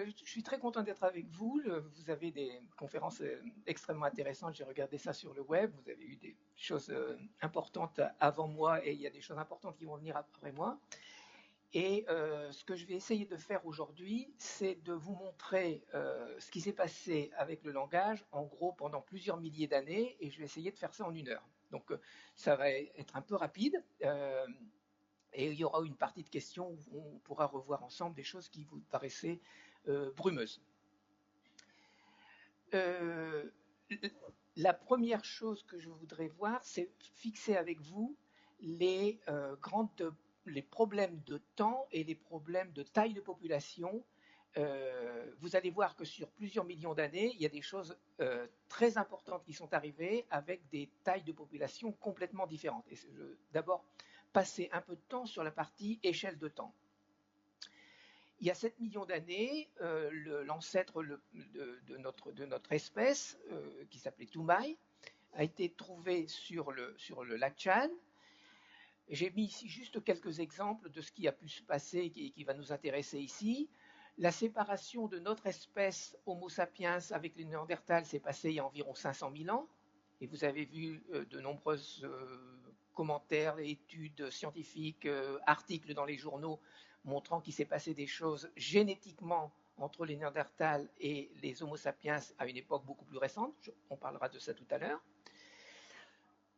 je suis très content d'être avec vous. Vous avez des conférences extrêmement intéressantes. J'ai regardé ça sur le web. Vous avez eu des choses importantes avant moi et il y a des choses importantes qui vont venir après moi. Et ce que je vais essayer de faire aujourd'hui, c'est de vous montrer ce qui s'est passé avec le langage, en gros, pendant plusieurs milliers d'années, et je vais essayer de faire ça en 1 heure. Donc, ça va être un peu rapide. Et il y aura une partie de questions où on pourra revoir ensemble des choses qui vous paraissaient brumeuses. Euh, la première chose que je voudrais voir, c'est fixer avec vous les, les problèmes de temps et les problèmes de taille de population. Vous allez voir que sur plusieurs millions d'années, il y a des choses très importantes qui sont arrivées avec des tailles de population complètement différentes. Et je vais d'abord passer un peu de temps sur la partie échelle de temps. Il y a 7 millions d'années, l'ancêtre de notre espèce, qui s'appelait Toumaï, a été trouvé sur le lac Tchad. J'ai mis ici juste quelques exemples de ce qui a pu se passer et qui va nous intéresser ici. La séparation de notre espèce Homo sapiens avec les Néandertals s'est passée il y a environ 500 000 ans. Et vous avez vu de nombreux commentaires, études scientifiques, articles dans les journaux montrant qu'il s'est passé des choses génétiquement entre les Néandertals et les Homo sapiens à une époque beaucoup plus récente. On parlera de ça tout à l'heure.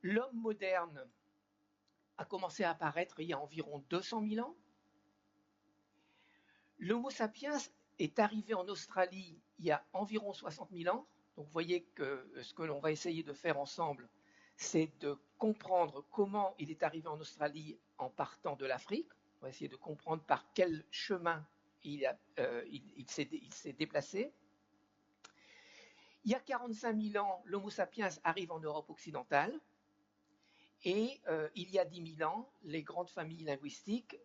L'homme moderne a commencé à apparaître il y a environ 200 000 ans. L'Homo sapiens est arrivé en Australie il y a environ 60 000 ans. Donc vous voyez que ce que l'on va essayer de faire ensemble, c'est de comprendre comment il est arrivé en Australie en partant de l'Afrique. On va essayer de comprendre par quel chemin il s'est déplacé. Il y a 45 000 ans, l'Homo sapiens arrive en Europe occidentale. Et il y a 10 000 ans, les grandes familles linguistiques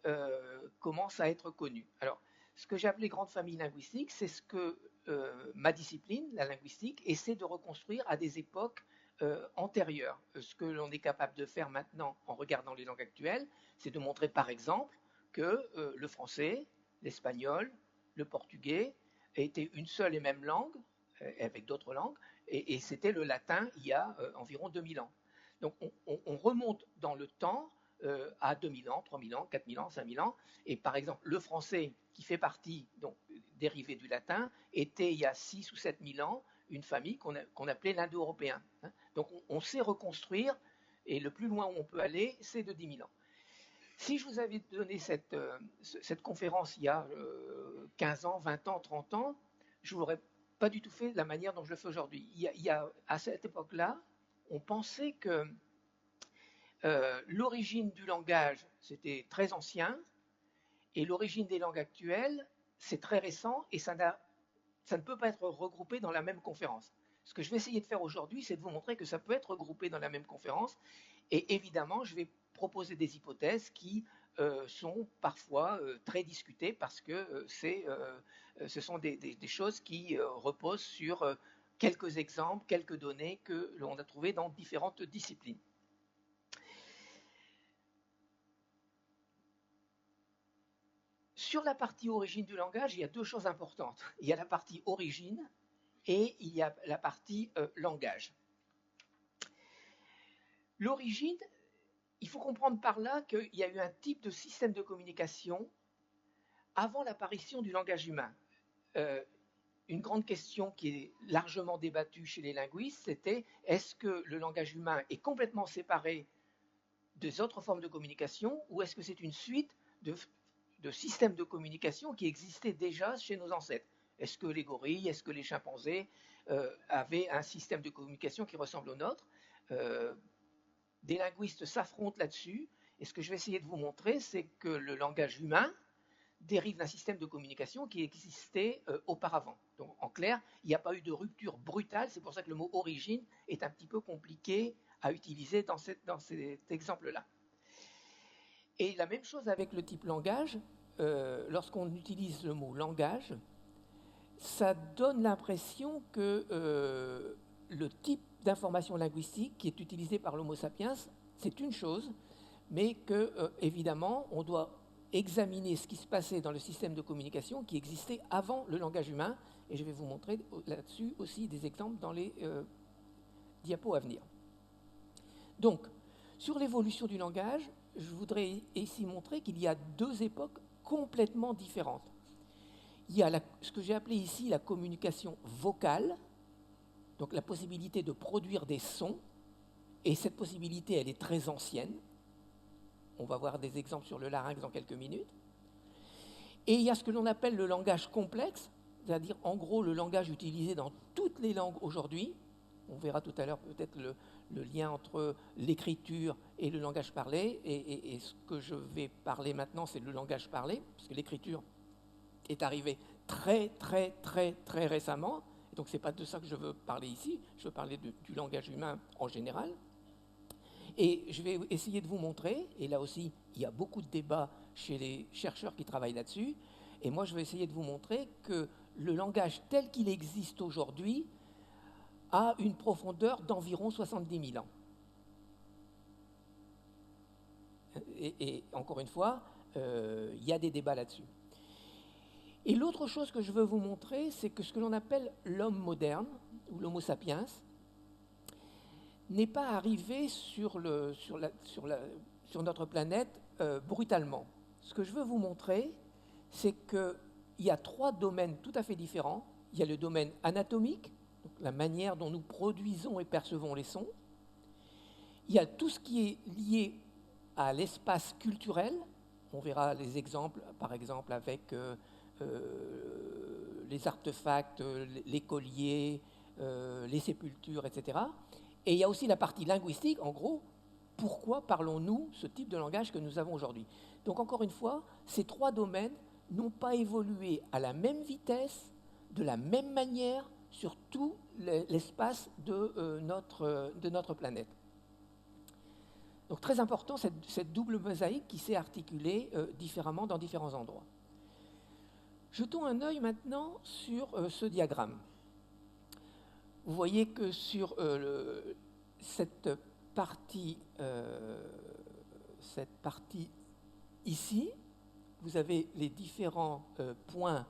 commencent à être connues. Alors, ce que j'appelais grandes familles linguistiques, c'est ce que ma discipline, la linguistique, essaie de reconstruire à des époques antérieures. Ce que l'on est capable de faire maintenant en regardant les langues actuelles, c'est de montrer par exemple que le français, l'espagnol, le portugais étaient une seule et même langue, avec d'autres langues, et c'était le latin il y a environ 2000 ans. Donc on remonte dans le temps à 2000 ans, 3000 ans, 4000 ans, 5000 ans. Et par exemple, le français, qui fait partie, donc dérivé du latin, était il y a 6 ou 7000 ans une famille qu'on appelait l'indo-européen. Donc on sait reconstruire, et le plus loin où on peut aller, c'est de 10 000 ans. Si je vous avais donné cette conférence il y a 15 ans, 20 ans, 30 ans, je ne l'aurais pas du tout fait de la manière dont je le fais aujourd'hui. À cette époque-là, on pensait que l'origine du langage, c'était très ancien, et l'origine des langues actuelles, c'est très récent, et ça ne peut pas être regroupé dans la même conférence. Ce que je vais essayer de faire aujourd'hui, c'est de vous montrer que ça peut être regroupé dans la même conférence, et évidemment, je vais proposer des hypothèses qui sont parfois très discutées parce que ce sont des choses qui reposent sur quelques exemples, quelques données que l'on a trouvées dans différentes disciplines. Sur la partie origine du langage, il y a deux choses importantes. Il y a la partie origine et il y a la partie langage. L'origine, il faut comprendre par là qu'il y a eu un type de système de communication avant l'apparition du langage humain. Une grande question qui est largement débattue chez les linguistes, c'était est-ce que le langage humain est complètement séparé des autres formes de communication ou est-ce que c'est une suite de systèmes de communication qui existaient déjà chez nos ancêtres? Est-ce que les gorilles, est-ce que les chimpanzés avaient un système de communication qui ressemble au nôtre? Des linguistes s'affrontent là-dessus, et ce que je vais essayer de vous montrer, c'est que le langage humain dérive d'un système de communication qui existait auparavant. Donc, en clair, il n'y a pas eu de rupture brutale, c'est pour ça que le mot origine est un petit peu compliqué à utiliser dans cet exemple-là. Et la même chose avec le type langage, lorsqu'on utilise le mot langage, ça donne l'impression que le type d'information linguistique qui est utilisé par l'Homo sapiens, c'est une chose, mais que, évidemment, on doit examiner ce qui se passait dans le système de communication qui existait avant le langage humain, et je vais vous montrer là-dessus aussi des exemples dans les diapos à venir. Donc, sur l'évolution du langage, je voudrais ici montrer qu'il y a deux époques complètement différentes. Il y a ce que j'ai appelé ici la communication vocale, donc la possibilité de produire des sons, et cette possibilité, elle est très ancienne. On va voir des exemples sur le larynx dans quelques minutes. Et il y a ce que l'on appelle le langage complexe, c'est-à-dire en gros le langage utilisé dans toutes les langues aujourd'hui. On verra tout à l'heure peut-être le lien entre l'écriture et le langage parlé. Et ce que je vais parler maintenant, c'est le langage parlé, parce que l'écriture est arrivée très récemment. Donc ce n'est pas de ça que je veux parler ici, je veux parler du langage humain en général. Et je vais essayer de vous montrer, et là aussi, il y a beaucoup de débats chez les chercheurs qui travaillent là-dessus, et moi je vais essayer de vous montrer que le langage tel qu'il existe aujourd'hui a une profondeur d'environ 70 000 ans. Et encore une fois, il y a des débats là-dessus. Et l'autre chose que je veux vous montrer, c'est que ce que l'on appelle l'homme moderne, ou l'homo sapiens, n'est pas arrivé sur notre planète brutalement. Ce que je veux vous montrer, c'est qu'il y a trois domaines tout à fait différents. Il y a le domaine anatomique, donc la manière dont nous produisons et percevons les sons. Il y a tout ce qui est lié à l'espace culturel. On verra les exemples, par exemple avec les artefacts, les colliers, les sépultures, etc. Et il y a aussi la partie linguistique, en gros, pourquoi parlons-nous ce type de langage que nous avons aujourd'hui? Donc encore une fois, ces trois domaines n'ont pas évolué à la même vitesse, de la même manière, sur tout l'espace de notre planète. Donc très important, cette double mosaïque qui s'est articulée différemment dans différents endroits. Jetons un œil maintenant sur ce diagramme. Vous voyez que sur cette partie ici, vous avez les différents points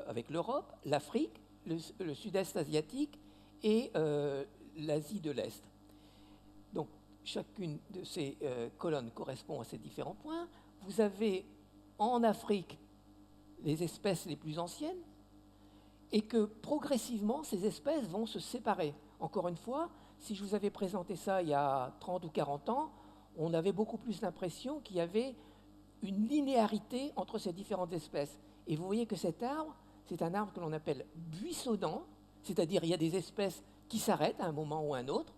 avec l'Europe, l'Afrique, le sud-est asiatique et l'Asie de l'Est. Donc, chacune de ces colonnes correspond à ces différents points. Vous avez en Afrique les espèces les plus anciennes, et que progressivement, ces espèces vont se séparer. Encore une fois, si je vous avais présenté ça il y a 30 ou 40 ans, on avait beaucoup plus l'impression qu'il y avait une linéarité entre ces différentes espèces. Et vous voyez que cet arbre, c'est un arbre que l'on appelle buissonnant, c'est-à-dire il y a des espèces qui s'arrêtent à un moment ou à un autre.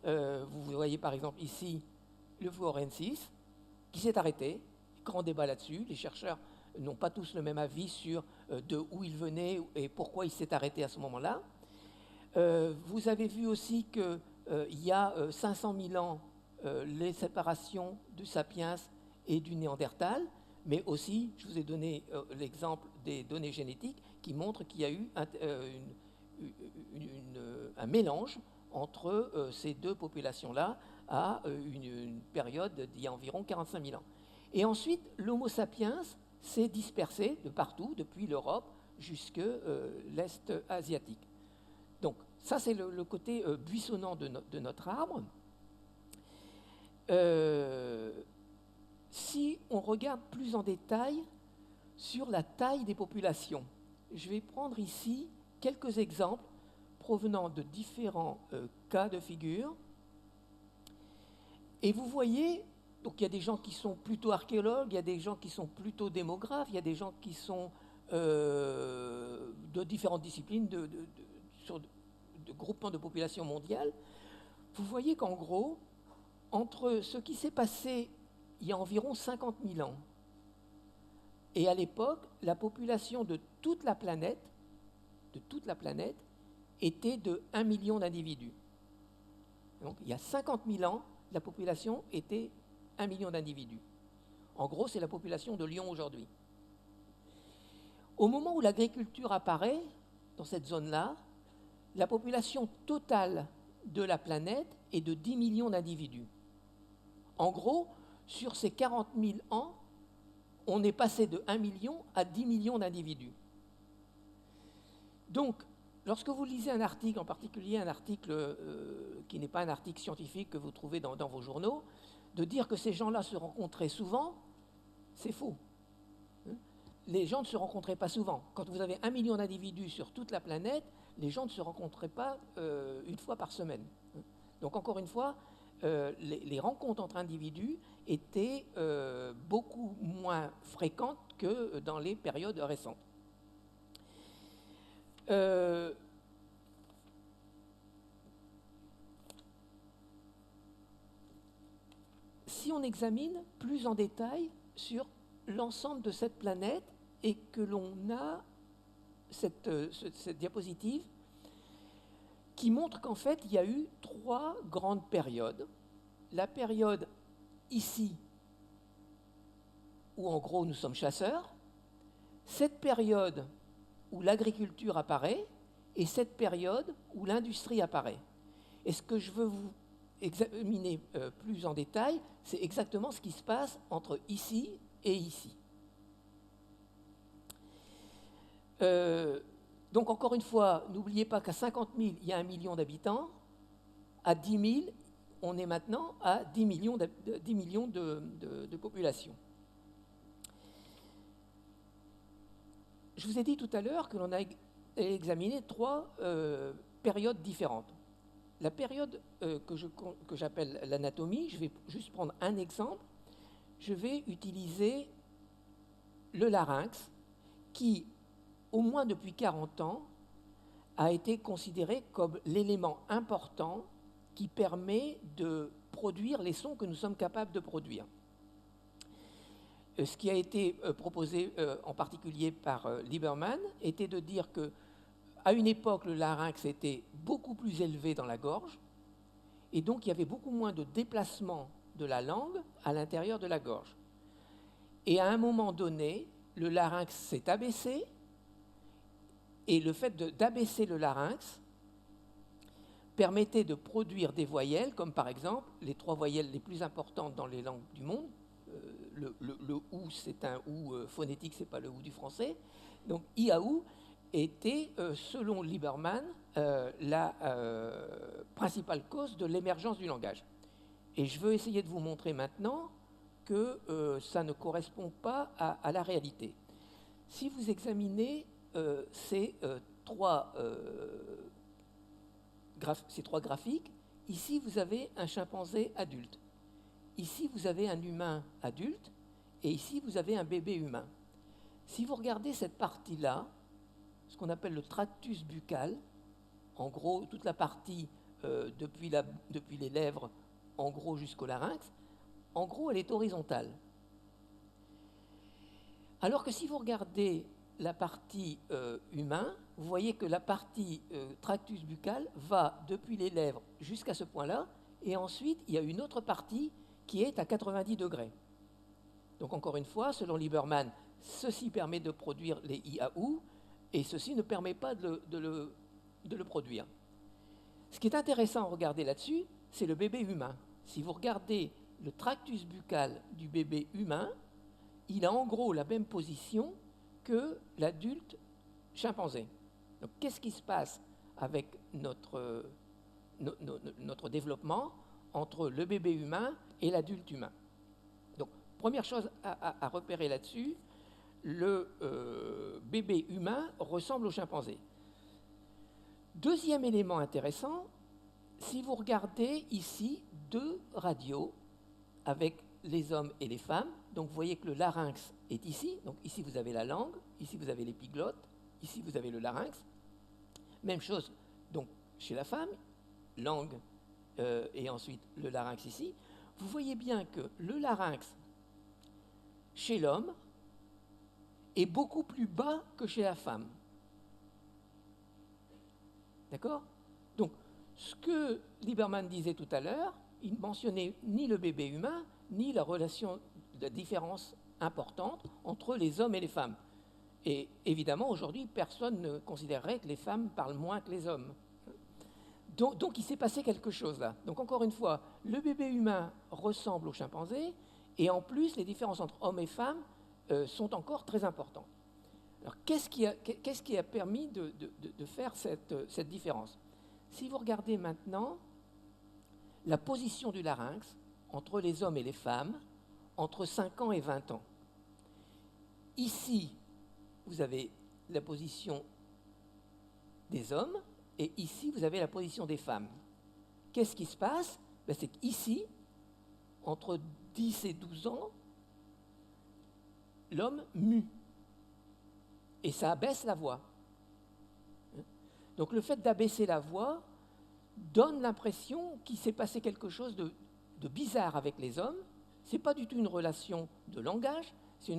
Vous voyez par exemple ici le Fluorensis, qui s'est arrêté. Grand débat là-dessus, les chercheurs n'ont pas tous le même avis sur de où il venait et pourquoi il s'est arrêté à ce moment-là. Vous avez vu aussi qu'il y a 500 000 ans, les séparations du sapiens et du néandertal, mais aussi, je vous ai donné l'exemple des données génétiques qui montrent qu'il y a eu un mélange entre ces deux populations-là à une période d'il y a environ 45 000 ans. Et ensuite, l'Homo sapiens s'est dispersé de partout, depuis l'Europe jusque l'Est asiatique. Donc, ça, c'est le côté buissonnant de notre arbre. Si on regarde plus en détail sur la taille des populations, je vais prendre ici quelques exemples provenant de différents cas de figure. Et vous voyez, donc il y a des gens qui sont plutôt archéologues, il y a des gens qui sont plutôt démographes, il y a des gens qui sont de différentes disciplines, de groupements de population mondiale. Vous voyez qu'en gros, entre ce qui s'est passé il y a environ 50 000 ans et à l'époque, la population de toute la planète était de 1 million d'individus. Donc il y a 50 000 ans, la population était 1 million d'individus. En gros, c'est la population de Lyon aujourd'hui. Au moment où l'agriculture apparaît, dans cette zone-là, la population totale de la planète est de 10 millions d'individus. En gros, sur ces 40 000 ans, on est passé de 1 million à 10 millions d'individus. Donc, lorsque vous lisez un article, en particulier un article qui n'est pas un article scientifique que vous trouvez dans vos journaux, de dire que ces gens-là se rencontraient souvent, c'est faux. Les gens ne se rencontraient pas souvent. Quand vous avez 1 million d'individus sur toute la planète, les gens ne se rencontraient pas une fois par semaine. Donc encore une fois, les rencontres entre individus étaient beaucoup moins fréquentes que dans les périodes récentes. Si on examine plus en détail sur l'ensemble de cette planète et que l'on a cette diapositive qui montre qu'en fait, il y a eu 3 grandes périodes. La période ici, où en gros nous sommes chasseurs, cette période où l'agriculture apparaît, et cette période où l'industrie apparaît. Et ce que je veux vous examiner plus en détail, c'est exactement ce qui se passe entre ici et ici. Donc encore une fois, n'oubliez pas qu'à 50 000, il y a 1 million d'habitants. À 10 000, on est maintenant à 10 millions de population. Je vous ai dit tout à l'heure que l'on a examiné 3 périodes différentes. La période que j'appelle l'anatomie, je vais juste prendre un exemple. Je vais utiliser le larynx qui, au moins depuis 40 ans, a été considéré comme l'élément important qui permet de produire les sons que nous sommes capables de produire. Ce qui a été proposé en particulier par Lieberman était de dire qu'à une époque, le larynx était beaucoup plus élevé dans la gorge, et donc il y avait beaucoup moins de déplacement de la langue à l'intérieur de la gorge. Et à un moment donné, le larynx s'est abaissé, et le fait d'abaisser le larynx permettait de produire des voyelles, comme par exemple les 3 voyelles les plus importantes dans les langues du monde. Le OU, c'est un OU phonétique, c'est pas le OU du français. Donc IAOU était, selon Lieberman, la principale cause de l'émergence du langage. Et je veux essayer de vous montrer maintenant que ça ne correspond pas à la réalité. Si vous examinez ces 3 graphiques, ici vous avez un chimpanzé adulte. Ici, vous avez un humain adulte, et ici, vous avez un bébé humain. Si vous regardez cette partie-là, ce qu'on appelle le tractus buccal, en gros, toute la partie depuis les lèvres, en gros, jusqu'au larynx, en gros, elle est horizontale. Alors que si vous regardez la partie humain, vous voyez que la partie tractus buccal va depuis les lèvres jusqu'à ce point-là, et ensuite, il y a une autre partie qui est à 90 degrés. Donc encore une fois, selon Lieberman, ceci permet de produire les IAOU et ceci ne permet pas de le produire. Ce qui est intéressant à regarder là-dessus, c'est le bébé humain. Si vous regardez le tractus buccal du bébé humain, il a en gros la même position que l'adulte chimpanzé. Donc qu'est-ce qui se passe avec notre développement entre le bébé humain et l'adulte humain? Donc, première chose à repérer là-dessus, le bébé humain ressemble au chimpanzé. Deuxième élément intéressant, si vous regardez ici 2 radios avec les hommes et les femmes, donc vous voyez que le larynx est ici, donc ici vous avez la langue, ici vous avez l'épiglotte, ici vous avez le larynx. Même chose donc chez la femme, langue et ensuite le larynx ici. Vous voyez bien que le larynx chez l'homme est beaucoup plus bas que chez la femme. D'accord? Donc, ce que Lieberman disait tout à l'heure, il ne mentionnait ni le bébé humain, ni la relation de différence importante entre les hommes et les femmes. Et évidemment, aujourd'hui, personne ne considérerait que les femmes parlent moins que les hommes. Donc il s'est passé quelque chose là. Donc encore une fois, le bébé humain ressemble au chimpanzé, et en plus, les différences entre hommes et femmes sont encore très importantes. Alors, qu'est-ce qui a permis de faire cette différence? Si vous regardez maintenant la position du larynx entre les hommes et les femmes, entre 5 ans et 20 ans. Ici, vous avez la position des hommes, et ici, vous avez la position des femmes. Qu'est-ce qui se passe? C'est qu'ici, entre 10 et 12 ans, l'homme mue. Et ça abaisse la voix. Donc le fait d'abaisser la voix donne l'impression qu'il s'est passé quelque chose de bizarre avec les hommes. Ce n'est pas du tout une relation de langage, c'est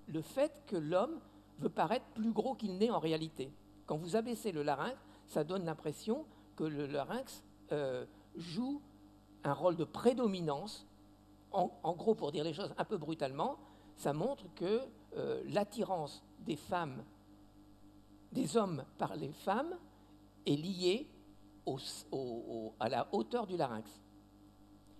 le fait que l'homme veut paraître plus gros qu'il n'est en réalité. Quand vous abaissez le larynx, ça donne l'impression que le larynx joue un rôle de prédominance. En gros, pour dire les choses un peu brutalement, ça montre que l'attirance des femmes, des hommes par les femmes, est liée à la hauteur du larynx.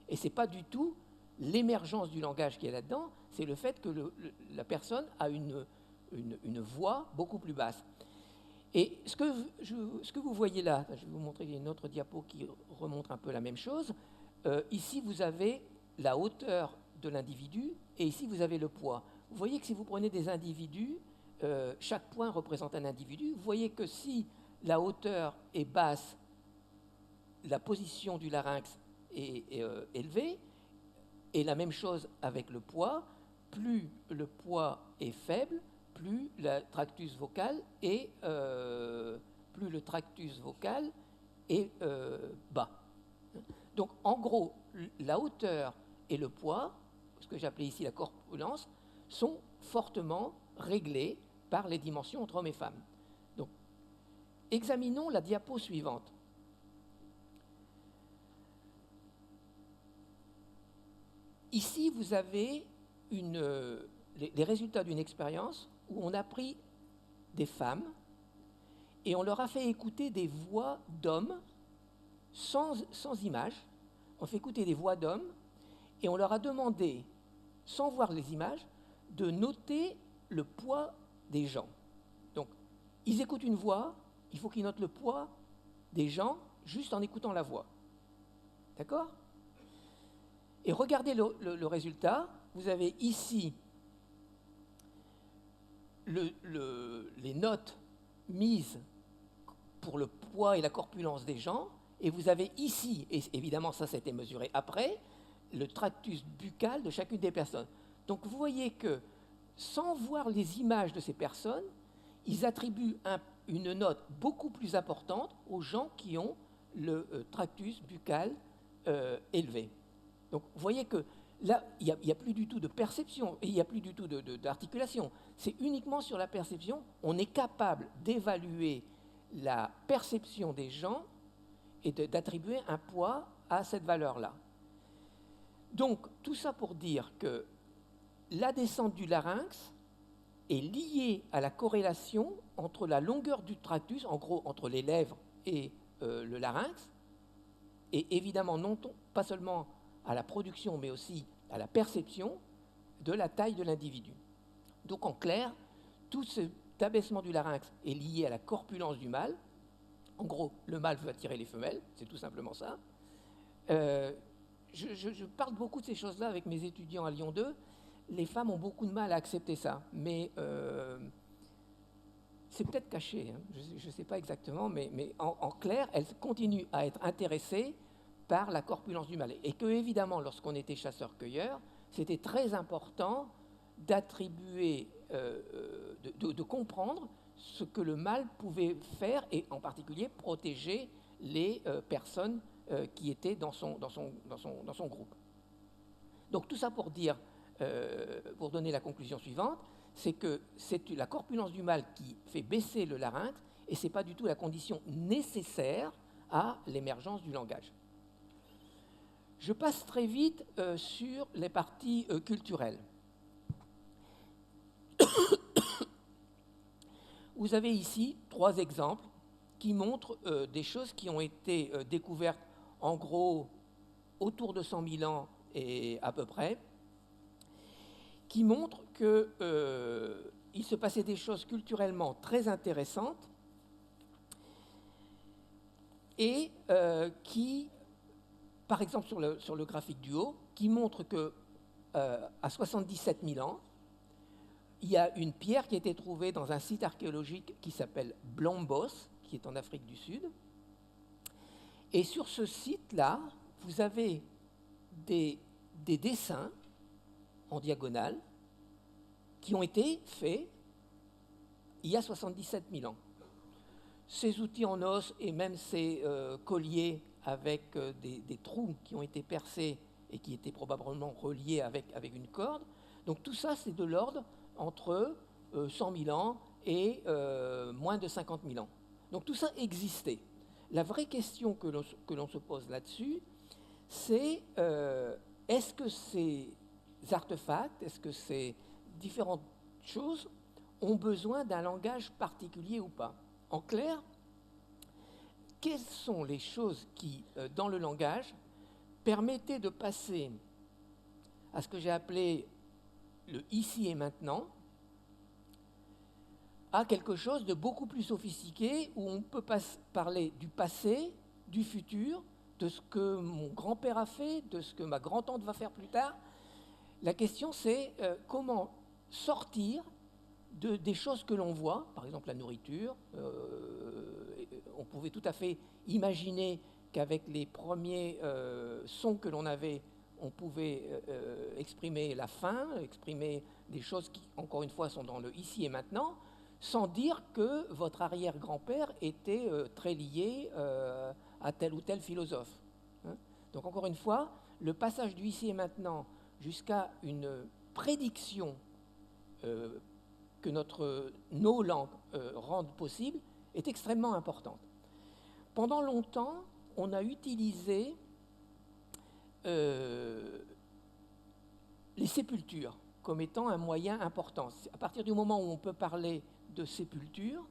Et ce n'est pas du tout l'émergence du langage qui est là-dedans, c'est le fait que la personne a une voix beaucoup plus basse. Et ce que vous voyez là, je vais vous montrer une autre diapo qui remontre un peu la même chose. Ici, vous avez la hauteur de l'individu et ici, vous avez le poids. Vous voyez que si vous prenez des individus, chaque point représente un individu. Vous voyez que si la hauteur est basse, la position du larynx est élevée, et la même chose avec le poids. Plus le poids est faible, plus le tractus vocal est bas. Donc, en gros, la hauteur et le poids, ce que j'appelais ici la corpulence, sont fortement réglés par les dimensions entre hommes et femmes. Donc, examinons la diapo suivante. Ici, vous avez les résultats d'une expérience où on a pris des femmes et on leur a fait écouter des voix d'hommes sans images. On fait écouter des voix d'hommes et on leur a demandé, sans voir les images, de noter le poids des gens. Donc, ils écoutent une voix, il faut qu'ils notent le poids des gens juste en écoutant la voix. D'accord ? Et regardez le résultat. Vous avez ici les notes mises pour le poids et la corpulence des gens, et vous avez ici, et évidemment ça a été mesuré après, le tractus buccal de chacune des personnes. Donc vous voyez que, sans voir les images de ces personnes, ils attribuent une note beaucoup plus importante aux gens qui ont le tractus buccal élevé. Donc vous voyez que là, il n'y a plus du tout de perception, et il n'y a plus du tout d'articulation. C'est uniquement sur la perception. On est capable d'évaluer la perception des gens et d'attribuer un poids à cette valeur-là. Donc, tout ça pour dire que la descente du larynx est liée à la corrélation entre la longueur du tractus, en gros entre les lèvres et le larynx, et évidemment pas seulement à la production, mais aussi à la perception de la taille de l'individu. Donc en clair, tout cet abaissement du larynx est lié à la corpulence du mâle. En gros, le mâle veut attirer les femelles, c'est tout simplement ça. Je parle beaucoup de ces choses-là avec mes étudiants à Lyon 2. Les femmes ont beaucoup de mal à accepter ça, mais c'est peut-être caché, hein, je ne sais pas exactement, mais en clair, elles continuent à être intéressées par la corpulence du mâle. Et que, évidemment, lorsqu'on était chasseur-cueilleur, c'était très important d'attribuer, de comprendre ce que le mâle pouvait faire, et en particulier protéger les personnes qui étaient dans son groupe. Donc tout ça pour dire, pour donner la conclusion suivante, c'est que c'est la corpulence du mâle qui fait baisser le larynx, et ce n'est pas du tout la condition nécessaire à l'émergence du langage. Je passe très vite sur les parties culturelles. Vous avez ici 3 exemples qui montrent des choses qui ont été découvertes en gros autour de 100 000 ans et à peu près, qui montrent qu'il se passait des choses culturellement très intéressantes et qui, par exemple sur le graphique du haut, qui montre que à 77 000 ans, il y a une pierre qui a été trouvée dans un site archéologique qui s'appelle Blombos, qui est en Afrique du Sud. Et sur ce site-là, vous avez des dessins en diagonale qui ont été faits il y a 77 000 ans. Ces outils en os et même ces colliers avec des trous qui ont été percés et qui étaient probablement reliés avec une corde. Donc tout ça, c'est de l'ordre entre 100 000 ans et moins de 50 000 ans. Donc tout ça existait. La vraie question que l'on se pose là-dessus, c'est est-ce que ces artefacts, est-ce que ces différentes choses ont besoin d'un langage particulier ou pas? En clair, quelles sont les choses qui, dans le langage, permettaient de passer à ce que j'ai appelé le ici et maintenant, à quelque chose de beaucoup plus sophistiqué où on peut parler du passé, du futur, de ce que mon grand-père a fait, de ce que ma grand-tante va faire plus tard. La question, c'est comment sortir des choses que l'on voit, par exemple la nourriture. On pouvait tout à fait imaginer qu'avec les premiers sons que l'on avait, on pouvait exprimer la faim, exprimer des choses qui, encore une fois, sont dans le ici et maintenant, sans dire que votre arrière-grand-père était très lié à tel ou tel philosophe. Hein. Donc, encore une fois, le passage du ici et maintenant jusqu'à une prédiction que nos langues rendent possible est extrêmement importante. Pendant longtemps, on a utilisé les sépultures comme étant un moyen important. À partir du moment où on peut parler de sépulture,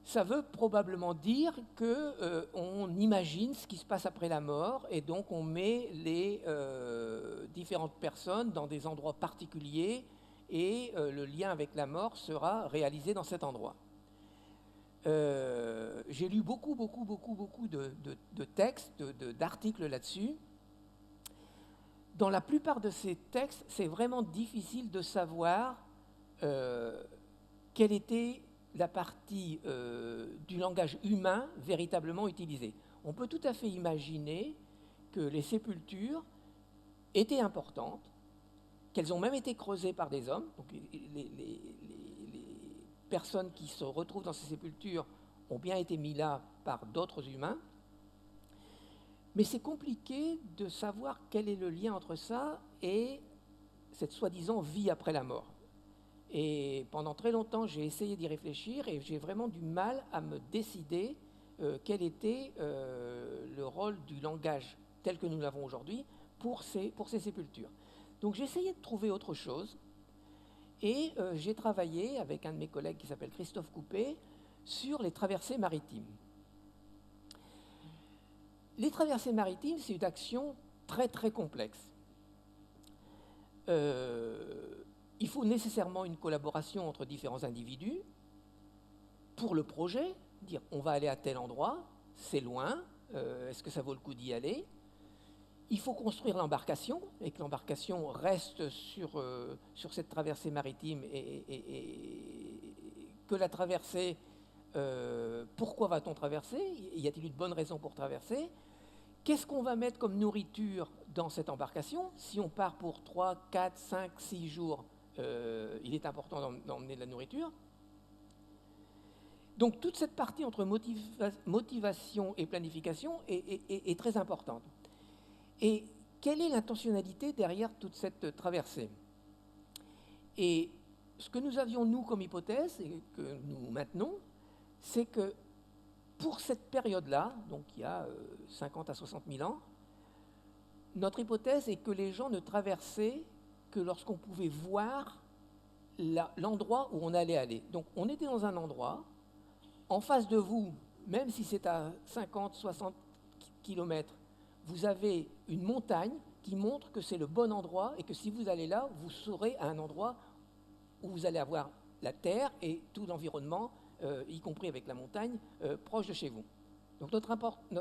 ça veut probablement dire qu'on imagine ce qui se passe après la mort et donc on met les différentes personnes dans des endroits particuliers et le lien avec la mort sera réalisé dans cet endroit. J'ai lu beaucoup de textes, d'articles là-dessus. Dans la plupart de ces textes, c'est vraiment difficile de savoir quelle était la partie du langage humain véritablement utilisée. On peut tout à fait imaginer que les sépultures étaient importantes, qu'elles ont même été creusées par des hommes. Donc les personnes qui se retrouvent dans ces sépultures ont bien été mises là par d'autres humains. Mais c'est compliqué de savoir quel est le lien entre ça et cette soi-disant vie après la mort. Et pendant très longtemps, j'ai essayé d'y réfléchir et j'ai vraiment du mal à me décider quel était le rôle du langage tel que nous l'avons aujourd'hui pour ces sépultures. Donc j'ai essayé de trouver autre chose et j'ai travaillé avec un de mes collègues qui s'appelle Christophe Coupet sur les traversées maritimes. Les traversées maritimes, c'est une action très très complexe. Il faut nécessairement une collaboration entre différents individus pour le projet, dire on va aller à tel endroit, c'est loin, est-ce que ça vaut le coup d'y aller? Il faut construire l'embarcation et que l'embarcation reste sur cette traversée maritime et que la traversée, pourquoi va-t-on traverser? Y a-t-il une bonne raison pour traverser? Qu'est-ce qu'on va mettre comme nourriture dans cette embarcation? Si on part pour 3, 4, 5, 6 jours, il est important d'emmener de la nourriture. Donc toute cette partie entre motivation et planification est très importante. Et quelle est l'intentionnalité derrière toute cette traversée? Et ce que nous avions, nous, comme hypothèse, et que nous maintenons, c'est que pour cette période-là, donc il y a 50 à 60 000 ans, notre hypothèse est que les gens ne traversaient que lorsqu'on pouvait voir l'endroit où on allait aller. Donc on était dans un endroit, en face de vous, même si c'est à 50, 60 km, vous avez une montagne qui montrent que c'est le bon endroit et que si vous allez là, vous serez à un endroit où vous allez avoir la terre et tout l'environnement, y compris avec la montagne, proche de chez vous. Donc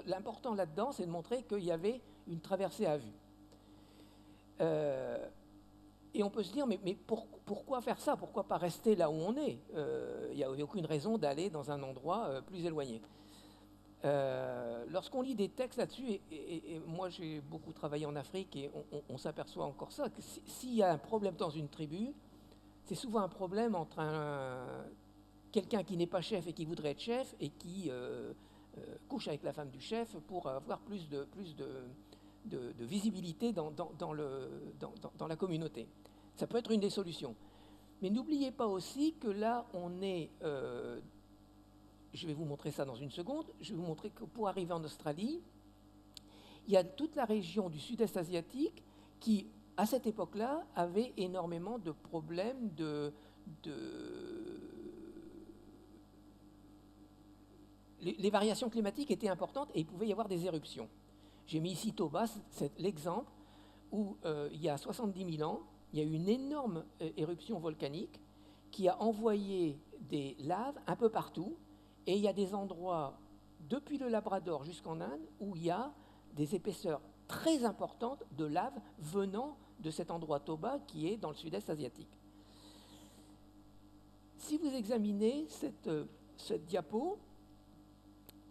l'important là-dedans, c'est de montrer qu'il y avait une traversée à vue. Et on peut se dire, mais pourquoi faire ça? Pourquoi pas rester là où on est? Il n'y a aucune raison d'aller dans un endroit plus éloigné. Lorsqu'on lit des textes là-dessus, et moi j'ai beaucoup travaillé en Afrique et on s'aperçoit encore ça, que s'il y a un problème dans une tribu, c'est souvent un problème entre quelqu'un qui n'est pas chef et qui voudrait être chef et qui couche avec la femme du chef pour avoir plus de visibilité dans la communauté. Ça peut être une des solutions. Mais n'oubliez pas aussi que là, on est... je vais vous montrer ça dans une seconde. Je vais vous montrer que pour arriver en Australie, il y a toute la région du sud-est asiatique qui, à cette époque-là, avait énormément de problèmes les variations climatiques étaient importantes et il pouvait y avoir des éruptions. J'ai mis ici Toba, c'est l'exemple où il y a 70 000 ans, il y a eu une énorme éruption volcanique qui a envoyé des laves un peu partout et il y a des endroits, depuis le Labrador jusqu'en Inde, où il y a des épaisseurs très importantes de lave venant de cet endroit Toba qui est dans le sud-est asiatique. Si vous examinez cette diapo,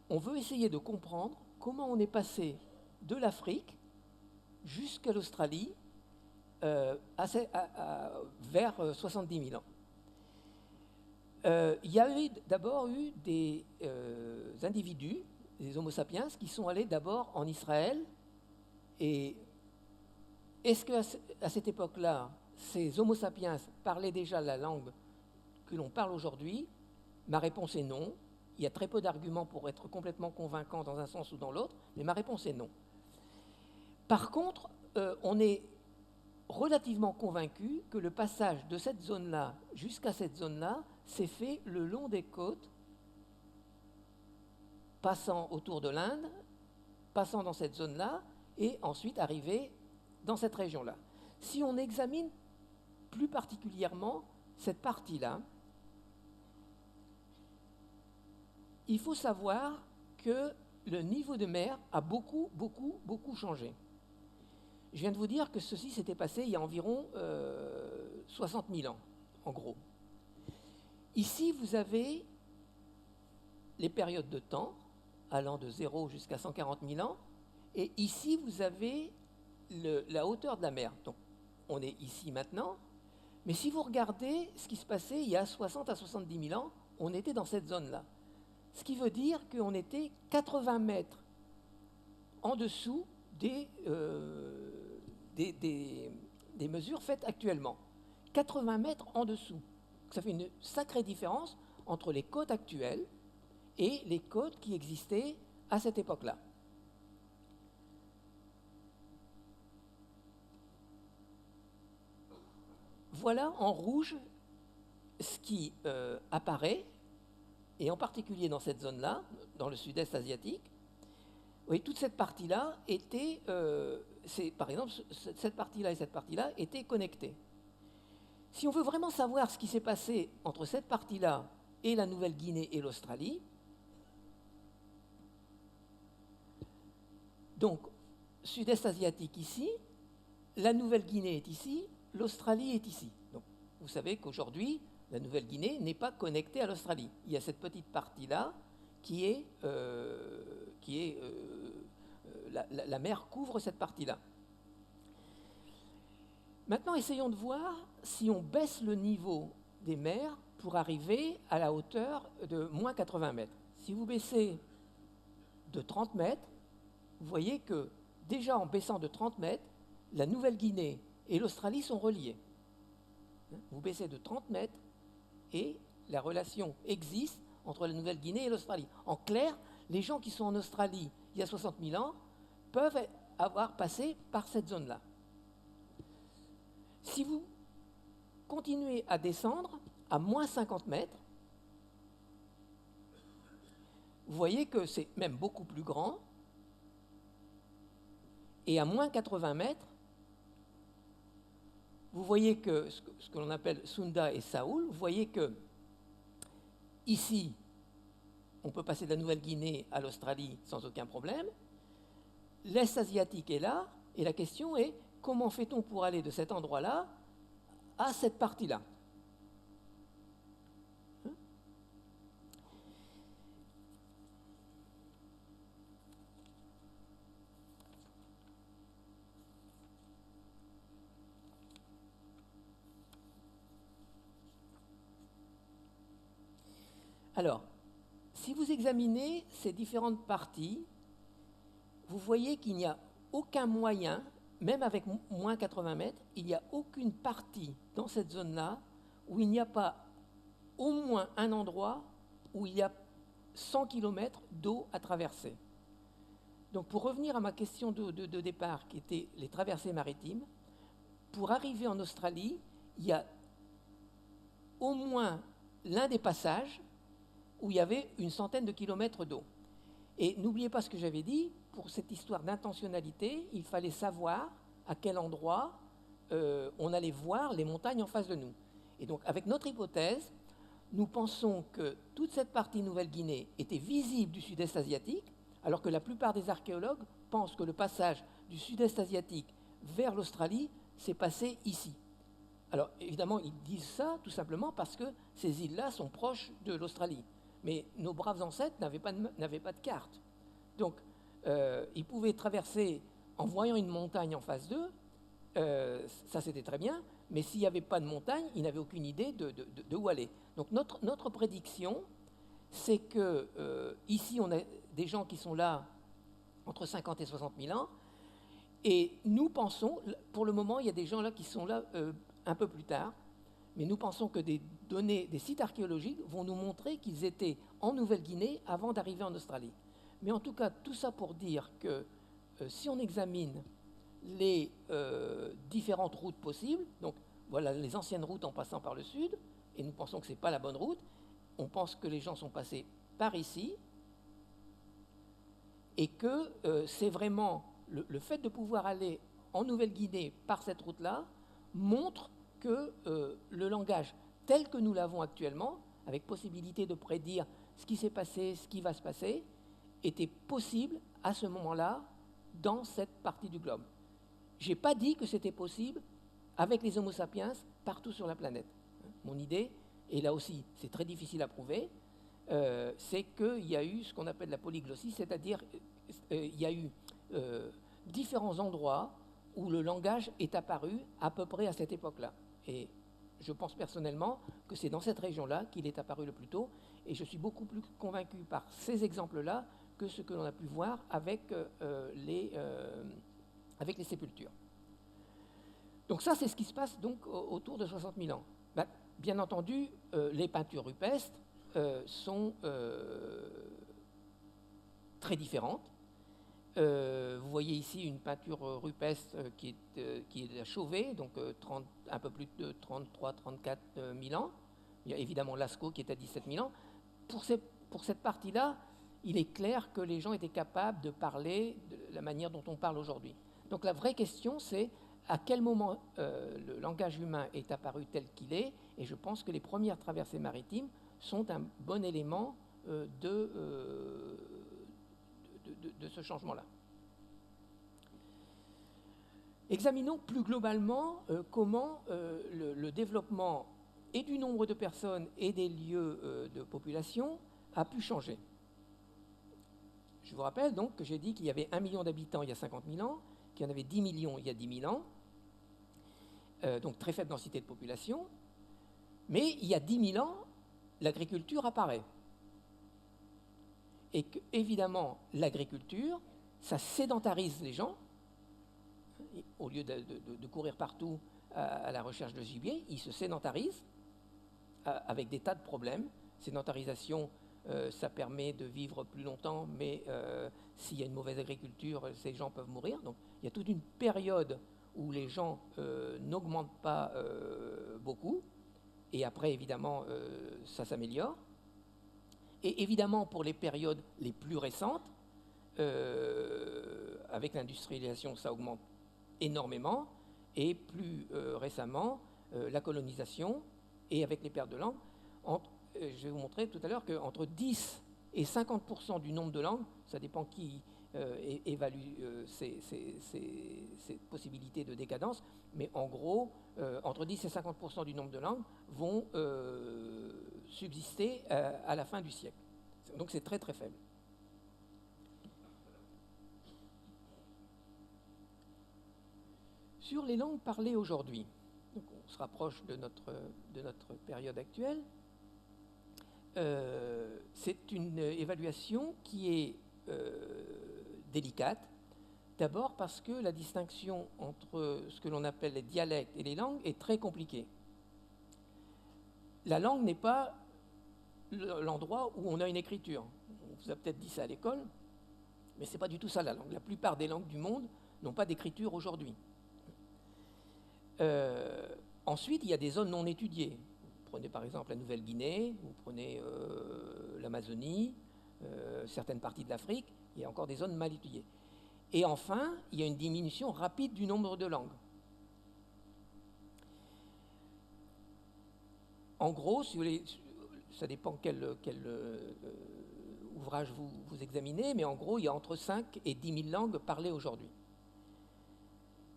on veut essayer de comprendre comment on est passé de l'Afrique jusqu'à l'Australie vers 70 000 ans. Il y avait d'abord eu des individus, des Homo sapiens, qui sont allés d'abord en Israël. Et est-ce qu'à cette époque-là, ces Homo sapiens parlaient déjà la langue que l'on parle aujourd'hui? Ma réponse est non. Il y a très peu d'arguments pour être complètement convaincant dans un sens ou dans l'autre, mais ma réponse est non. Par contre, on est relativement convaincu que le passage de cette zone-là jusqu'à cette zone-là s'est fait le long des côtes, passant autour de l'Inde, passant dans cette zone-là, et ensuite arrivé dans cette région-là. Si on examine plus particulièrement cette partie-là, il faut savoir que le niveau de mer a beaucoup changé. Je viens de vous dire que ceci s'était passé il y a environ 60 000 ans, en gros. Ici, vous avez les périodes de temps, allant de 0 jusqu'à 140 000 ans, et ici, vous avez la hauteur de la mer. Donc, on est ici maintenant, mais si vous regardez ce qui se passait il y a 60 à 70 000 ans, on était dans cette zone-là. Ce qui veut dire qu'on était 80 mètres en dessous des mesures faites actuellement. 80 mètres en dessous. Ça fait une sacrée différence entre les côtes actuelles et les côtes qui existaient à cette époque-là. Voilà en rouge ce qui apparaît, et en particulier dans cette zone-là, dans le sud-est asiatique. Oui, toute cette partie-là était, par exemple, cette partie-là et cette partie-là étaient connectées. Si on veut vraiment savoir ce qui s'est passé entre cette partie-là et la Nouvelle-Guinée et l'Australie, donc sud-est asiatique ici, la Nouvelle-Guinée est ici, l'Australie est ici. Donc, vous savez qu'aujourd'hui, la Nouvelle-Guinée n'est pas connectée à l'Australie. Il y a cette petite partie-là qui est la mer couvre cette partie-là. Maintenant, essayons de voir si on baisse le niveau des mers pour arriver à la hauteur de moins 80 mètres. Si vous baissez de 30 mètres, vous voyez que déjà en baissant de 30 mètres, la Nouvelle-Guinée et l'Australie sont reliées. Vous baissez de 30 mètres et la relation existe entre la Nouvelle-Guinée et l'Australie. En clair, les gens qui sont en Australie il y a 60 000 ans peuvent avoir passé par cette zone-là. Si vous continuez à descendre à moins 50 mètres, vous voyez que c'est même beaucoup plus grand. Et à moins 80 mètres, vous voyez que ce que l'on appelle Sunda et Saoul, vous voyez que ici, on peut passer de la Nouvelle-Guinée à l'Australie sans aucun problème. L'Est asiatique est là, et la question est, comment fait-on pour aller de cet endroit-là à cette partie-là? Alors, si vous examinez ces différentes parties, vous voyez qu'il n'y a aucun moyen, même avec moins 80 mètres, il n'y a aucune partie dans cette zone-là où il n'y a pas au moins un endroit où il y a 100 km d'eau à traverser. Donc pour revenir à ma question de départ, qui était les traversées maritimes, pour arriver en Australie, il y a au moins l'un des passages où il y avait une centaine de kilomètres d'eau. Et n'oubliez pas ce que j'avais dit, pour cette histoire d'intentionnalité, il fallait savoir à quel endroit on allait voir les montagnes en face de nous. Et donc avec notre hypothèse, nous pensons que toute cette partie Nouvelle-Guinée était visible du sud-est asiatique, alors que la plupart des archéologues pensent que le passage du sud-est asiatique vers l'Australie s'est passé ici. Alors évidemment, ils disent ça tout simplement parce que ces îles-là sont proches de l'Australie. Mais nos braves ancêtres n'avaient pas de carte. Donc, ils pouvaient traverser en voyant une montagne en face d'eux, ça c'était très bien, mais s'il n'y avait pas de montagne, ils n'avaient aucune idée de où aller. Donc notre prédiction, c'est que ici on a des gens qui sont là entre 50 et 60 000 ans, et nous pensons, pour le moment il y a des gens là qui sont là un peu plus tard, mais nous pensons que des données, des sites archéologiques vont nous montrer qu'ils étaient en Nouvelle-Guinée avant d'arriver en Australie. Mais en tout cas, tout ça pour dire que si on examine les différentes routes possibles, donc voilà les anciennes routes en passant par le sud, et nous pensons que ce n'est pas la bonne route, on pense que les gens sont passés par ici, et que c'est vraiment le fait de pouvoir aller en Nouvelle-Guinée par cette route-là montre que le langage tel que nous l'avons actuellement, avec possibilité de prédire ce qui s'est passé, ce qui va se passer, était possible à ce moment-là dans cette partie du globe. Je n'ai pas dit que c'était possible avec les Homo sapiens partout sur la planète. Mon idée, et là aussi c'est très difficile à prouver, c'est qu'il y a eu ce qu'on appelle la polyglossie, c'est-à-dire il y a eu différents endroits où le langage est apparu à peu près à cette époque-là. Et je pense personnellement que c'est dans cette région-là qu'il est apparu le plus tôt, et je suis beaucoup plus convaincu par ces exemples-là que ce que l'on a pu voir avec les sépultures. Donc ça, c'est ce qui se passe donc autour de 60 000 ans. Bien entendu, les peintures rupestres sont très différentes. Vous voyez ici une peinture rupestre qui est de la Chauvet, donc un peu plus de 33-34 000 ans. Il y a évidemment Lascaux qui est à 17 000 ans. Pour cette partie-là, il est clair que les gens étaient capables de parler de la manière dont on parle aujourd'hui. Donc la vraie question, c'est à quel moment le langage humain est apparu tel qu'il est, et je pense que les premières traversées maritimes sont un bon élément de ce changement-là. Examinons plus globalement comment le développement et du nombre de personnes et des lieux de population a pu changer. Je vous rappelle donc que j'ai dit qu'il y avait 1 million d'habitants il y a 50 000 ans, qu'il y en avait 10 millions il y a 10 000 ans, donc très faible densité de population, mais il y a 10 000 ans, l'agriculture apparaît. Et que, évidemment, l'agriculture, ça sédentarise les gens. Au lieu de courir partout à la recherche de gibier, ils se sédentarisent avec des tas de problèmes. Sédentarisation, ça permet de vivre plus longtemps, mais s'il y a une mauvaise agriculture, ces gens peuvent mourir. Donc il y a toute une période où les gens n'augmentent pas beaucoup, et après, évidemment, ça s'améliore. Et évidemment, pour les périodes les plus récentes, avec l'industrialisation, ça augmente énormément, et plus récemment, la colonisation, et avec les pertes de langue. Je vais vous montrer tout à l'heure qu'entre 10 et 50% du nombre de langues, ça dépend qui évalue ces possibilités de décadence, mais en gros, entre 10 et 50% du nombre de langues vont subsister à la fin du siècle. Donc c'est très très faible. Sur les langues parlées aujourd'hui, donc on se rapproche de notre période actuelle, c'est une évaluation qui est délicate. D'abord parce que la distinction entre ce que l'on appelle les dialectes et les langues est très compliquée. La langue n'est pas l'endroit où on a une écriture. On vous a peut-être dit ça à l'école, mais ce n'est pas du tout ça la langue. La plupart des langues du monde n'ont pas d'écriture aujourd'hui. Ensuite, il y a des zones non étudiées. Vous prenez par exemple la Nouvelle-Guinée, vous prenez l'Amazonie, certaines parties de l'Afrique, il y a encore des zones mal étudiées. Et enfin, il y a une diminution rapide du nombre de langues. En gros, si vous voulez, ça dépend quel ouvrage vous examinez, mais en gros, il y a entre 5 et 10 000 langues parlées aujourd'hui.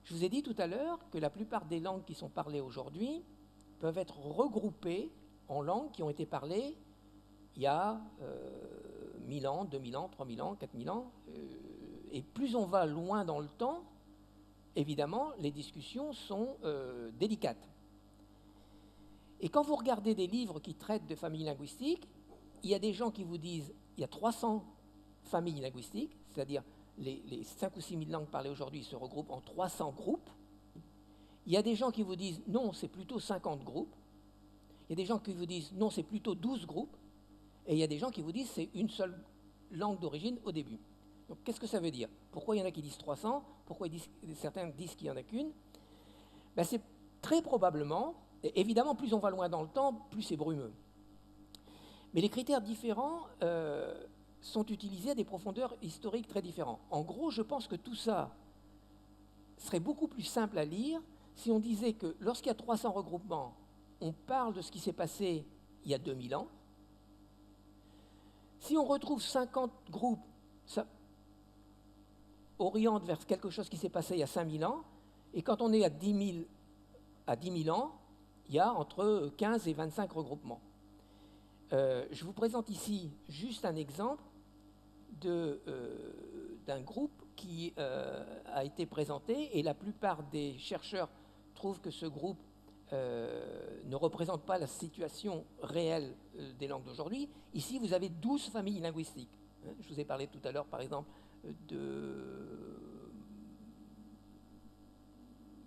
Je vous ai dit tout à l'heure que la plupart des langues qui sont parlées aujourd'hui peuvent être regroupées en langues qui ont été parlées il y a 1000 ans, 2000 ans, 3000 ans, 4000 ans. Et plus on va loin dans le temps, évidemment, les discussions sont délicates. Et quand vous regardez des livres qui traitent de familles linguistiques, il y a des gens qui vous disent il y a 300 familles linguistiques, c'est-à-dire les 5 ou 6 000 langues parlées aujourd'hui se regroupent en 300 groupes. Il y a des gens qui vous disent non, c'est plutôt 50 groupes. Il y a des gens qui vous disent non, c'est plutôt 12 groupes. Et il y a des gens qui vous disent c'est une seule langue d'origine au début. Donc qu'est-ce que ça veut dire? Pourquoi il y en a qui disent 300? Pourquoi certains disent qu'il n'y en a qu'une? Ben, c'est très probablement, et évidemment plus on va loin dans le temps, plus c'est brumeux. Mais les critères différents sont utilisés à des profondeurs historiques très différentes. En gros, je pense que tout ça serait beaucoup plus simple à lire si on disait que lorsqu'il y a 300 regroupements, on parle de ce qui s'est passé il y a 2000 ans. Si on retrouve 50 groupes, ça oriente vers quelque chose qui s'est passé il y a 5000 ans. Et quand on est à 10 000 ans, il y a entre 15 et 25 regroupements. Je vous présente ici juste un exemple d'un groupe qui a été présenté, et la plupart des chercheurs trouvent que ce groupe ne représente pas la situation réelle des langues d'aujourd'hui. Ici, vous avez 12 familles linguistiques. Je vous ai parlé tout à l'heure, par exemple,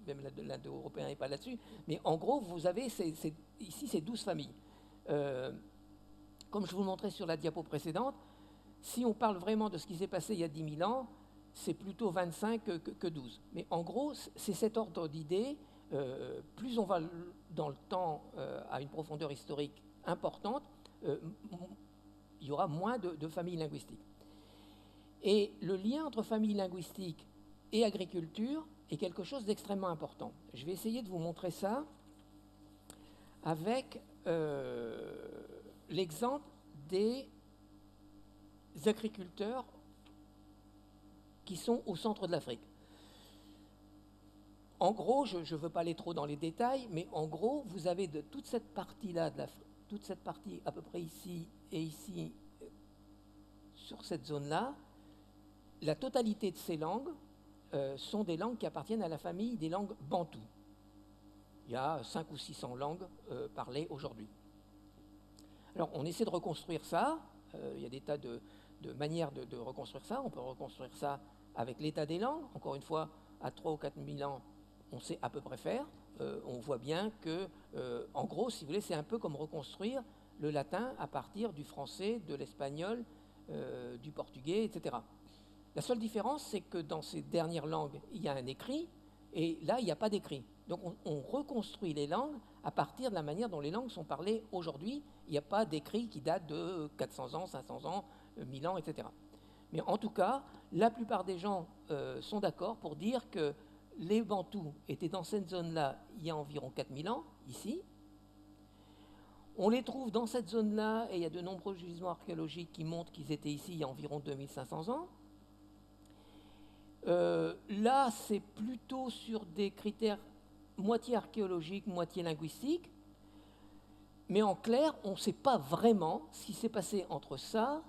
même l'indo-européen n'est pas là-dessus, mais en gros, vous avez ici ces 12 familles. Comme je vous le montrais sur la diapo précédente, si on parle vraiment de ce qui s'est passé il y a 10 000 ans, c'est plutôt 25 que 12. Mais en gros, c'est cet ordre d'idées. Plus on va dans le temps à une profondeur historique importante, il y aura moins de familles linguistiques. Et le lien entre famille linguistique et agriculture est quelque chose d'extrêmement important. Je vais essayer de vous montrer ça avec l'exemple des agriculteurs qui sont au centre de l'Afrique. En gros, je ne veux pas aller trop dans les détails, mais en gros, vous avez de toute cette partie-là, toute cette partie à peu près ici et ici, sur cette zone-là, la totalité de ces langues sont des langues qui appartiennent à la famille des langues bantoues. Il y a 500 ou 600 langues parlées aujourd'hui. Alors, on essaie de reconstruire ça. Il y a des tas de manières de reconstruire ça. On peut reconstruire ça avec l'état des langues. Encore une fois, à 3 ou 4 000 ans, on sait à peu près faire. On voit bien que, en gros, si vous voulez, c'est un peu comme reconstruire le latin à partir du français, de l'espagnol, du portugais, etc. La seule différence, c'est que dans ces dernières langues, il y a un écrit, et là, il n'y a pas d'écrit. Donc, on reconstruit les langues à partir de la manière dont les langues sont parlées aujourd'hui. Il n'y a pas d'écrit qui date de 400 ans, 500 ans, 1000 ans, etc. Mais en tout cas, la plupart des gens sont d'accord pour dire que les Bantous étaient dans cette zone-là il y a environ 4000 ans, ici. On les trouve dans cette zone-là, et il y a de nombreux gisements archéologiques qui montrent qu'ils étaient ici il y a environ 2500 ans. Là, c'est plutôt sur des critères moitié archéologiques, moitié linguistiques. Mais en clair, on ne sait pas vraiment ce qui s'est passé entre ça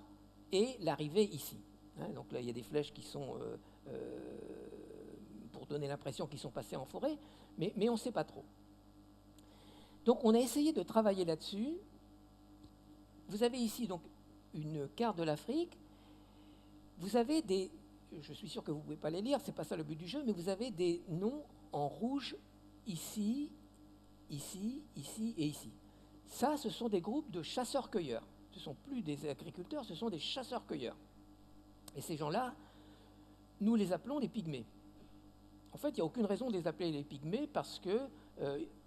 et l'arrivée ici. Donc là, il y a des flèches qui sont, pour donner l'impression qu'ils sont passés en forêt, mais on ne sait pas trop. Donc on a essayé de travailler là-dessus. Vous avez ici donc une carte de l'Afrique. Vous avez des, je suis sûr que vous ne pouvez pas les lire, ce n'est pas ça le but du jeu, mais vous avez des noms en rouge ici, ici, ici et ici. Ça, ce sont des groupes de chasseurs-cueilleurs. Ce ne sont plus des agriculteurs, ce sont des chasseurs-cueilleurs. Et ces gens-là, nous les appelons les pygmées. En fait, il n'y a aucune raison de les appeler les pygmées parce que,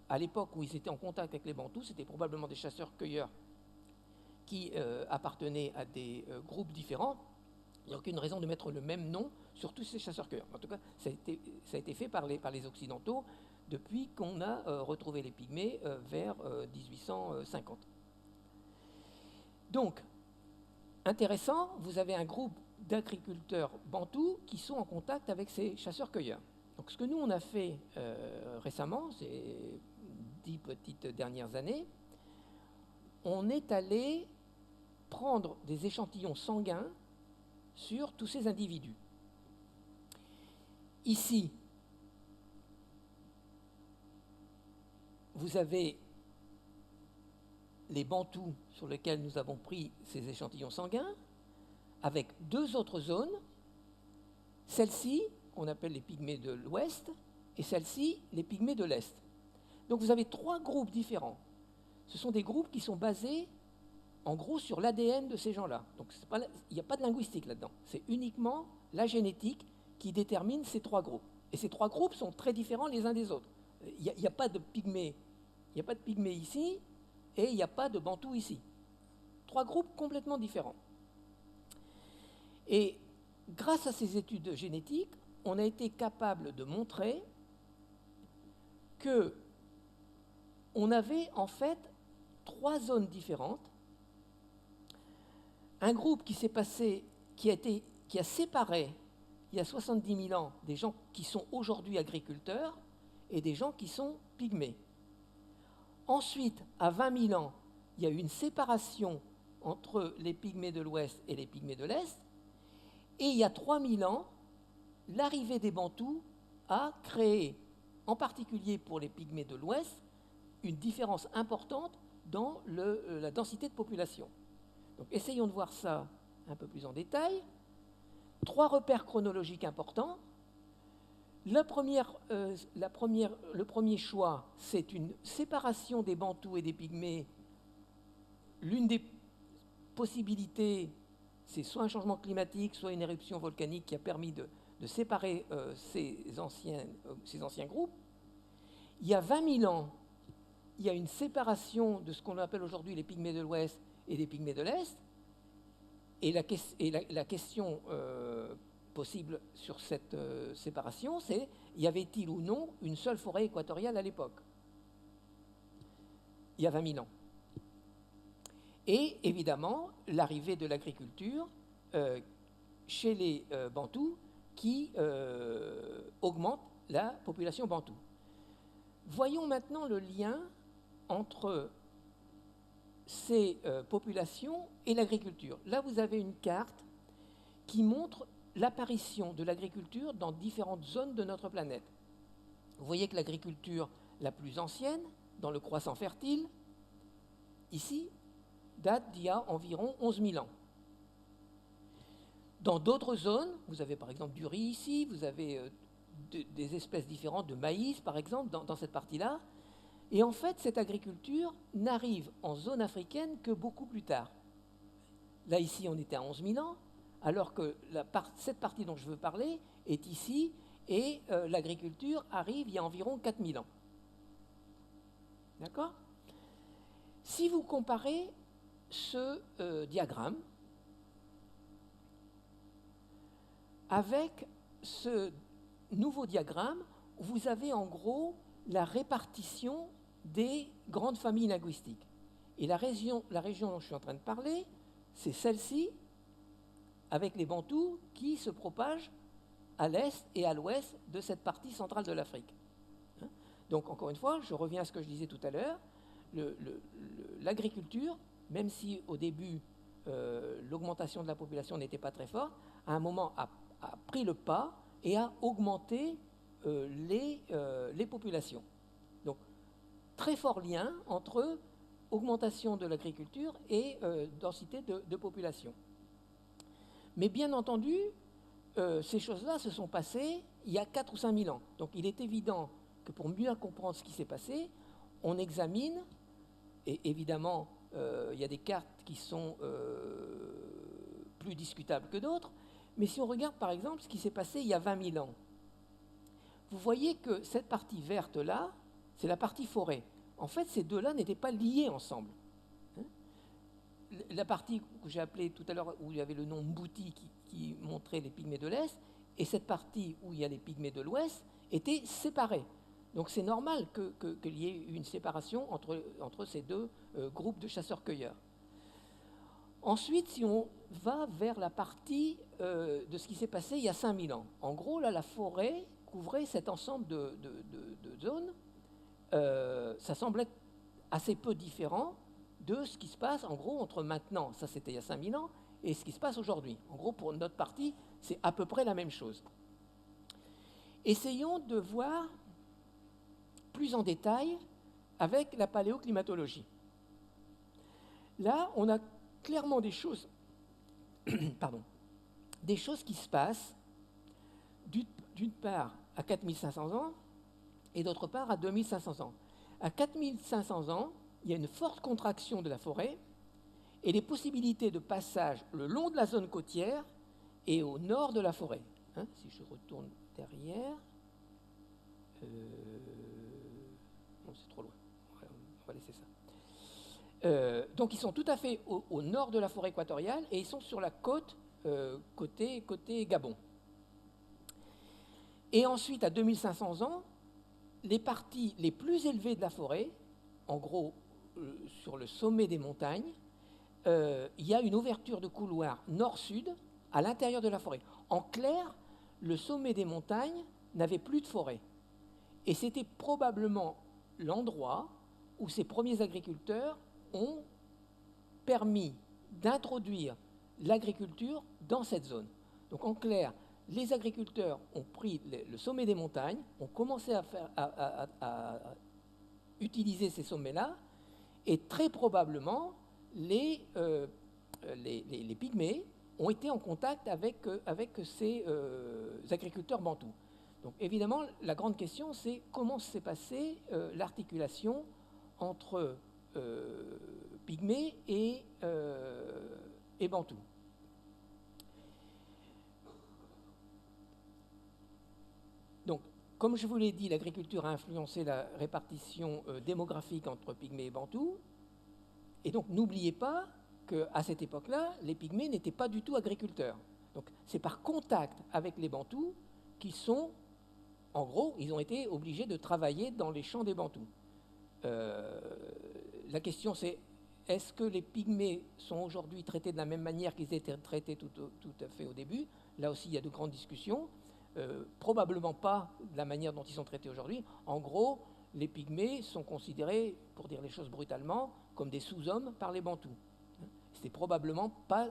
à l'époque où ils étaient en contact avec les Bantous, c'était probablement des chasseurs-cueilleurs qui appartenaient à des groupes différents. Il n'y a aucune raison de mettre le même nom sur tous ces chasseurs-cueilleurs. En tout cas, ça a été fait par les Occidentaux depuis qu'on a retrouvé les pygmées vers 1850. Donc, intéressant, vous avez un groupe d'agriculteurs bantous qui sont en contact avec ces chasseurs-cueilleurs. Donc, ce que nous, on a fait récemment, ces 10 petites dernières années, on est allé prendre des échantillons sanguins sur tous ces individus. Ici, vous avez les Bantous sur lesquels nous avons pris ces échantillons sanguins, avec deux autres zones, celle-ci, qu'on appelle les pygmées de l'Ouest, et celle-ci, les pygmées de l'Est. Donc vous avez trois groupes différents. Ce sont des groupes qui sont basés, en gros, sur l'ADN de ces gens-là. Donc il n'y a pas de linguistique là-dedans. C'est uniquement la génétique qui détermine ces trois groupes. Et ces trois groupes sont très différents les uns des autres. Il n'y a pas de pygmées. Il n'y a pas de pygmées ici, et il n'y a pas de Bantous ici. Trois groupes complètement différents. Et grâce à ces études génétiques, on a été capable de montrer que on avait en fait trois zones différentes. Un groupe qui s'est passé, qui a séparé il y a 70 000 ans des gens qui sont aujourd'hui agriculteurs et des gens qui sont pygmées. Ensuite, à 20 000 ans, il y a eu une séparation entre les pygmées de l'Ouest et les pygmées de l'Est. Et il y a 3000 ans, l'arrivée des Bantous a créé, en particulier pour les pygmées de l'Ouest, une différence importante dans la densité de population. Donc, essayons de voir ça un peu plus en détail. Trois repères chronologiques importants. Le premier choix, c'est une séparation des Bantous et des pygmées. L'une des possibilités, c'est soit un changement climatique, soit une éruption volcanique qui a permis de séparer ces anciens groupes. Il y a 20 000 ans, il y a une séparation de ce qu'on appelle aujourd'hui les pygmées de l'Ouest et des pygmées de l'Est. Et la question possible sur cette séparation, c'est y avait-il ou non une seule forêt équatoriale à l'époque, il y a 20 000 ans. Et évidemment, l'arrivée de l'agriculture chez les Bantous qui augmente la population bantoue. Voyons maintenant le lien entre ces populations et l'agriculture. Là, vous avez une carte qui montre l'apparition de l'agriculture dans différentes zones de notre planète. Vous voyez que l'agriculture la plus ancienne, dans le croissant fertile, ici, date d'il y a environ 11 000 ans. Dans d'autres zones, vous avez par exemple du riz ici, vous avez des espèces différentes de maïs, par exemple, dans cette partie-là. Et en fait, cette agriculture n'arrive en zone africaine que beaucoup plus tard. Là, ici, on était à 11 000 ans, alors que cette partie dont je veux parler est ici, et l'agriculture arrive il y a environ 4 000 ans. D'accord ? Si vous comparez ce diagramme avec ce nouveau diagramme, vous avez en gros la répartition des grandes familles linguistiques. Et la région dont je suis en train de parler, c'est celle-ci, avec les Bantous qui se propagent à l'est et à l'ouest de cette partie centrale de l'Afrique. Donc, encore une fois, je reviens à ce que je disais tout à l'heure, l'agriculture, même si au début, l'augmentation de la population n'était pas très forte, à un moment a pris le pas et a augmenté les populations. Donc, très fort lien entre augmentation de l'agriculture et densité de population. Mais bien entendu, ces choses-là se sont passées il y a 4 ou 5 000 ans. Donc il est évident que pour mieux comprendre ce qui s'est passé, on examine, et évidemment, il y a des cartes qui sont plus discutables que d'autres, mais si on regarde par exemple ce qui s'est passé il y a 20 000 ans, vous voyez que cette partie verte-là, c'est la partie forêt. En fait, ces deux-là n'étaient pas liés ensemble. La partie que j'ai appelée tout à l'heure, où il y avait le nom Mbouti qui montrait les pygmées de l'Est, et cette partie où il y a les pygmées de l'Ouest, étaient séparées. Donc c'est normal qu'il y ait une séparation entre ces deux groupes de chasseurs-cueilleurs. Ensuite, si on va vers la partie de ce qui s'est passé il y a 5000 ans, en gros, là, la forêt couvrait cet ensemble de zones. Ça semblait assez peu différent de ce qui se passe, en gros, entre maintenant, ça c'était il y a 5000 ans, et ce qui se passe aujourd'hui. En gros, pour notre partie, c'est à peu près la même chose. Essayons de voir plus en détail avec la paléoclimatologie. Là, on a clairement des choses, des choses qui se passent d'une part à 4500 ans et d'autre part à 2500 ans. À 4500 ans, il y a une forte contraction de la forêt et les possibilités de passage le long de la zone côtière et au nord de la forêt. Si je retourne derrière... non, c'est trop loin. On va laisser ça. Donc ils sont tout à fait au nord de la forêt équatoriale et ils sont sur la côte, côté Gabon. Et ensuite, à 2500 ans, les parties les plus élevées de la forêt, en gros sur le sommet des montagnes, il y a une ouverture de couloir nord-sud à l'intérieur de la forêt. En clair, le sommet des montagnes n'avait plus de forêt. Et c'était probablement l'endroit où ces premiers agriculteurs ont permis d'introduire l'agriculture dans cette zone. Donc en clair, les agriculteurs ont pris le sommet des montagnes, ont commencé à utiliser ces sommets-là, et très probablement, les pygmées ont été en contact avec ces agriculteurs bantous. Donc évidemment, la grande question, c'est comment s'est passée l'articulation entre pygmées et bantous. Donc, comme je vous l'ai dit, l'agriculture a influencé la répartition démographique entre pygmées et bantous. Et donc, n'oubliez pas qu'à cette époque-là, les pygmées n'étaient pas du tout agriculteurs. Donc, c'est par contact avec les bantous qu'ils sont, en gros, ils ont été obligés de travailler dans les champs des bantous. La question, c'est est-ce que les pygmées sont aujourd'hui traités de la même manière qu'ils étaient traités tout à fait au début? Là aussi, il y a de grandes discussions. Probablement pas de la manière dont ils sont traités aujourd'hui. En gros, les pygmées sont considérés, pour dire les choses brutalement, comme des sous-hommes par les bantous. C'était probablement pas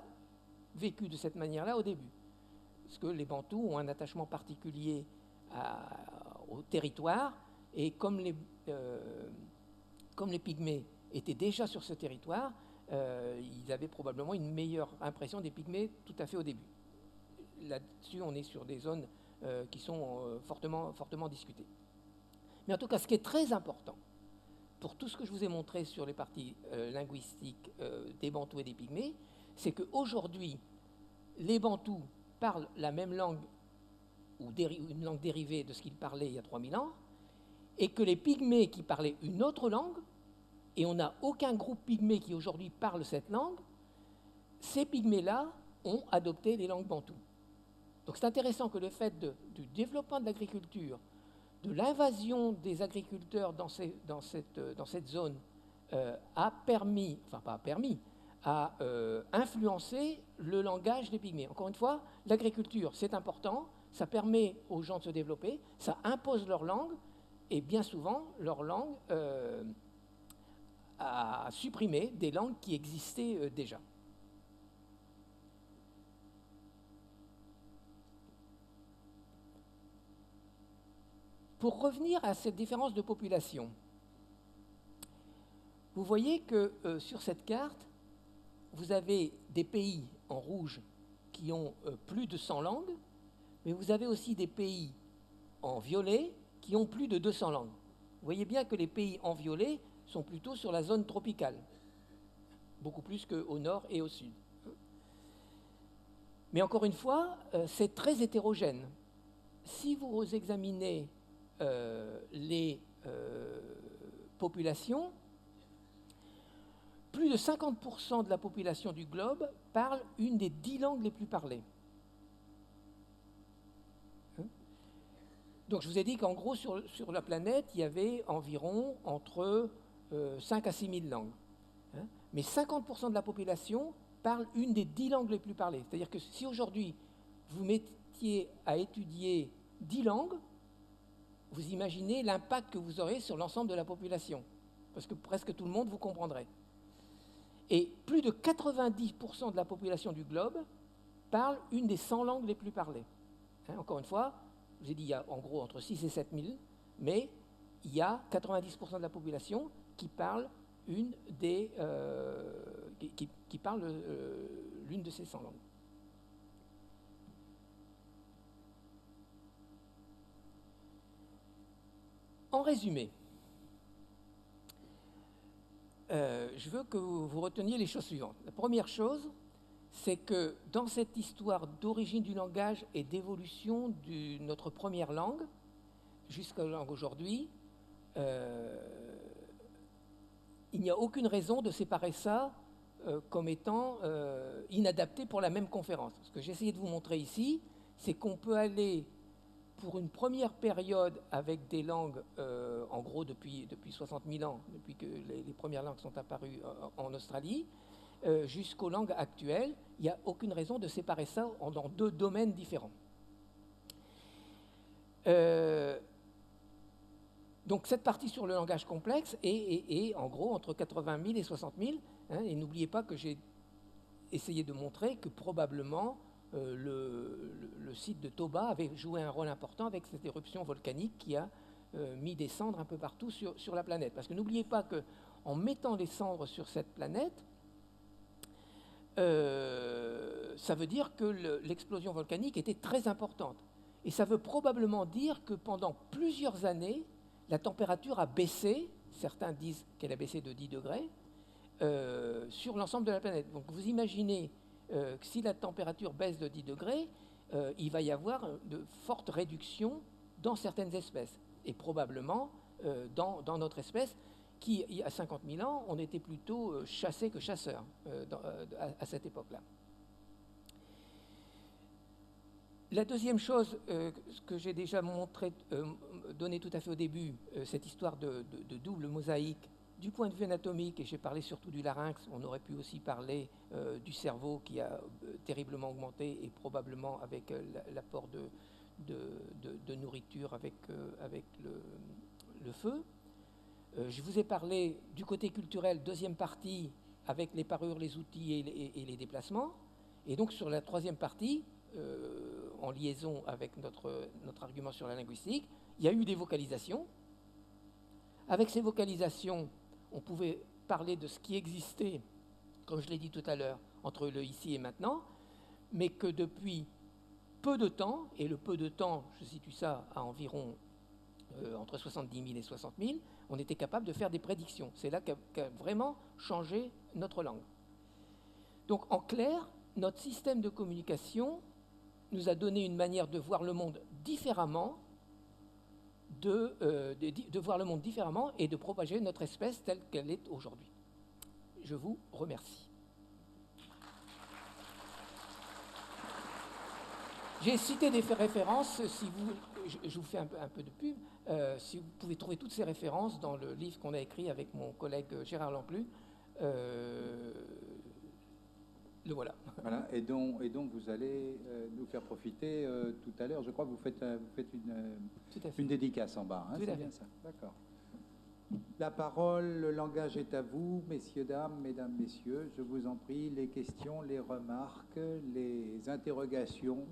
vécu de cette manière-là au début. Parce que les bantous ont un attachement particulier au territoire, et comme les pygmées étaient déjà sur ce territoire, ils avaient probablement une meilleure impression des pygmées tout à fait au début. Là-dessus, on est sur des zones qui sont fortement discutées. Mais en tout cas, ce qui est très important, pour tout ce que je vous ai montré sur les parties linguistiques des bantous et des pygmées, c'est qu'aujourd'hui, les bantous parlent la même langue, ou une langue dérivée de ce qu'ils parlaient il y a 3000 ans, et que les pygmées qui parlaient une autre langue, et on n'a aucun groupe pygmée qui aujourd'hui parle cette langue, ces pygmées-là ont adopté les langues bantoues. Donc c'est intéressant que le fait du développement de l'agriculture de l'invasion des agriculteurs dans cette zone a influencé le langage des Pygmées. Encore une fois, l'agriculture, c'est important, ça permet aux gens de se développer, ça impose leur langue, et bien souvent, leur langue a supprimé des langues qui existaient déjà. Pour revenir à cette différence de population, vous voyez que sur cette carte, vous avez des pays en rouge qui ont plus de 100 langues, mais vous avez aussi des pays en violet qui ont plus de 200 langues. Vous voyez bien que les pays en violet sont plutôt sur la zone tropicale, beaucoup plus qu'au nord et au sud. Mais encore une fois, c'est très hétérogène. Si vous examinez les populations, plus de 50% de la population du globe parle une des 10 langues les plus parlées. Donc je vous ai dit qu'en gros, sur la planète, il y avait environ entre 5 à 6 000 langues. Mais 50% de la population parle une des 10 langues les plus parlées. C'est-à-dire que si aujourd'hui, vous mettiez à étudier 10 langues, vous imaginez l'impact que vous aurez sur l'ensemble de la population, parce que presque tout le monde vous comprendrait. Et plus de 90% de la population du globe parle une des 100 langues les plus parlées. Encore une fois, je vous ai dit, il y a en gros entre 6 et 7 000, mais il y a 90% de la population qui parle l'une de ces 100 langues. En résumé, je veux que vous reteniez les choses suivantes. La première chose, c'est que dans cette histoire d'origine du langage et d'évolution de notre première langue, jusqu'à la langue aujourd'hui, il n'y a aucune raison de séparer ça comme étant inadapté pour la même conférence. Ce que j'ai essayé de vous montrer ici, c'est qu'on peut aller pour une première période avec des langues, en gros depuis 60 000 ans, depuis que les premières langues sont apparues en Australie, jusqu'aux langues actuelles, il n'y a aucune raison de séparer ça dans 2 domaines différents. Donc cette partie sur le langage complexe est en gros entre 80 000 et 60 000. Et n'oubliez pas que j'ai essayé de montrer que probablement le site de Toba avait joué un rôle important avec cette éruption volcanique qui a mis des cendres un peu partout sur la planète. Parce que n'oubliez pas qu'en mettant des cendres sur cette planète, ça veut dire que l'explosion volcanique était très importante. Et ça veut probablement dire que pendant plusieurs années, la température a baissé, certains disent qu'elle a baissé de 10 degrés, sur l'ensemble de la planète. Donc vous imaginez que si la température baisse de 10 degrés, il va y avoir de fortes réductions dans certaines espèces. Et probablement dans notre espèce, qui, il y a 50 000 ans, on était plutôt chassés que chasseurs à cette époque-là. La deuxième chose, ce que j'ai déjà donné tout à fait au début, cette histoire de double mosaïque, du point de vue anatomique, et j'ai parlé surtout du larynx, on aurait pu aussi parler du cerveau qui a terriblement augmenté, et probablement avec l'apport de nourriture avec le feu. Je vous ai parlé du côté culturel, deuxième partie, avec les parures, les outils et les déplacements. Et donc sur la troisième partie, en liaison avec notre argument sur la linguistique, il y a eu des vocalisations. Avec ces vocalisations, on pouvait parler de ce qui existait, comme je l'ai dit tout à l'heure, entre le ici et maintenant, mais que depuis peu de temps, et le peu de temps, je situe ça à environ entre 70 000 et 60 000, on était capable de faire des prédictions. C'est là qu'a vraiment changé notre langue. Donc en clair, notre système de communication nous a donné une manière de voir le monde différemment, de voir le monde différemment et de propager notre espèce telle qu'elle est aujourd'hui. Je vous remercie. J'ai cité des références, si vous, je vous fais un peu de pub, si vous pouvez trouver toutes ces références dans le livre qu'on a écrit avec mon collègue Gérard Lamplu. Le voilà. Voilà, et donc vous allez nous faire profiter tout à l'heure. Je crois que vous faites une dédicace en bas. Hein, c'est bien ça. D'accord. La parole, le langage est à vous, messieurs, dames, mesdames, messieurs. Je vous en prie, les questions, les remarques, les interrogations.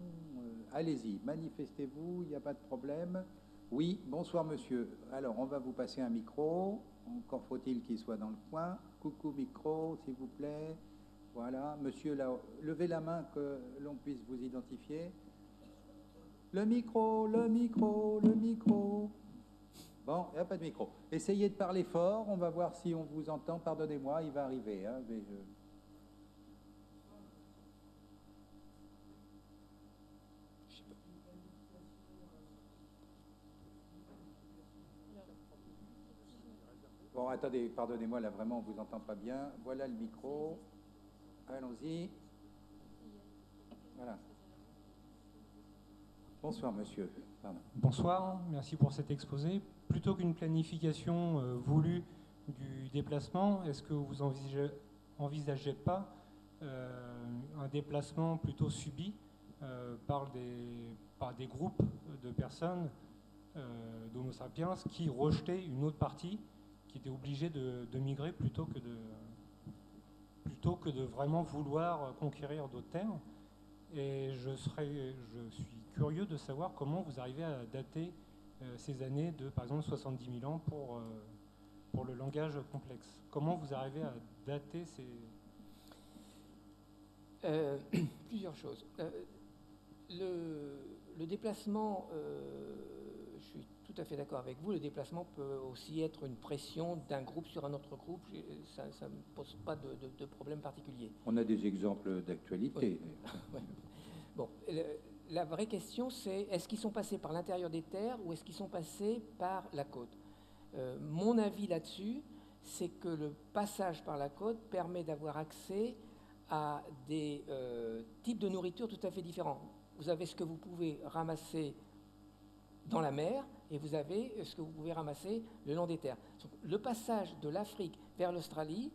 Allez-y, manifestez-vous, il n'y a pas de problème. Oui, bonsoir monsieur. Alors, on va vous passer un micro. Encore faut-il qu'il soit dans le coin. Coucou micro, s'il vous plaît. Voilà, monsieur, là, levez la main que l'on puisse vous identifier. Le micro, le micro, le micro. Bon, il n'y a pas de micro. Essayez de parler fort, on va voir si on vous entend. Pardonnez-moi, il va arriver. Hein, mais Bon, attendez, pardonnez-moi, là vraiment, on ne vous entend pas bien. Voilà le micro. Allons-y. Voilà. Bonsoir, monsieur. Pardon. Bonsoir, merci pour cet exposé. Plutôt qu'une planification voulue du déplacement, est-ce que vous envisagez pas un déplacement plutôt subi par des groupes de personnes d'Homo sapiens qui rejetaient une autre partie, qui était obligée de migrer plutôt que de vraiment vouloir conquérir d'autres terres? Et je suis curieux de savoir comment vous arrivez à dater ces années de, par exemple, 70 000 ans pour le langage complexe. Comment vous arrivez à dater ces... Plusieurs choses. Le déplacement, je suis tout à fait d'accord avec vous, le déplacement peut aussi être une pression d'un groupe sur un autre groupe. Ça ne me pose pas de problème particulier. On a des exemples d'actualité. Oui. Ouais. Bon, la vraie question, c'est est-ce qu'ils sont passés par l'intérieur des terres ou est-ce qu'ils sont passés par la côte? Mon avis là-dessus, c'est que le passage par la côte permet d'avoir accès à des types de nourriture tout à fait différents. Vous avez ce que vous pouvez ramasser dans la mer et vous avez ce que vous pouvez ramasser le long des terres. Donc, le passage de l'Afrique vers l'Australie,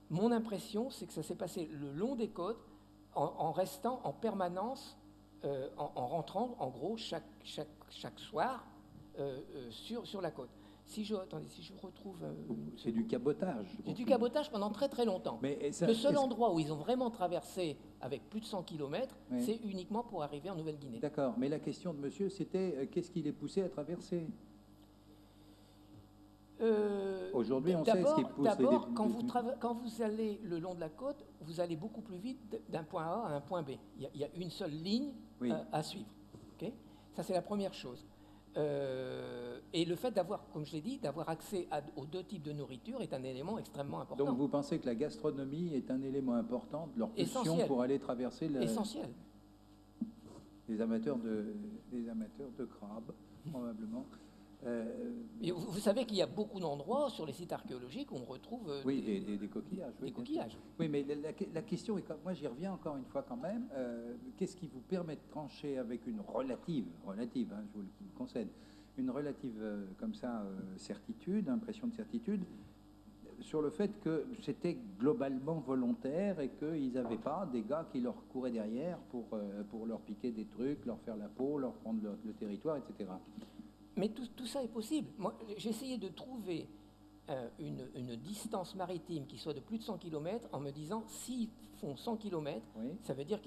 mon impression, c'est que ça s'est passé le long des côtes en restant en permanence, en rentrant en gros chaque soir sur la côte. Attendez, si je retrouve... c'est du cabotage. C'est du cabotage pendant très très longtemps. Mais le seul endroit où ils ont vraiment traversé avec plus de 100 km, oui, c'est uniquement pour arriver en Nouvelle-Guinée. D'accord, mais la question de monsieur, c'était qu'est-ce qui les poussait à traverser? Aujourd'hui, on sait ce qui pousse. D'abord, quand vous allez le long de la côte, vous allez beaucoup plus vite d'un point A à un point B. Il y a une seule ligne, oui, à suivre. Okay, ça, c'est la première chose. Et le fait d'avoir, comme je l'ai dit, d'avoir accès aux deux types de nourriture est un élément extrêmement important. Donc vous pensez que la gastronomie est un élément important de leur pulsion pour aller traverser Essentiel. Les amateurs de crabes, probablement. Et vous savez qu'il y a beaucoup d'endroits sur les sites archéologiques où on retrouve oui, des coquillages. Des coquillages. Oui, mais la question est, moi j'y reviens encore une fois quand même, qu'est-ce qui vous permet de trancher avec une relative, hein, je vous le concède, une relative comme ça certitude, impression de certitude, sur le fait que c'était globalement volontaire et qu'ils n'avaient pas des gars qui leur couraient derrière pour leur piquer des trucs, leur faire la peau, leur prendre le territoire, etc. Mais tout ça est possible. Moi, j'ai essayé de trouver une distance maritime qui soit de plus de 100 km en me disant, s'ils font 100 km, oui, ça veut dire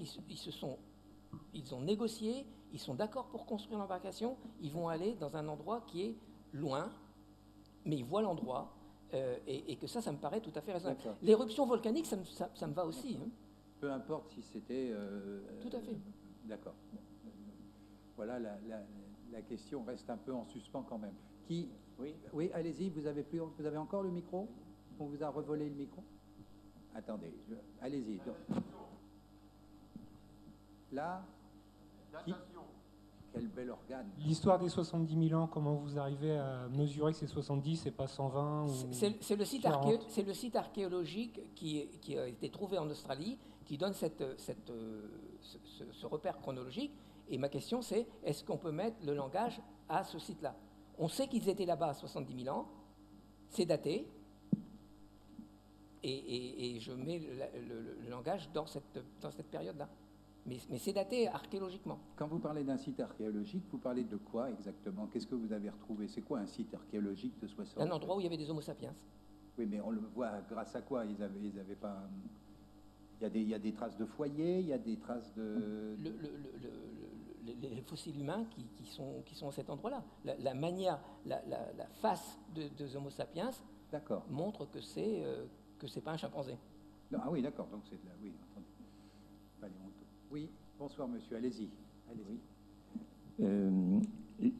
ils ont négocié, ils sont d'accord pour construire l'embarcation, ils vont aller dans un endroit qui est loin, mais ils voient l'endroit, et que ça me paraît tout à fait raisonnable. L'éruption volcanique, ça me va aussi. Hein. Peu importe si c'était... tout à fait. D'accord. Voilà la question reste un peu en suspens quand même. Oui, allez-y, vous avez encore le micro? On vous a revolé le micro? Attendez, allez-y. Là, quel bel organe. L'histoire des 70 000 ans, comment vous arrivez à mesurer que c'est 70 et pas 120 ou c'est le site archéologique qui a été trouvé en Australie, qui donne ce repère chronologique. Et ma question, c'est est-ce qu'on peut mettre le langage à ce site-là? On sait qu'ils étaient là-bas à 70 000 ans, c'est daté, et je mets le langage dans cette période-là. Mais c'est daté archéologiquement. Quand vous parlez d'un site archéologique, vous parlez de quoi exactement? Qu'est-ce que vous avez retrouvé? C'est quoi un site archéologique de 60? Un endroit où il y avait des Homo sapiens. Oui, mais on le voit grâce à quoi? Ils avaient pas... Il y a des traces de foyer, il y a des traces de... Les fossiles humains qui sont à cet endroit-là. La manière, la face de Homo sapiens montre que c'est pas un chimpanzé. Non, ah oui, d'accord. Donc c'est de la... Oui, entendu. Paléonto. Oui, bonsoir monsieur, allez-y.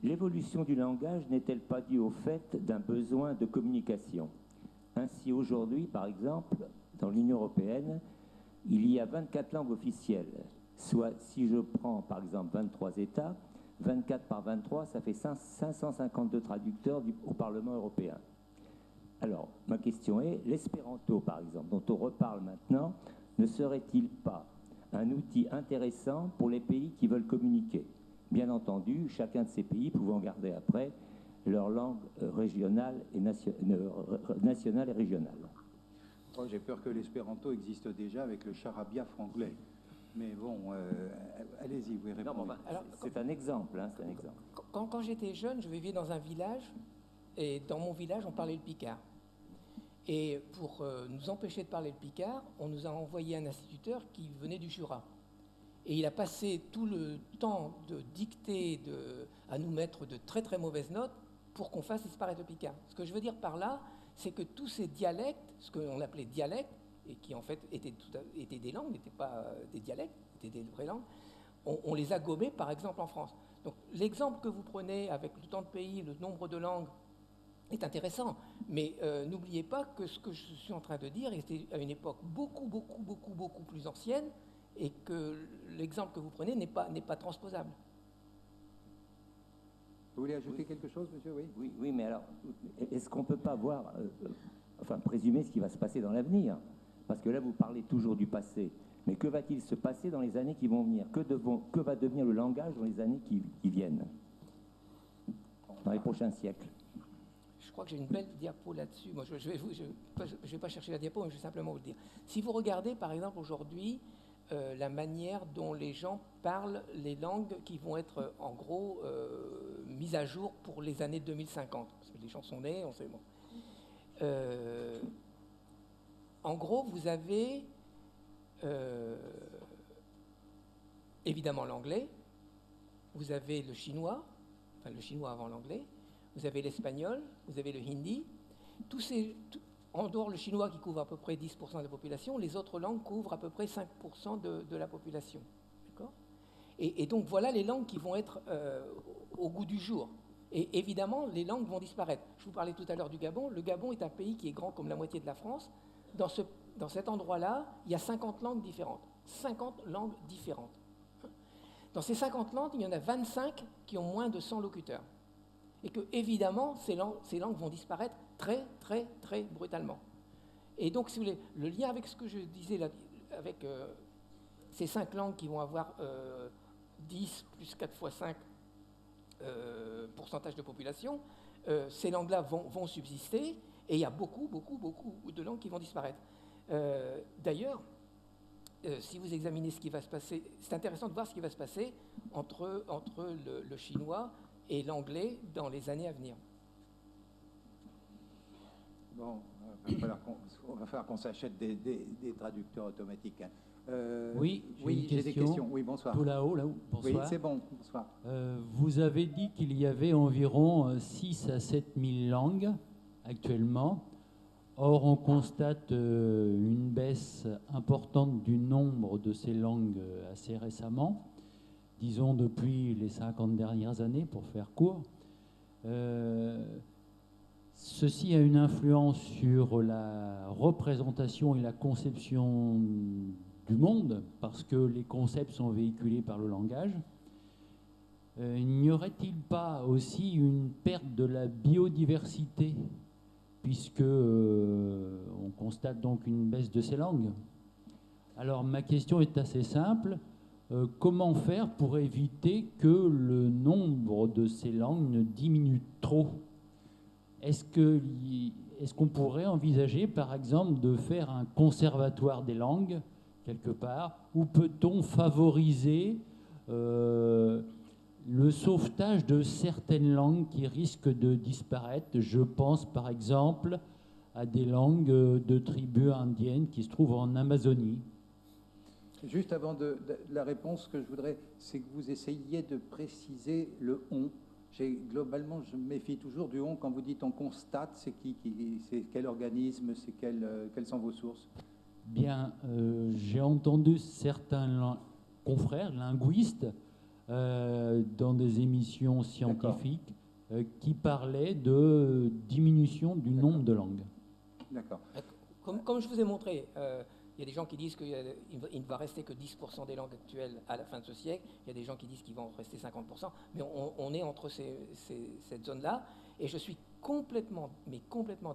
L'évolution du langage n'est-elle pas due au fait d'un besoin de communication? Ainsi, aujourd'hui, par exemple, dans l'Union européenne, il y a 24 langues officielles. Soit, si je prends par exemple 23 États, 24 par 23, ça fait 552 traducteurs au Parlement européen. Alors, ma question est, l'espéranto, par exemple, dont on reparle maintenant, ne serait-il pas un outil intéressant pour les pays qui veulent communiquer? Bien entendu, chacun de ces pays pouvant garder après leur langue régionale et nationale et régionale. Oh, j'ai peur que l'espéranto existe déjà avec le charabia franglais. Mais bon, allez-y, vous pouvez répondre. C'est un exemple, hein, c'est un exemple. Quand j'étais jeune, je vivais dans un village, et dans mon village, on parlait le picard. Et pour nous empêcher de parler le picard, on nous a envoyé un instituteur qui venait du Jura. Et il a passé tout le temps de dicter, à nous mettre de très très mauvaises notes pour qu'on fasse disparaître le picard. Ce que je veux dire par là, c'est que tous ces dialectes, ce qu'on appelait dialectes, et qui en fait étaient des langues, n'étaient pas des dialectes, étaient des vraies langues, on les a gommés par exemple en France. Donc l'exemple que vous prenez avec le temps de pays, le nombre de langues, est intéressant, mais n'oubliez pas que ce que je suis en train de dire était à une époque beaucoup plus ancienne, et que l'exemple que vous prenez n'est pas transposable. Vous voulez ajouter quelque chose, monsieur? Oui, mais alors, est-ce qu'on ne peut pas voir, présumer ce qui va se passer dans l'avenir? Parce que là, vous parlez toujours du passé. Mais que va-t-il se passer dans les années qui vont venir? Que va devenir le langage dans les années qui viennent? Dans les prochains siècles? Je crois que j'ai une belle diapo là-dessus. Moi, je ne vais pas chercher la diapo, mais je vais simplement vous le dire. Si vous regardez, par exemple, aujourd'hui, la manière dont les gens parlent les langues qui vont être, en gros, mises à jour pour les années 2050. Parce que les gens sont nés, on sait bon. En gros, vous avez évidemment l'anglais, vous avez le chinois avant l'anglais, vous avez l'espagnol, vous avez le hindi. En dehors le chinois qui couvre à peu près 10% de la population, les autres langues couvrent à peu près 5% de la population. D'accord ? Et donc voilà les langues qui vont être au goût du jour. Et évidemment, les langues vont disparaître. Je vous parlais tout à l'heure du Gabon. Le Gabon est un pays qui est grand comme la moitié de la France. Dans cet endroit-là, il y a 50 langues différentes. 50 langues différentes. Dans ces 50 langues, il y en a 25 qui ont moins de 100 locuteurs. Et que, évidemment, ces langues vont disparaître très, très, très brutalement. Et donc, si vous voulez, le lien avec ce que je disais là, avec ces 5 langues qui vont avoir 10 plus 4 fois 5 pourcentage de population, ces langues-là vont subsister, et il y a beaucoup de langues qui vont disparaître. D'ailleurs, si vous examinez ce qui va se passer, c'est intéressant de voir ce qui va se passer entre le chinois et l'anglais dans les années à venir. Bon, il va falloir qu'on s'achète des traducteurs automatiques. Hein. Oui, j'ai des questions. Oui, bonsoir. Tout là-haut. Bonsoir. Oui, c'est bon, bonsoir. Vous avez dit qu'il y avait environ 6 à 7 000 langues actuellement. Or, on constate une baisse importante du nombre de ces langues assez récemment, disons depuis les 50 dernières années, pour faire court. Ceci a une influence sur la représentation et la conception du monde, parce que les concepts sont véhiculés par le langage. N'y aurait-il pas aussi une perte de la biodiversité, puisque on constate donc une baisse de ces langues? Alors ma question est assez simple. Comment faire pour éviter que le nombre de ces langues ne diminue trop? Est-ce qu'on pourrait envisager, par exemple, de faire un conservatoire des langues, quelque part, ou peut-on favoriser le sauvetage de certaines langues qui risquent de disparaître? Je pense, par exemple, à des langues de tribus indiennes qui se trouvent en Amazonie. Juste avant la réponse, que je voudrais, c'est que vous essayiez de préciser le « on ». Globalement, je me méfie toujours du « on ». Quand vous dites « on constate », c'est c'est quel organisme, c'est quelles sont vos sources? Bien, j'ai entendu certains confrères, linguistes, dans des émissions scientifiques, qui parlaient de diminution du nombre de langues. D'accord. Comme je vous ai montré, il y a des gens qui disent qu'il ne va rester que 10% des langues actuelles à la fin de ce siècle. Il y a des gens qui disent qu'il va en rester 50%. Mais on est entre cette zone-là. Et je suis complètement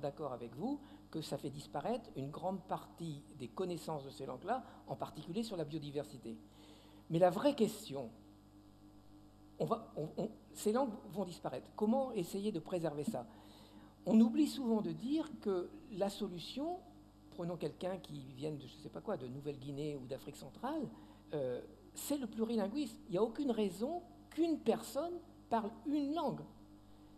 d'accord avec vous que ça fait disparaître une grande partie des connaissances de ces langues-là, en particulier sur la biodiversité. Mais la vraie question, ces langues vont disparaître. Comment essayer de préserver ça? On oublie souvent de dire que la solution... Prenons quelqu'un qui vient de, je ne sais pas quoi, de Nouvelle-Guinée ou d'Afrique centrale, c'est le plurilinguisme. Il n'y a aucune raison qu'une personne parle une langue.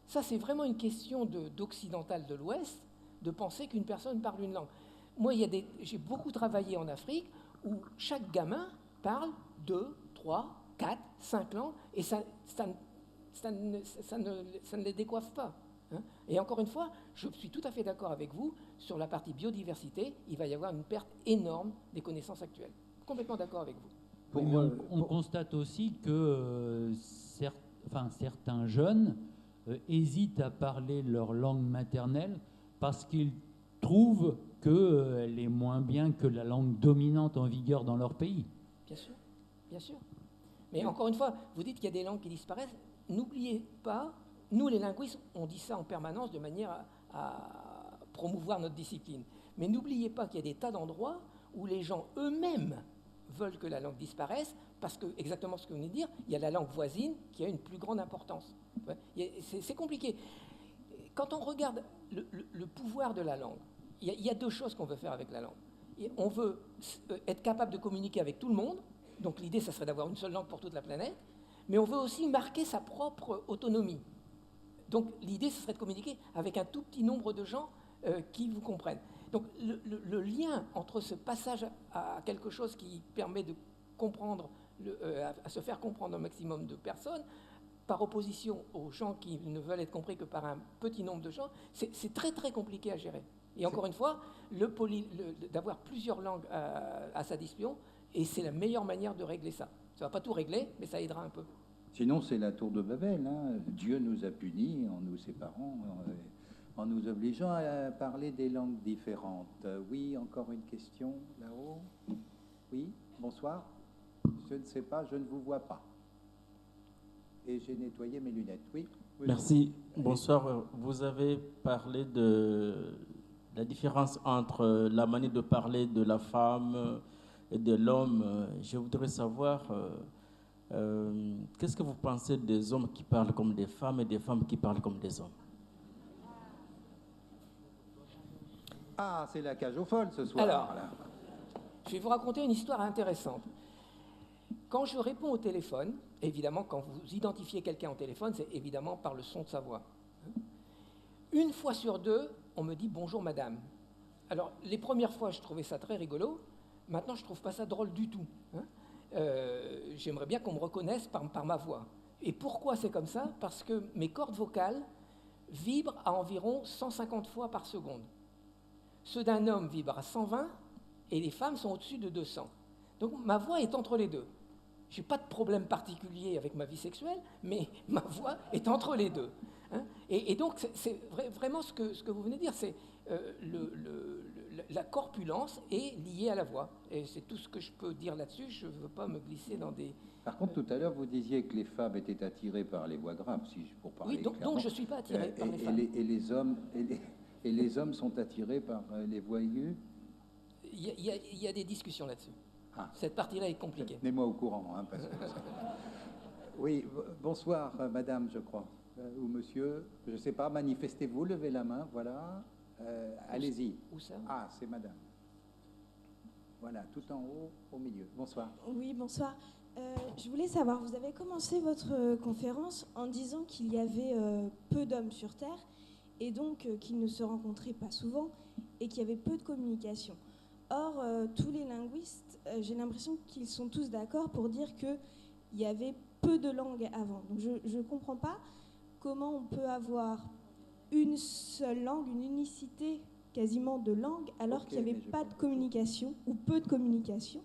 Ça, c'est vraiment une question d'occidental de l'Ouest, de penser qu'une personne parle une langue. Moi, j'ai beaucoup travaillé en Afrique où chaque gamin parle 2, 3, 4, 5 langues, et ça ne les décoiffe pas. Et encore une fois, je suis tout à fait d'accord avec vous sur la partie biodiversité. Il va y avoir une perte énorme des connaissances actuelles. Complètement d'accord avec vous. Oui, mais on constate aussi que certains jeunes hésitent à parler leur langue maternelle parce qu'ils trouvent qu'elle est moins bien que la langue dominante en vigueur dans leur pays. Bien sûr, bien sûr. Mais encore une fois, vous dites qu'il y a des langues qui disparaissent. N'oubliez pas... Nous, les linguistes, on dit ça en permanence de manière à promouvoir notre discipline. Mais n'oubliez pas qu'il y a des tas d'endroits où les gens eux-mêmes veulent que la langue disparaisse, parce que, exactement ce que vous venez de dire, il y a la langue voisine qui a une plus grande importance. C'est compliqué. Quand on regarde le pouvoir de la langue, il y a deux choses qu'on veut faire avec la langue. On veut être capable de communiquer avec tout le monde, donc l'idée, ça serait d'avoir une seule langue pour toute la planète, mais on veut aussi marquer sa propre autonomie. Donc l'idée, ce serait de communiquer avec un tout petit nombre de gens qui vous comprennent. Donc le lien entre ce passage à quelque chose qui permet de comprendre, à se faire comprendre un maximum de personnes, par opposition aux gens qui ne veulent être compris que par un petit nombre de gens, c'est très très compliqué à gérer. Et encore une fois, d'avoir plusieurs langues à sa disposition, et c'est la meilleure manière de régler ça. Ça ne va pas tout régler, mais ça aidera un peu. Sinon, c'est la tour de Babel. Hein. Dieu nous a punis en nous séparant, en nous obligeant à parler des langues différentes. Oui, encore une question là-haut. Oui, bonsoir. Je ne sais pas, je ne vous vois pas. Et j'ai nettoyé mes lunettes. Oui. Merci. Bonsoir. Vous avez parlé de la différence entre la manière de parler de la femme et de l'homme. Je voudrais savoir... qu'est-ce que vous pensez des hommes qui parlent comme des femmes et des femmes qui parlent comme des hommes? Ah, c'est la cage aux folles ce soir. Alors, je vais vous raconter une histoire intéressante. Quand je réponds au téléphone, évidemment, quand vous identifiez quelqu'un au téléphone, c'est évidemment par le son de sa voix. Une fois sur deux, on me dit « Bonjour madame ». Alors, les premières fois, je trouvais ça très rigolo. Maintenant, je ne trouve pas ça drôle du tout. J'aimerais bien qu'on me reconnaisse par ma voix. Et pourquoi c'est comme ça? Parce que mes cordes vocales vibrent à environ 150 fois par seconde. Ceux d'un homme vibrent à 120 et les femmes sont au-dessus de 200. Donc ma voix est entre les deux. Je n'ai pas de problème particulier avec ma vie sexuelle, mais ma voix est entre les deux. Et donc c'est vraiment ce que vous venez de dire, c'est la corpulence est liée à la voix. Et c'est tout ce que je peux dire là-dessus. Je ne veux pas me glisser dans des... Par contre, tout à l'heure, vous disiez que les femmes étaient attirées par les voix graves, pour parler oui, donc je ne suis pas attiré par les femmes. Et les hommes sont attirés par les voix aiguës? Il y a des discussions là-dessus. Cette partie-là est compliquée. Tenez-moi au courant. Hein, parce que... Oui, bonsoir, madame, je crois. Ou monsieur, je ne sais pas, manifestez-vous, levez la main, voilà. Allez-y. Où ça? Ah, c'est madame. Voilà, tout en haut, au milieu. Bonsoir. Oui, bonsoir. Je voulais savoir, vous avez commencé votre conférence en disant qu'il y avait peu d'hommes sur Terre et donc qu'ils ne se rencontraient pas souvent et qu'il y avait peu de communication. Or, tous les linguistes, j'ai l'impression qu'ils sont tous d'accord pour dire qu'il y avait peu de langues avant. Donc je ne comprends pas comment on peut avoir une seule langue, une unicité quasiment de langue, alors qu'il n'y avait pas de communication ou peu de communication.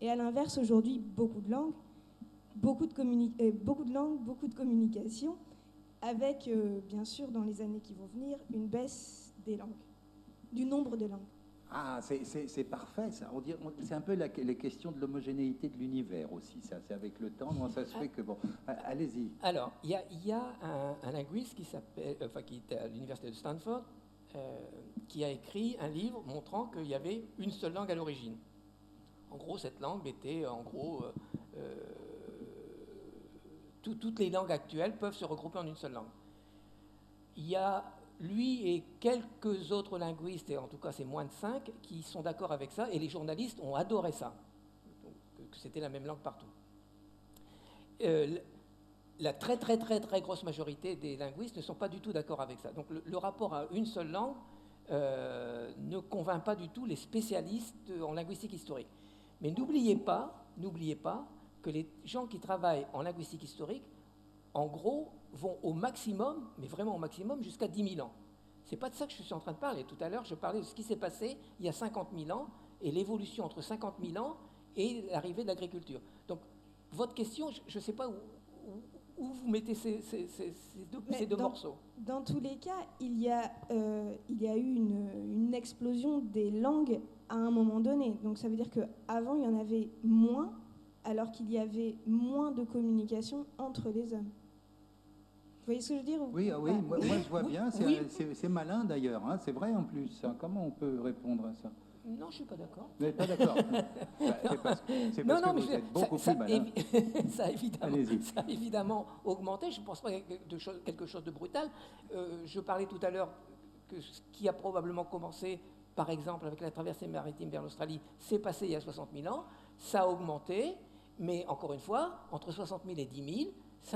Et à l'inverse, aujourd'hui, beaucoup de langues, beaucoup de langues, beaucoup de communication, avec, bien sûr, dans les années qui vont venir, une baisse des langues, du nombre de langues. Ah, c'est parfait, ça. C'est un peu les questions de l'homogénéité de l'univers aussi, ça. C'est avec le temps, comment ça se fait que... Bon, allez-y. Alors, il y a un linguiste qui était à l'université de Stanford, qui a écrit un livre montrant qu'il y avait une seule langue à l'origine. En gros, cette langue était, toutes les langues actuelles peuvent se regrouper en une seule langue. Il y a lui et quelques autres linguistes, et en tout cas c'est moins de 5, qui sont d'accord avec ça, et les journalistes ont adoré ça, donc, que c'était la même langue partout. La très grosse majorité des linguistes ne sont pas du tout d'accord avec ça. Donc le rapport à une seule langue ne convainc pas du tout les spécialistes en linguistique historique. Mais n'oubliez pas que les gens qui travaillent en linguistique historique, en gros, vont au maximum, mais vraiment au maximum, jusqu'à 10 000 ans. C'est pas de ça que je suis en train de parler. Tout à l'heure, je parlais de ce qui s'est passé il y a 50 000 ans et l'évolution entre 50 000 ans et l'arrivée de l'agriculture. Donc, votre question, je ne sais pas où vous mettez ces deux morceaux. Dans tous les cas, il y a eu une explosion des langues à un moment donné. Donc, ça veut dire qu'avant, il y en avait moins, alors qu'il y avait moins de communication entre les hommes. Vous voyez ce que je veux dire? Oui, moi je vois bien, c'est malin d'ailleurs, hein, c'est vrai en plus. Hein. Comment on peut répondre à ça? Non, je ne suis pas d'accord. Vous n'êtes pas d'accord? C'est parce que vous êtes beaucoup plus malin. Ça a évidemment augmenté. Je ne pense pas quelque chose de brutal. Je parlais tout à l'heure que ce qui a probablement commencé, par exemple, avec la traversée maritime vers l'Australie, s'est passé il y a 60 000 ans. Ça a augmenté, mais encore une fois, entre 60 000 et 10 000,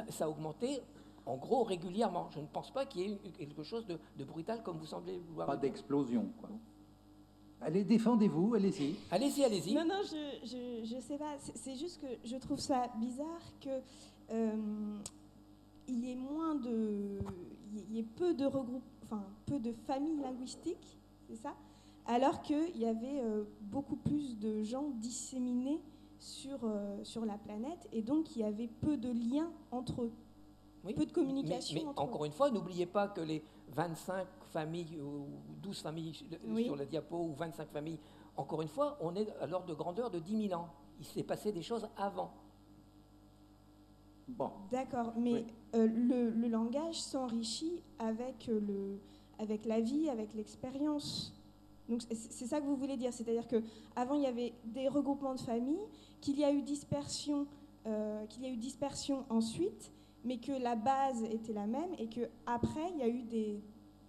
ça a augmenté en gros régulièrement. Je ne pense pas qu'il y ait eu quelque chose de brutal comme vous semblez vouloir. Pas d'explosion, quoi. Allez, défendez-vous, allez-y. Allez-y. Non, je sais pas. C'est juste que je trouve ça bizarre que il y ait peu de familles linguistiques, c'est ça, alors qu'il y avait beaucoup plus de gens disséminés sur la planète, et donc il y avait peu de liens entre eux. Oui, peu de communication mais entre encore une fois, n'oubliez pas que les 25 familles ou 12 familles sur la diapo, ou 25 familles, encore une fois, on est à l'ordre de grandeur de 10 000 ans. Il s'est passé des choses avant. Bon. D'accord, mais le langage s'enrichit avec la vie, avec l'expérience. Donc c'est ça que vous voulez dire, c'est-à-dire qu'avant il y avait des regroupements de familles, qu'il y a eu dispersion ensuite, mais que la base était la même et qu'après, il y a eu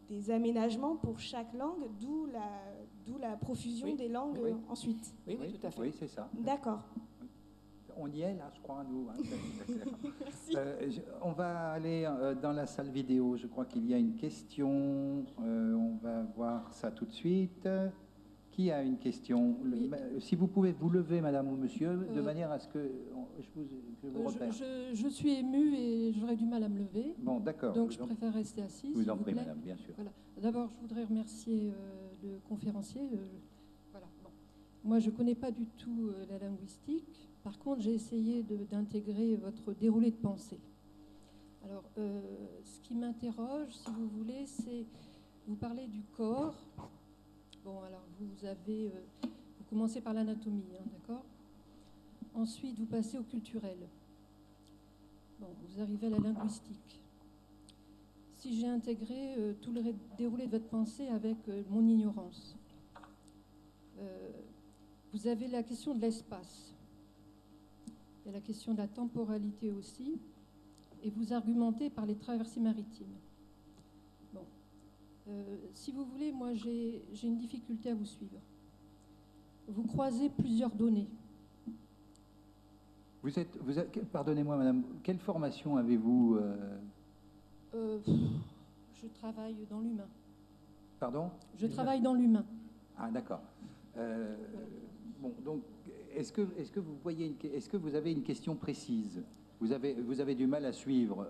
des aménagements pour chaque langue, d'où la profusion des langues ensuite. Oui, tout à fait. Oui, c'est ça. D'accord. On y est, là, je crois, nous. Hein. Merci. On va aller dans la salle vidéo. Je crois qu'il y a une question. On va voir ça tout de suite. Qui a une question? Si vous pouvez vous lever, madame ou monsieur, de manière à ce que je vous repère. Je suis émue et j'aurais du mal à me lever. Bon, d'accord. Donc je préfère rester assise. Je vous en prie, madame, bien sûr. Voilà. D'abord, je voudrais remercier le conférencier. Voilà. Bon. Moi, je ne connais pas du tout la linguistique. Par contre, j'ai essayé d'intégrer votre déroulé de pensée. Alors, ce qui m'interroge, si vous voulez, c'est vous parlez du corps. Bon, alors vous commencez par l'anatomie, hein, d'accord? Ensuite, vous passez au culturel. Bon, vous arrivez à la linguistique. Si j'ai intégré tout le déroulé de votre pensée avec mon ignorance, Vous avez la question de l'espace. Il y a la question de la temporalité aussi. Et vous argumentez par les traversées maritimes. Bon. Si vous voulez, moi j'ai une difficulté à vous suivre. Vous croisez plusieurs données. Pardonnez-moi, madame, quelle formation avez-vous Je travaille dans l'humain. Pardon? Je travaille dans l'humain. Ah, d'accord. Bon, donc, est-ce que vous avez une question précise? Vous avez du mal à suivre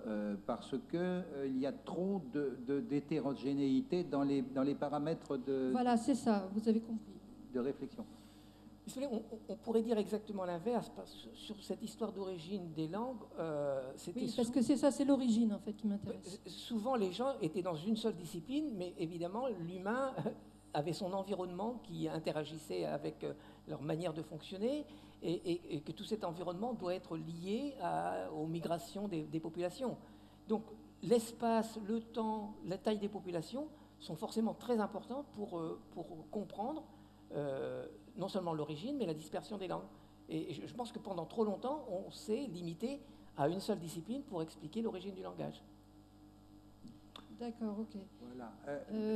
parce que il y a trop d'hétérogénéité dans les paramètres de. Voilà, c'est ça. Vous avez compris. De réflexion. On pourrait dire exactement l'inverse, sur cette histoire d'origine des langues. Oui, parce que c'est ça, c'est l'origine en fait qui m'intéresse. Souvent, les gens étaient dans une seule discipline, mais évidemment, l'humain avait son environnement qui interagissait avec leur manière de fonctionner, et que tout cet environnement doit être lié aux migrations des populations. Donc, l'espace, le temps, la taille des populations sont forcément très importants pour comprendre non seulement l'origine, mais la dispersion des langues. Et je pense que pendant trop longtemps, on s'est limité à une seule discipline pour expliquer l'origine du langage. D'accord, ok. Voilà.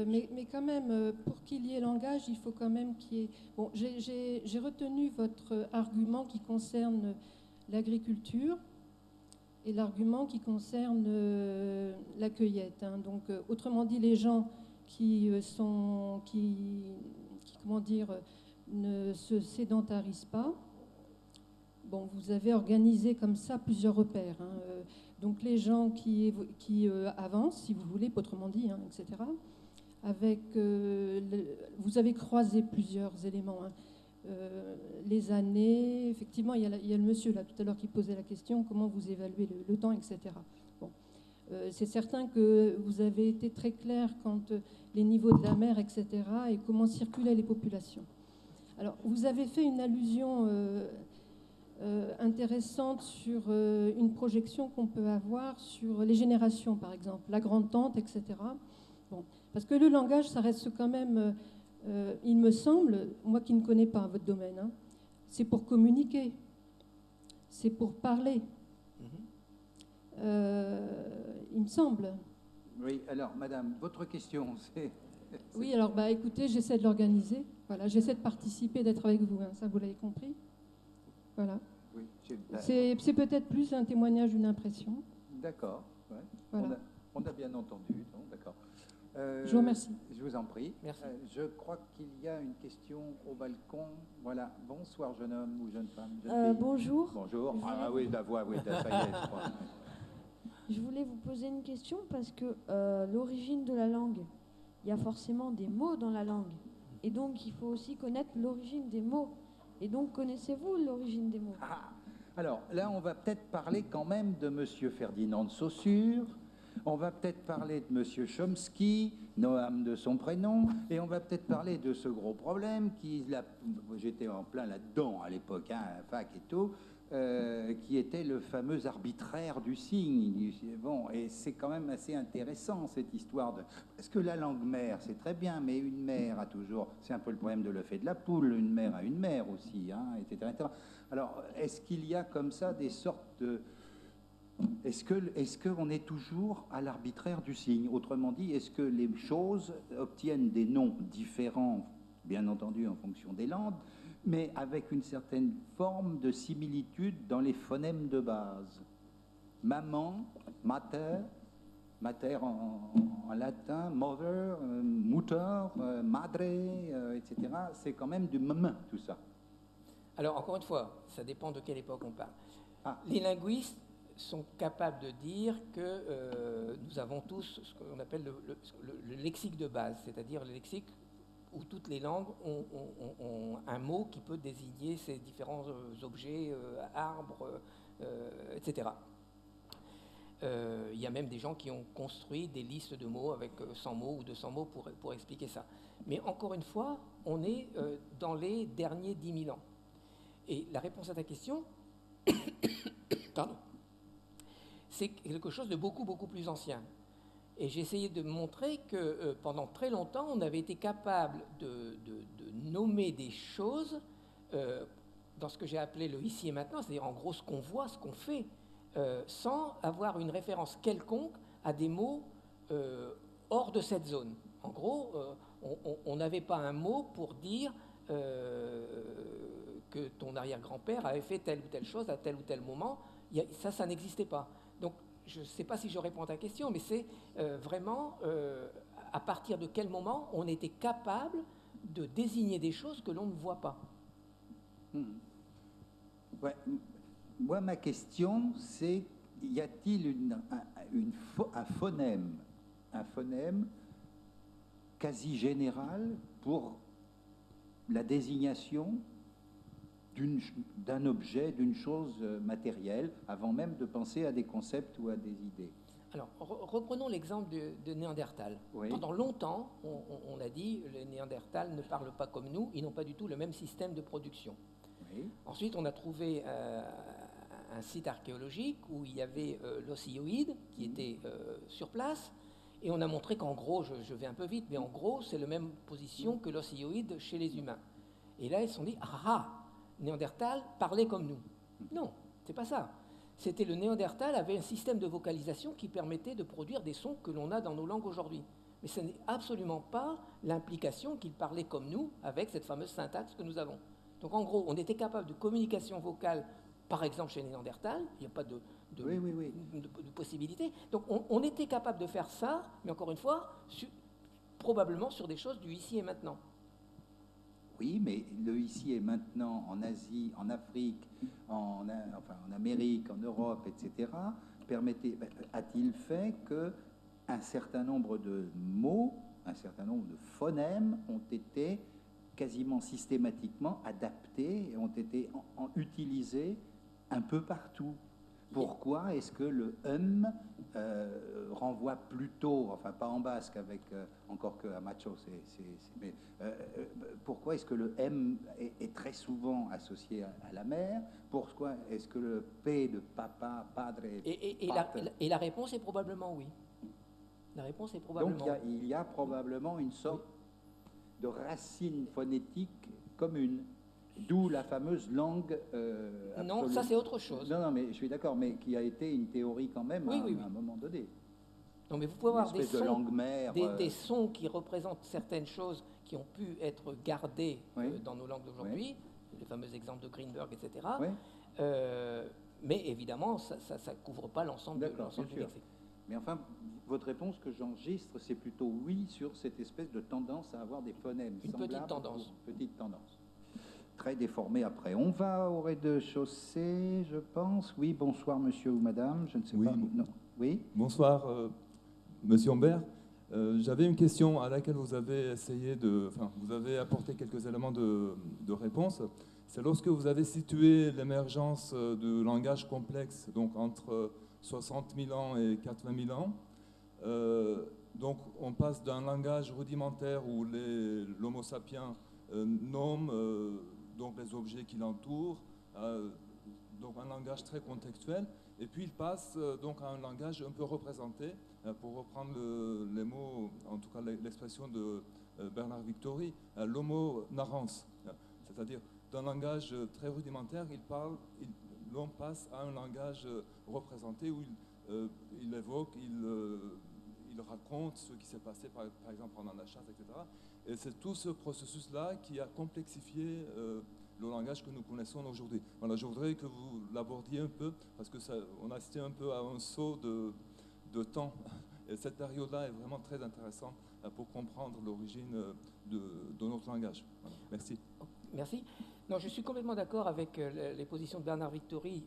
Mais quand même, pour qu'il y ait langage, il faut quand même qu'il y ait... Bon, j'ai retenu votre argument qui concerne l'agriculture et l'argument qui concerne la cueillette. Hein. Donc, autrement dit, les gens qui comment dire, ne se sédentarisent pas. Bon, vous avez organisé comme ça plusieurs repères. Hein. Donc les gens qui avancent, si vous voulez, autrement dit, hein, etc. Avec, vous avez croisé plusieurs éléments. Hein. Les années, effectivement, il y a le monsieur là tout à l'heure qui posait la question, comment vous évaluez le temps, etc. Bon. C'est certain que vous avez été très clair quant les niveaux de la mer, etc. et comment circulaient les populations. Alors, vous avez fait une allusion intéressante sur une projection qu'on peut avoir sur les générations, par exemple, la grande-tante, etc. Bon, parce que le langage, ça reste quand même, il me semble, moi qui ne connais pas votre domaine, hein, c'est pour communiquer, c'est pour parler. Il me semble. Oui, alors, madame, votre question, c'est... Oui, alors, bah, écoutez, j'essaie de l'organiser. Voilà, j'essaie de participer, d'être avec vous. Hein, ça, vous l'avez compris. Voilà. Oui, c'est peut-être plus un témoignage d'une impression. D'accord. Ouais. Voilà. On a bien entendu. D'accord. Je vous remercie. Je vous en prie. Merci. Je crois qu'il y a une question au balcon. Voilà. Bonsoir, jeune homme ou jeune femme. Jeune fille. Bonjour. Bonjour. Ah oui, la voix, oui, ça y est, je crois. Je voulais vous poser une question parce que l'origine de la langue, il y a forcément des mots dans la langue. Et donc, il faut aussi connaître l'origine des mots. Et donc, connaissez-vous l'origine des mots? Alors, là, on va peut-être parler quand même de Monsieur Ferdinand de Saussure. On va peut-être parler de Monsieur Chomsky, Noam de son prénom. Et on va peut-être parler de ce gros problème j'étais en plein là-dedans à l'époque, hein, fac et tout, qui était le fameux arbitraire du signe. Bon, et c'est quand même assez intéressant cette histoire de... Parce que la langue mère, c'est très bien, mais une mère a toujours... C'est un peu le problème de l'œuf et de la poule. Une mère a une mère aussi, hein, etc., etc. Alors, est-ce qu'il y a comme ça des sortes de... Est-ce qu'on est toujours à l'arbitraire du signe? Autrement dit, est-ce que les choses obtiennent des noms différents, bien entendu en fonction des langues, mais avec une certaine forme de similitude dans les phonèmes de base? Maman, mater, mater en latin, mother, mutter, madre, etc. C'est quand même du même, tout ça. Alors, encore une fois, ça dépend de quelle époque on parle. Les linguistes sont capables de dire que nous avons tous ce qu'on appelle le lexique de base, c'est-à-dire le lexique où toutes les langues ont un mot qui peut désigner ces différents objets, arbres, etc. Il y a même des gens qui ont construit des listes de mots avec 100 mots ou 200 mots pour expliquer ça. Mais encore une fois, on est dans les derniers 10 000 ans. Et la réponse à ta question, pardon, c'est quelque chose de beaucoup, beaucoup plus ancien. Et j'ai essayé de montrer que pendant très longtemps, on avait été capable de nommer des choses dans ce que j'ai appelé le ici et maintenant, c'est-à-dire en gros ce qu'on voit, ce qu'on fait, sans avoir une référence quelconque à des mots hors de cette zone. En gros, on n'avait pas un mot pour dire que ton arrière-grand-père avait fait telle ou telle chose à tel ou tel moment. Ça n'existait pas. Donc, je ne sais pas si je réponds à ta question, mais c'est vraiment à partir de quel moment on était capable de désigner des choses que l'on ne voit pas. Ouais. Moi, ma question, c'est, y a-t-il un phonème quasi général pour la désignation d'un objet, d'une chose matérielle, avant même de penser à des concepts ou à des idées? Alors, reprenons l'exemple de Néandertal. Oui. Pendant longtemps, on a dit les Néandertals ne parlent pas comme nous, ils n'ont pas du tout le même système de production. Oui. Ensuite, on a trouvé un site archéologique où il y avait l'ossioïde qui était sur place, et on a montré qu'en gros, je vais un peu vite, mais en gros, c'est la même position que l'ossioïde chez les humains. Et là, ils se sont dit, Néandertal parlait comme nous. Non, c'est pas ça. C'était le Néandertal avait un système de vocalisation qui permettait de produire des sons que l'on a dans nos langues aujourd'hui. Mais ce n'est absolument pas l'implication qu'il parlait comme nous avec cette fameuse syntaxe que nous avons. Donc en gros, on était capable de communication vocale, par exemple chez les Néandertal, il n'y a pas de possibilité. Donc on était capable de faire ça, mais encore une fois, probablement sur des choses du ici et maintenant. Oui, mais le ici et maintenant en Asie, en Afrique, en Amérique, en Europe, etc., a-t-il fait qu'un certain nombre de mots, un certain nombre de phonèmes ont été quasiment systématiquement adaptés et ont été utilisés un peu partout? Pourquoi est-ce que le renvoie plutôt, enfin pas en basque, avec encore que à macho, mais pourquoi est-ce que le M est très souvent associé à la mère? Pourquoi est-ce que le P de papa, padre, et la réponse est probablement oui. La réponse est probablement donc il y a probablement une sorte de racine phonétique commune. D'où la fameuse langue non, ça c'est autre chose. Non, mais je suis d'accord, mais qui a été une théorie quand même à un moment donné. Non, mais vous pouvez avoir des sons, langue mère, des sons qui représentent certaines choses qui ont pu être gardées dans nos langues d'aujourd'hui, les fameux exemples de Greenberg, etc. Mais évidemment, ça ne couvre pas l'ensemble du lexique. Mais enfin, votre réponse que j'enregistre, c'est plutôt oui sur cette espèce de tendance à avoir des phonèmes semblables. Petite tendance. Très déformé après. On va au rez-de-chaussée, je pense. Oui, bonsoir monsieur ou madame, je ne sais pas. Non. Oui. Bonsoir monsieur Humbert. J'avais une question à laquelle vous avez vous avez apporté quelques éléments de réponse. C'est lorsque vous avez situé l'émergence de langages complexes, donc entre 60 000 ans et 80 000 ans. Donc on passe d'un langage rudimentaire où l'homo sapiens nomme donc les objets qui l'entourent, donc un langage très contextuel, et puis il passe donc à un langage un peu représenté, pour reprendre les mots, en tout cas l'expression de Bernard Victory, l'homo narrans, c'est-à-dire d'un langage très rudimentaire, l'on passe à un langage représenté où il évoque, il raconte ce qui s'est passé par exemple pendant la chasse, etc. Et c'est tout ce processus-là qui a complexifié le langage que nous connaissons aujourd'hui. Voilà, je voudrais que vous l'abordiez un peu, parce que on a assisté un peu à un saut de temps. Et cette période-là est vraiment très intéressante pour comprendre l'origine de notre langage. Voilà. Merci. Merci. Non, je suis complètement d'accord avec les positions de Bernard Victory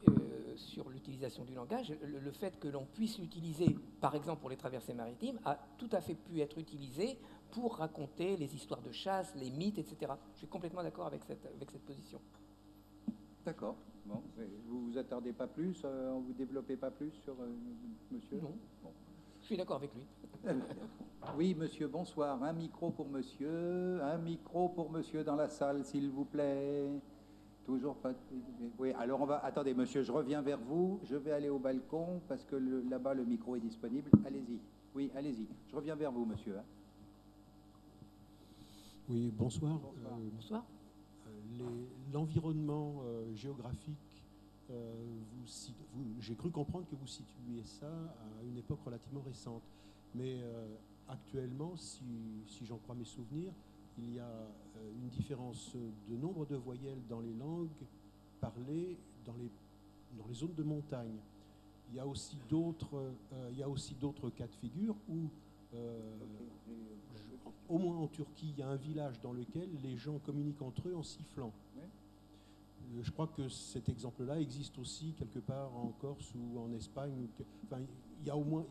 sur l'utilisation du langage. Le fait que l'on puisse l'utiliser, par exemple pour les traversées maritimes, a tout à fait pu être utilisé pour raconter les histoires de chasse, les mythes, etc. Je suis complètement d'accord avec cette position. D'accord. Bon, vous vous attardez pas plus, vous développez pas plus sur monsieur? Non. Bon. Je suis d'accord avec lui. Oui, monsieur, bonsoir. Un micro pour monsieur dans la salle, s'il vous plaît. Toujours pas. Oui, alors on va. Attendez, monsieur, je reviens vers vous. Je vais aller au balcon parce que là-bas le micro est disponible. Allez-y. Oui, allez-y. Je reviens vers vous, monsieur. Oui, bonsoir. Bonsoir. l'environnement géographique, j'ai cru comprendre que vous situiez ça à une époque relativement récente. Mais actuellement, si j'en crois mes souvenirs, il y a une différence de nombre de voyelles dans les langues parlées dans les zones de montagne. Il y a aussi d'autres cas de figure où, au moins en Turquie, il y a un village dans lequel les gens communiquent entre eux en sifflant. Je crois que cet exemple-là existe aussi quelque part en Corse ou en Espagne. Enfin, il y a au moins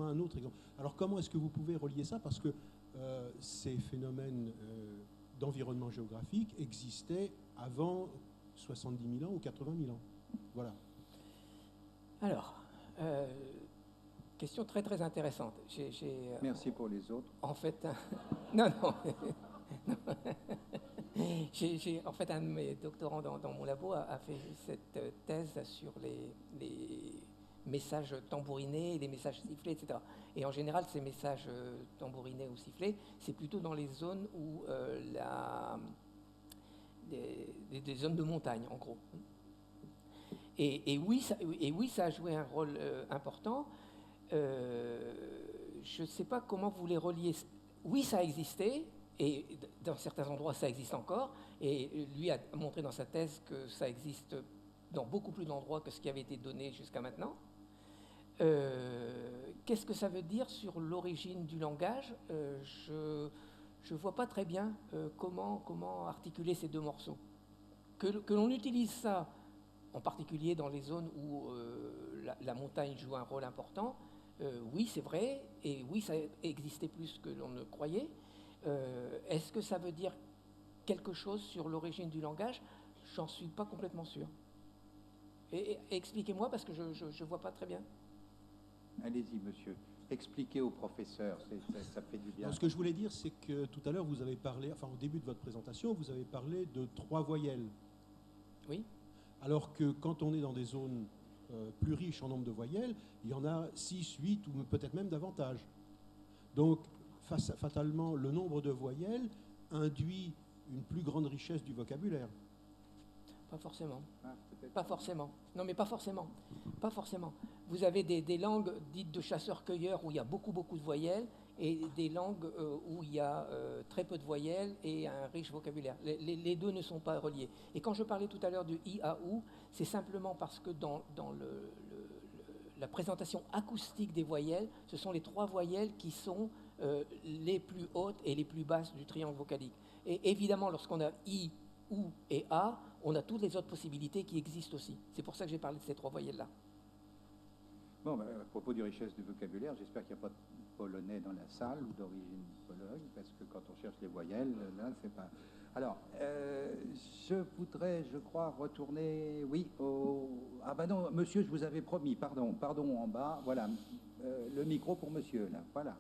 un autre exemple. Alors comment est-ce que vous pouvez relier ça? Parce que ces phénomènes d'environnement géographique existaient avant 70 000 ans ou 80 000 ans. Voilà. Alors, question très très intéressante. Merci pour les autres. En fait, non. En fait, un de mes doctorants dans mon labo a fait cette thèse sur les messages tambourinés, les messages sifflés, etc. Et en général, ces messages tambourinés ou sifflés, c'est plutôt dans les zones où des zones de montagne, en gros. Et oui, ça a joué un rôle important. Je ne sais pas comment vous les reliez. Oui, ça a existé. Et dans certains endroits, ça existe encore. Et lui a montré dans sa thèse que ça existe dans beaucoup plus d'endroits que ce qui avait été donné jusqu'à maintenant. Qu'est-ce que ça veut dire sur l'origine du langage? Je ne vois pas très bien comment articuler ces deux morceaux. Que l'on utilise ça, en particulier dans les zones où la montagne joue un rôle important, oui, c'est vrai. Et oui, ça existait plus que l'on ne croyait. Est-ce que ça veut dire quelque chose sur l'origine du langage? J'en suis pas complètement sûr. Et expliquez-moi, parce que je ne vois pas très bien. Allez-y, monsieur. Expliquez au professeur, ça fait du bien. Alors, ce que je voulais dire, c'est que tout à l'heure, vous avez parlé, enfin au début de votre présentation, vous avez parlé de 3 voyelles. Oui. Alors que quand on est dans des zones plus riches en nombre de voyelles, il y en a 6, 8 ou peut-être même davantage. Donc, fatalement, le nombre de voyelles induit une plus grande richesse du vocabulaire. Pas forcément. Pas forcément. Non, mais pas forcément. Pas forcément. Vous avez des langues dites de chasseurs-cueilleurs où il y a beaucoup de voyelles et des langues où il y a très peu de voyelles et un riche vocabulaire. Les deux ne sont pas reliés. Et quand je parlais tout à l'heure du i-a-ou, c'est simplement parce que dans la présentation acoustique des voyelles, ce sont les 3 voyelles qui sont les plus hautes et les plus basses du triangle vocalique. Et évidemment, lorsqu'on a I, OU et A, on a toutes les autres possibilités qui existent aussi. C'est pour ça que j'ai parlé de ces 3 voyelles-là. Bon, à propos du richesse du vocabulaire, j'espère qu'il n'y a pas de polonais dans la salle ou d'origine pologne, parce que quand on cherche les voyelles, là, c'est pas... Alors, je voudrais, je crois, retourner, oui, Ah ben non, monsieur, je vous avais promis, pardon, en bas, voilà, le micro pour monsieur, là, voilà.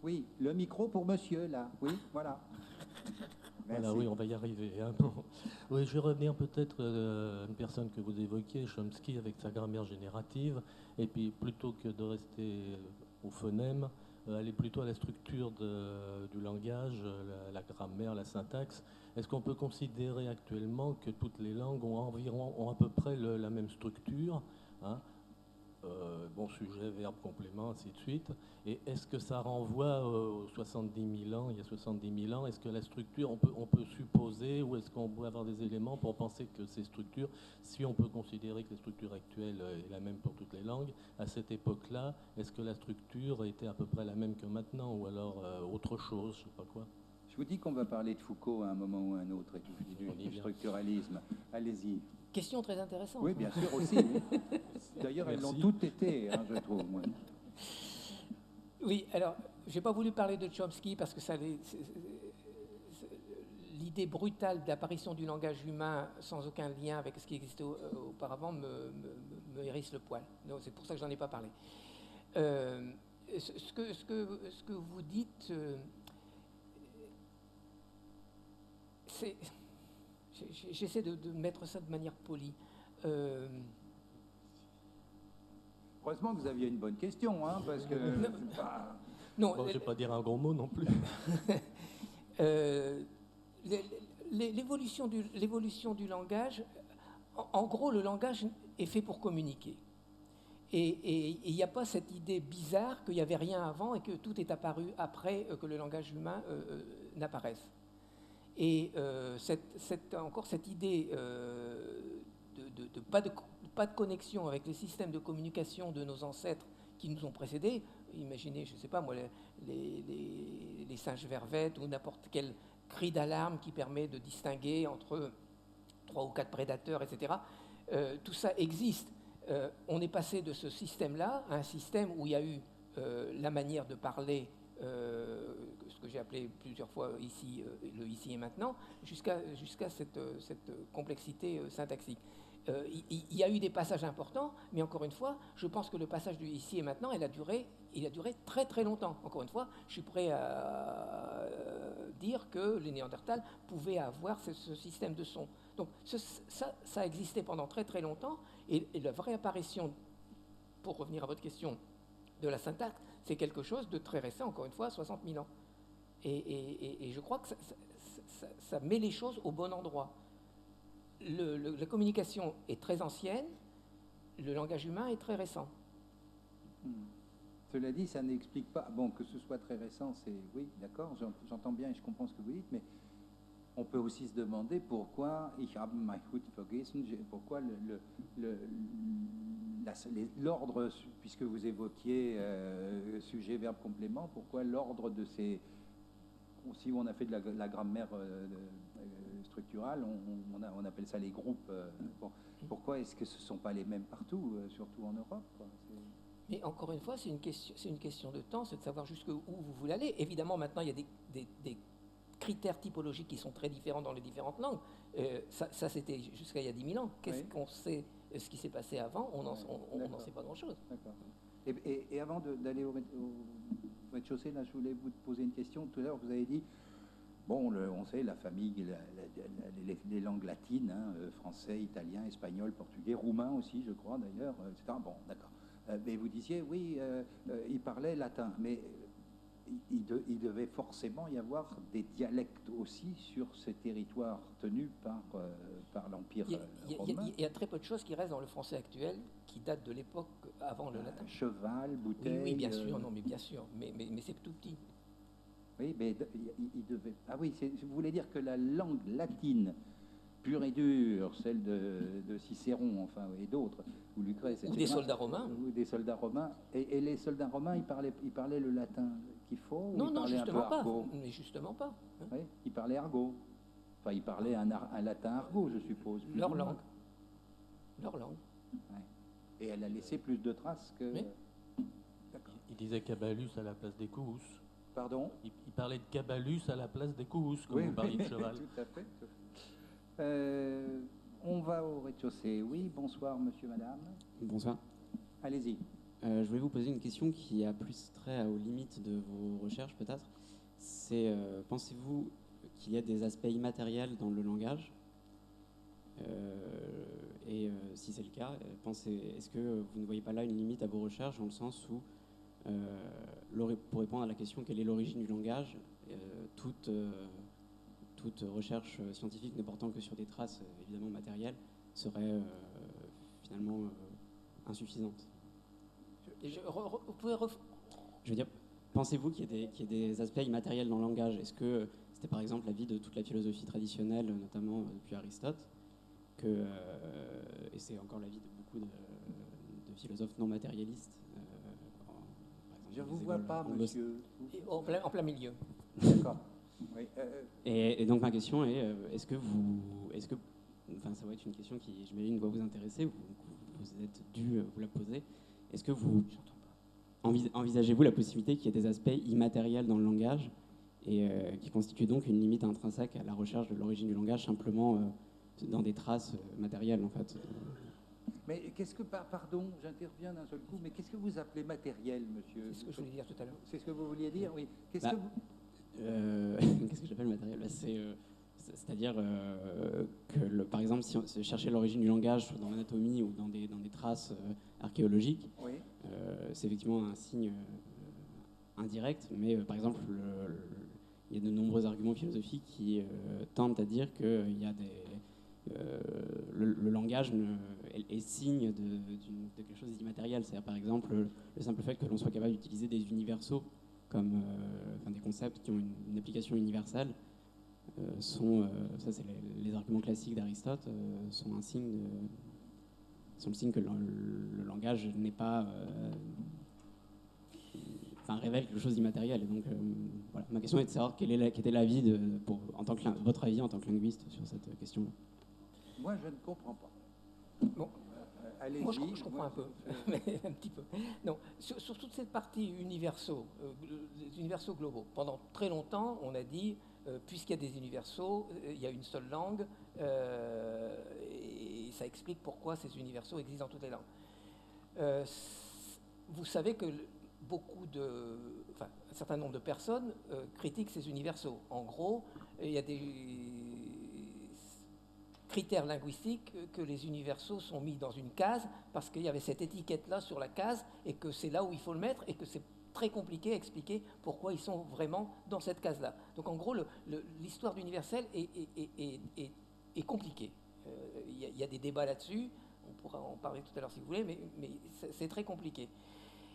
Oui, le micro pour monsieur, là, oui, voilà. Merci. Voilà, oui, on va y arriver. Hein. Bon. Oui, je vais revenir peut-être à une personne que vous évoquiez, Chomsky, avec sa grammaire générative, et puis plutôt que de rester au phonème, aller plutôt à la structure du langage, la grammaire, la syntaxe. Est-ce qu'on peut considérer actuellement que toutes les langues ont à peu près la même structure, hein, bon, sujet, verbe, complément, ainsi de suite. Et est-ce que ça renvoie aux 70 000 ans, il y a 70 000 ans, est-ce que la structure, on peut supposer, ou est-ce qu'on peut avoir des éléments pour penser que ces structures, si on peut considérer que la structure actuelle est la même pour toutes les langues, à cette époque-là, est-ce que la structure était à peu près la même que maintenant, ou alors autre chose, je ne sais pas quoi? Je vous dis qu'on va parler de Foucault à un moment ou à un autre, et du structuralisme. Allez-y. Question très intéressante. Oui, bien sûr, aussi. D'ailleurs, elles l'ont toutes été, hein, je trouve. Moi. Oui, alors, je n'ai pas voulu parler de Chomsky parce que l'idée brutale d'apparition du langage humain sans aucun lien avec ce qui existait auparavant me hérisse le poil. Donc, c'est pour ça que je n'en ai pas parlé. Ce que vous dites, c'est... J'essaie de mettre ça de manière polie. Heureusement que vous aviez une bonne question, hein, parce que... Non, bon, je ne vais pas dire un gros mot non plus. l'évolution du langage, en gros, le langage est fait pour communiquer. Et il n'y a pas cette idée bizarre qu'il n'y avait rien avant et que tout est apparu après que le langage humain n'apparaisse. Et encore cette idée de pas de connexion avec les systèmes de communication de nos ancêtres qui nous ont précédés. Imaginez, je ne sais pas moi, les singes vervettes ou n'importe quel cri d'alarme qui permet de distinguer entre 3 ou 4 prédateurs, etc. Tout ça existe. On est passé de ce système-là à un système où il y a eu la manière de parler, ce que j'ai appelé plusieurs fois ici, le ici et maintenant, jusqu'à cette complexité syntaxique. Il y a eu des passages importants, mais encore une fois, je pense que le passage du ici et maintenant, il a duré très très longtemps. Encore une fois, je suis prêt à dire que les Néandertals pouvaient avoir ce système de son. Donc ça a existé pendant très très longtemps, et la vraie apparition, pour revenir à votre question, de la syntaxe, c'est quelque chose de très récent, encore une fois, 60 000 ans. Et je crois que ça met les choses au bon endroit. La communication est très ancienne, le langage humain est très récent. Cela dit, ça n'explique pas, bon, que ce soit très récent, c'est, oui, d'accord, j'entends bien et je comprends ce que vous dites, mais on peut aussi se demander pourquoi, pourquoi l'ordre, puisque vous évoquiez sujet, verbe, complément, pourquoi l'ordre de ces, si on a fait de la grammaire structurale, on appelle ça les groupes. Bon, pourquoi est-ce que ce ne sont pas les mêmes partout, surtout en Europe, quoi? Mais encore une fois, c'est une question de temps, c'est de savoir jusqu'où vous voulez aller. Évidemment, maintenant, il y a des critères typologiques qui sont très différents dans les différentes langues. Ça c'était jusqu'à il y a 10 000 ans. Qu'est-ce qu'on sait, ce qui s'est passé avant? On n'en sait pas grand-chose. D'accord. Et avant d'aller au rez-de-chaussée, là, je voulais vous poser une question. Tout à l'heure, vous avez dit, bon, on sait, la famille, les langues latines, hein, français, italien, espagnol, portugais, roumain aussi, je crois, d'ailleurs, etc. Bon, d'accord. Mais vous disiez, oui, il parlait latin, mais il devait forcément y avoir des dialectes aussi sur ces territoires tenus par l'Empire romain. Il y a très peu de choses qui restent dans le français actuel qui datent de l'époque avant le latin. Cheval, bouteille... Oui, bien sûr, non, mais bien sûr, mais c'est tout petit. Oui, mais il devait... Ah oui, vous voulez dire que la langue latine pure et dure, celle de Cicéron, enfin, et d'autres, ou Lucrèce, etc. Ou des soldats romains. Ou des soldats romains. Et les soldats romains, ils parlaient le latin qu'il faut? Non, justement pas. Mais justement pas. Hein? Oui, ils parlaient argot. Enfin, ils parlaient un latin argot, je suppose. Leur langue. Leur langue. Ouais. Et elle a laissé plus de traces que... Oui. D'accord. Il disait cabalus à la place des cousses. Pardon? Il parlait de cabalus à la place des cousses, comme vous parliez de cheval. Tout à fait. On va au rez-de-chaussée. Oui, bonsoir, monsieur, madame. Bonsoir. Allez-y. Je voulais vous poser une question qui a plus trait aux limites de vos recherches, peut-être. C'est, pensez-vous qu'il y a des aspects immatériels dans le langage? Et si c'est le cas, est-ce que vous ne voyez pas là une limite à vos recherches, dans le sens où, pour répondre à la question quelle est l'origine du langage, toute recherche scientifique ne portant que sur des traces évidemment matérielles serait finalement insuffisante. Je veux dire, pensez-vous qu'il y ait des aspects immatériels dans le langage? Est-ce que c'était par exemple l'avis de toute la philosophie traditionnelle, notamment depuis Aristote, et c'est encore l'avis de beaucoup de philosophes non matérialistes, je ne vous vois pas, monsieur. En plein milieu. D'accord. Oui, et donc ma question est, enfin ça va être une question qui, j'imagine, doit vous intéresser, vous êtes dû vous la poser. Est-ce que vous envisagez-vous la possibilité qu'il y ait des aspects immatériels dans le langage et qui constituent donc une limite intrinsèque à la recherche de l'origine du langage, simplement dans des traces matérielles en fait? Mais qu'est-ce que, pardon, j'interviens d'un seul coup, mais qu'est-ce que vous appelez matériel, monsieur? C'est ce que je voulais dire tout à l'heure. C'est ce que vous vouliez dire, oui. Qu'est-ce que j'appelle matériel? C'est-à-dire que, par exemple, si on cherchait l'origine du langage dans l'anatomie ou dans des traces archéologiques, oui. C'est effectivement un signe indirect, mais par exemple, il y a de nombreux arguments philosophiques qui tentent à dire que le langage est signe de quelque chose d'immatériel. C'est-à-dire, par exemple, le simple fait que l'on soit capable d'utiliser des universaux comme des concepts qui ont une application universelle ça c'est les arguments classiques d'Aristote, sont le signe que le langage n'est pas révèle quelque chose d'immatériel. Et donc voilà, ma question est de savoir quel était l'avis votre avis en tant que linguiste sur cette question-là. Moi, je ne comprends pas. Bon. Moi, je comprends un peu, mais un petit peu. Non, sur toute cette partie universaux, les universaux globaux, pendant très longtemps, on a dit, puisqu'il y a des universaux, il y a une seule langue, et ça explique pourquoi ces universaux existent dans toutes les langues. Vous savez que un certain nombre de personnes critiquent ces universaux. En gros, il y a des critères linguistiques que les universaux sont mis dans une case parce qu'il y avait cette étiquette-là sur la case et que c'est là où il faut le mettre et que c'est très compliqué à expliquer pourquoi ils sont vraiment dans cette case-là. Donc en gros, l'histoire d'universel est compliquée. Il y a des débats là-dessus, on pourra en parler tout à l'heure si vous voulez, mais c'est très compliqué.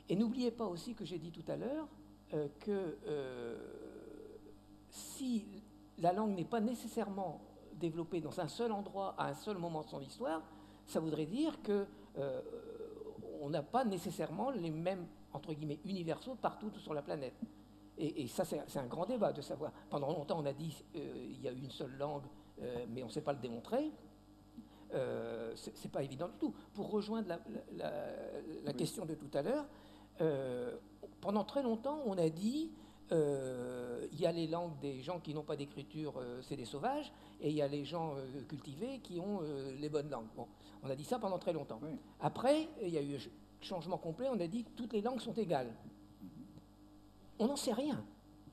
Et n'oubliez pas aussi que j'ai dit tout à l'heure que si la langue n'est pas nécessairement développée dans un seul endroit, à un seul moment de son histoire, ça voudrait dire qu'on n'a pas nécessairement les mêmes, entre guillemets, universaux partout sur la planète. Et ça, c'est un grand débat de savoir. Pendant longtemps, on a dit il y a une seule langue, mais on ne sait pas le démontrer. C'est pas évident du tout. Pour rejoindre la question de tout à l'heure, pendant très longtemps, on a dit il y a les langues des gens qui n'ont pas d'écriture, c'est des sauvages, et il y a les gens cultivés qui ont les bonnes langues. Bon, on a dit ça pendant très longtemps. Oui. Après, il y a eu un changement complet, on a dit que toutes les langues sont égales. On n'en sait rien.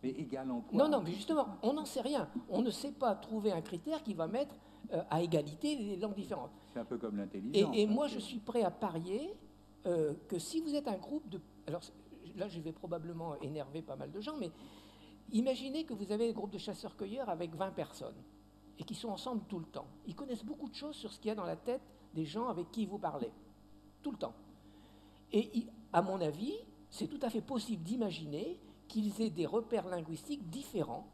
Mais égales en quoi ? Non, mais justement, on n'en sait rien. On ne sait pas trouver un critère qui va mettre à égalité les langues différentes. C'est un peu comme l'intelligence. Et moi, je suis prêt à parier que si vous êtes un groupe de... Alors là, je vais probablement énerver pas mal de gens, mais imaginez que vous avez un groupe de chasseurs-cueilleurs avec 20 personnes et qui sont ensemble tout le temps. Ils connaissent beaucoup de choses sur ce qu'il y a dans la tête des gens avec qui vous parlez, tout le temps. Et à mon avis, c'est tout à fait possible d'imaginer qu'ils aient des repères linguistiques différents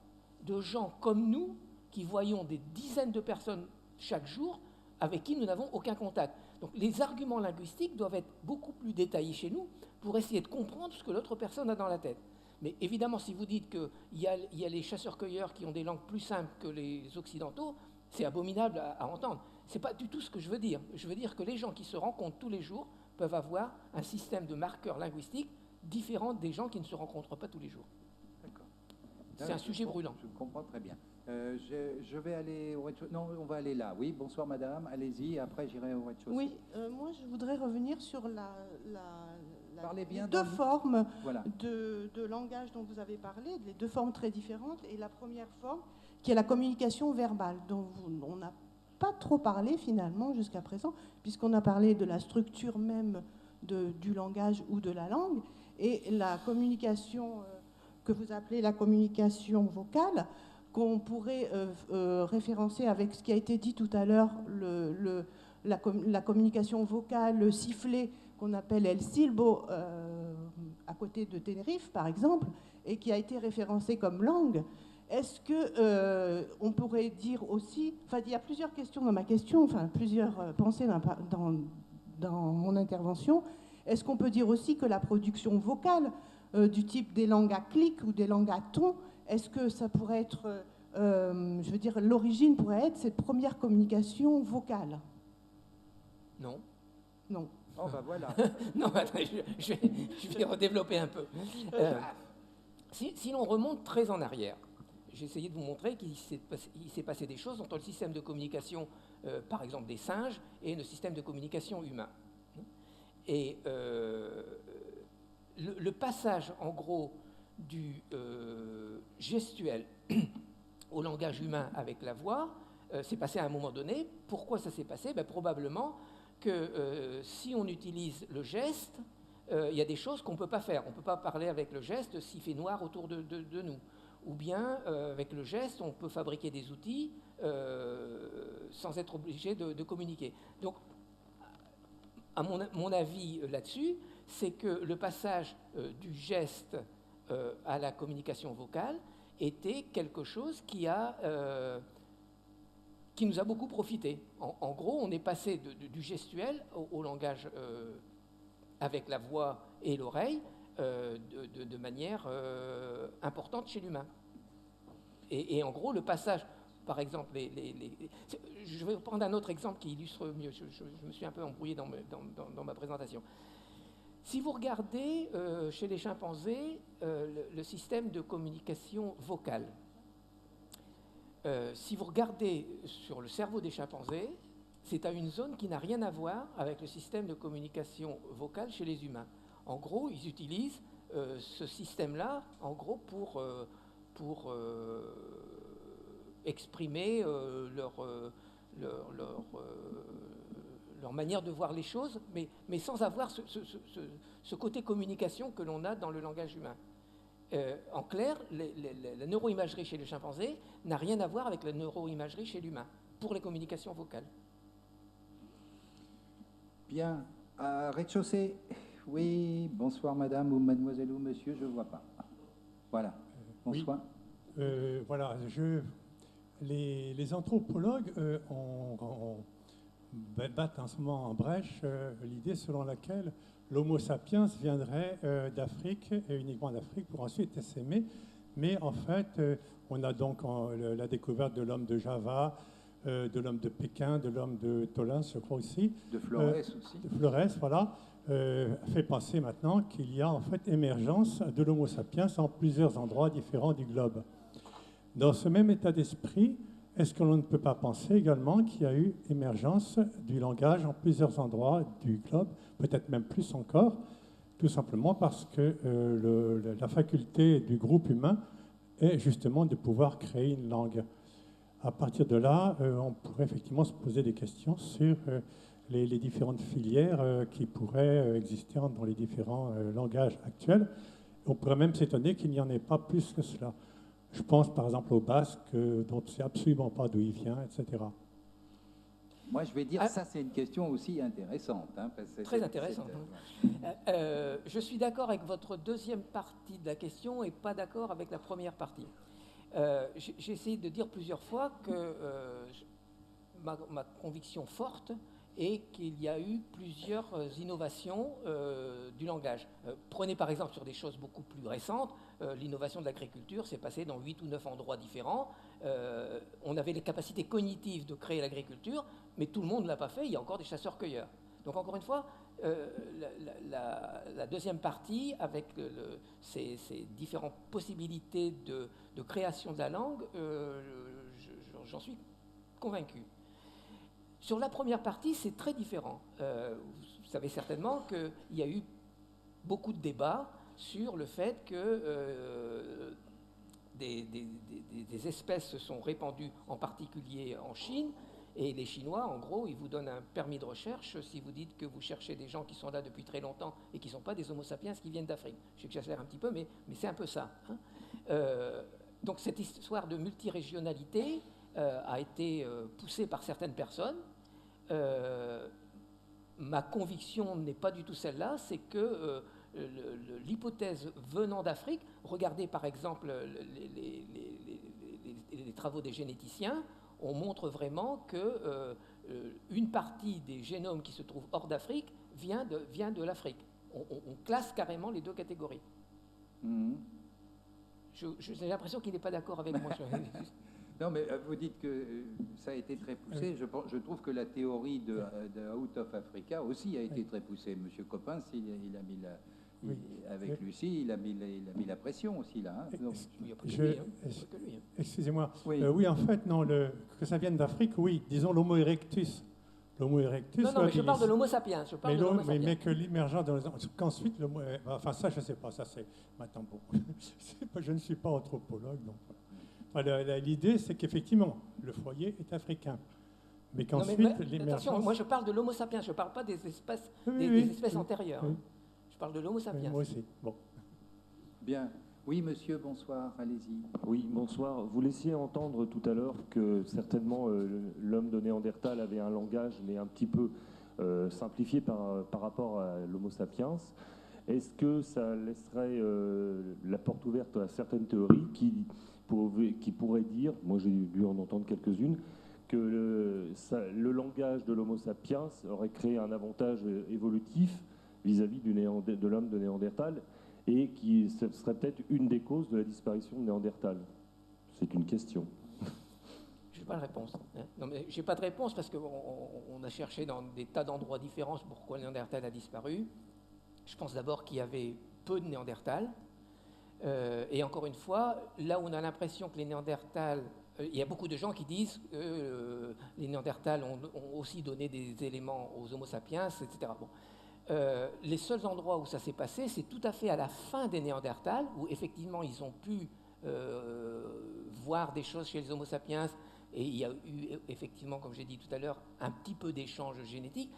de gens comme nous qui voyons des dizaines de personnes chaque jour avec qui nous n'avons aucun contact. Donc les arguments linguistiques doivent être beaucoup plus détaillés chez nous pour essayer de comprendre ce que l'autre personne a dans la tête. Mais évidemment, si vous dites qu'il y a les chasseurs-cueilleurs qui ont des langues plus simples que les occidentaux, c'est abominable à entendre. Ce n'est pas du tout ce que je veux dire. Je veux dire que les gens qui se rencontrent tous les jours peuvent avoir un système de marqueurs linguistiques différent des gens qui ne se rencontrent pas tous les jours. D'accord. C'est un sujet brûlant. Je comprends très bien. Je vais aller au rez-de-chaussée. Non, on va aller là. Oui, bonsoir madame, allez-y, après j'irai au rez-de-chaussée. Oui, moi je voudrais revenir sur les deux formes de langage dont vous avez parlé, les deux formes très différentes, et la première forme qui est la communication verbale, dont on n'a pas trop parlé finalement jusqu'à présent, puisqu'on a parlé de la structure même du langage ou de la langue, et la communication que vous appelez la communication vocale, qu'on pourrait référencer avec ce qui a été dit tout à l'heure, la communication vocale, le sifflet qu'on appelle El Silbo à côté de Tenerife, par exemple, et qui a été référencé comme langue. Est-ce qu'on pourrait dire aussi... Enfin, il y a plusieurs questions dans ma question, enfin, plusieurs pensées dans mon intervention. Est-ce qu'on peut dire aussi que la production vocale du type des langues à clic ou des langues à ton, est-ce que ça pourrait être, je veux dire, l'origine pourrait être cette première communication vocale ? Non. Non. Oh, ben voilà. Non, attendez, je vais redévelopper un peu. Si l'on remonte très en arrière, j'ai essayé de vous montrer qu'il s'est passé des choses entre le système de communication, par exemple des singes, et le système de communication humain. Et le passage, en gros, du gestuel au langage humain avec la voix s'est passé à un moment donné. Pourquoi ça s'est passé ? Probablement que si on utilise le geste, il y a des choses qu'on ne peut pas faire. On ne peut pas parler avec le geste s'il fait noir autour de nous. ou bien avec le geste, on peut fabriquer des outils sans être obligé de communiquer. Donc, à mon avis là-dessus, c'est que le passage du geste à la communication vocale était quelque chose qui nous a beaucoup profité. En gros, on est passé du gestuel au langage avec la voix et l'oreille de manière importante chez l'humain. Et en gros, le passage, par exemple, je vais prendre un autre exemple qui illustre mieux. Je me suis un peu embrouillé dans ma présentation. Si vous regardez chez les chimpanzés le système de communication vocale, si vous regardez sur le cerveau des chimpanzés, c'est à une zone qui n'a rien à voir avec le système de communication vocale chez les humains. En gros, ils utilisent ce système-là, en gros, pour exprimer leur manière de voir les choses, mais sans avoir ce côté communication que l'on a dans le langage humain. En clair, la neuroimagerie chez les chimpanzés n'a rien à voir avec la neuroimagerie chez l'humain, pour les communications vocales. Bien. Rez-de-chaussée. Oui, bonsoir madame ou mademoiselle ou monsieur, je ne vois pas. Voilà. Bonsoir. Oui. Voilà, les anthropologues battent en ce moment en brèche l'idée selon laquelle l'Homo sapiens viendrait d'Afrique, et uniquement d'Afrique, pour ensuite s'aimer. Mais en fait, on a donc la découverte de l'homme de Java, de l'homme de Pékin, de l'homme de Tolins, je crois aussi. De Flores aussi. De Flores, voilà. Fait penser maintenant qu'il y a en fait émergence de l'Homo sapiens en plusieurs endroits différents du globe. Dans ce même état d'esprit, est-ce que l'on ne peut pas penser également qu'il y a eu émergence du langage en plusieurs endroits du globe, peut-être même plus encore, tout simplement parce que la faculté du groupe humain est justement de pouvoir créer une langue. À partir de là, on pourrait effectivement se poser des questions sur les différentes filières qui pourraient exister dans les différents langages actuels. On pourrait même s'étonner qu'il n'y en ait pas plus que cela. Je pense par exemple au basque, dont on ne sait absolument pas d'où il vient, etc. Moi, je vais dire, ça c'est une question aussi intéressante. Hein, très intéressante. Je suis d'accord avec votre deuxième partie de la question et pas d'accord avec la première partie. J'ai essayé de dire plusieurs fois que ma conviction forte est qu'il y a eu plusieurs innovations du langage. Prenez par exemple sur des choses beaucoup plus récentes, l'innovation de l'agriculture s'est passée dans 8 ou 9 endroits différents. On avait les capacités cognitives de créer l'agriculture, mais tout le monde ne l'a pas fait, il y a encore des chasseurs-cueilleurs. Donc encore une fois, la deuxième partie, avec ces différentes possibilités de création de la langue, j'en suis convaincu. Sur la première partie, c'est très différent. Vous savez certainement qu'il y a eu beaucoup de débats sur le fait que des espèces se sont répandues, en particulier en Chine, et les Chinois, en gros, ils vous donnent un permis de recherche si vous dites que vous cherchez des gens qui sont là depuis très longtemps et qui ne sont pas des Homo sapiens qui viennent d'Afrique. Je sais que j'exagère un petit peu, mais c'est un peu ça. Hein. Donc cette histoire de multirégionalité a été poussée par certaines personnes. Ma conviction n'est pas du tout celle-là, c'est que l'hypothèse venant d'Afrique, regardez par exemple les travaux des généticiens, on montre vraiment qu'une partie des génomes qui se trouvent hors d'Afrique vient de l'Afrique. On classe carrément les deux catégories. Mmh. J'ai l'impression qu'il n'est pas d'accord avec moi. Non, mais vous dites que ça a été très poussé. Je trouve que la théorie de Out of Africa aussi a été très poussée. Monsieur Coppens, il a mis avec Lucie, il a mis la pression aussi là. Hein. Excusez-moi. Oui. Oui, en fait, non. Que ça vienne d'Afrique, oui. Disons l'Homo erectus. L'Homo erectus. Non, mais je parle de l'Homo sapiens. Mais que l'émergence qu'ensuite, enfin ça, je ne sais pas. Ça, c'est maintenant bon. Je ne suis pas anthropologue, donc. L'idée, c'est qu'effectivement, le foyer est africain. Mais qu'ensuite, l'émergence... Attention, moi je parle de l'Homo sapiens, je ne parle pas des espèces, des espèces antérieures. Oui. Je parle de l'Homo sapiens. Moi aussi. Bon. Bien. Oui, monsieur, bonsoir, allez-y. Oui, bonsoir. Vous laissiez entendre tout à l'heure que certainement l'homme de Néandertal avait un langage, mais un petit peu simplifié par rapport à l'Homo sapiens. Est-ce que ça laisserait la porte ouverte à certaines théories qui pourraient dire, moi j'ai dû en entendre quelques-unes, que le langage de l'Homo sapiens aurait créé un avantage évolutif vis-à-vis de l'homme de Néandertal, et qui serait peut-être une des causes de la disparition de Néandertal? C'est une question. Je n'ai pas de réponse. Non, mais j'ai pas de réponse parce qu'on a cherché dans des tas d'endroits différents pourquoi le Néandertal a disparu. Je pense d'abord qu'il y avait peu de Néandertal. Et encore une fois, là où on a l'impression que les Néandertals... il y a beaucoup de gens qui disent que les Néandertals ont aussi donné des éléments aux Homo sapiens, etc. Bon. Les seuls endroits où ça s'est passé, c'est tout à fait à la fin des Néandertals, où effectivement ils ont pu voir des choses chez les Homo sapiens, et il y a eu effectivement, comme j'ai dit tout à l'heure, un petit peu d'échanges génétiques,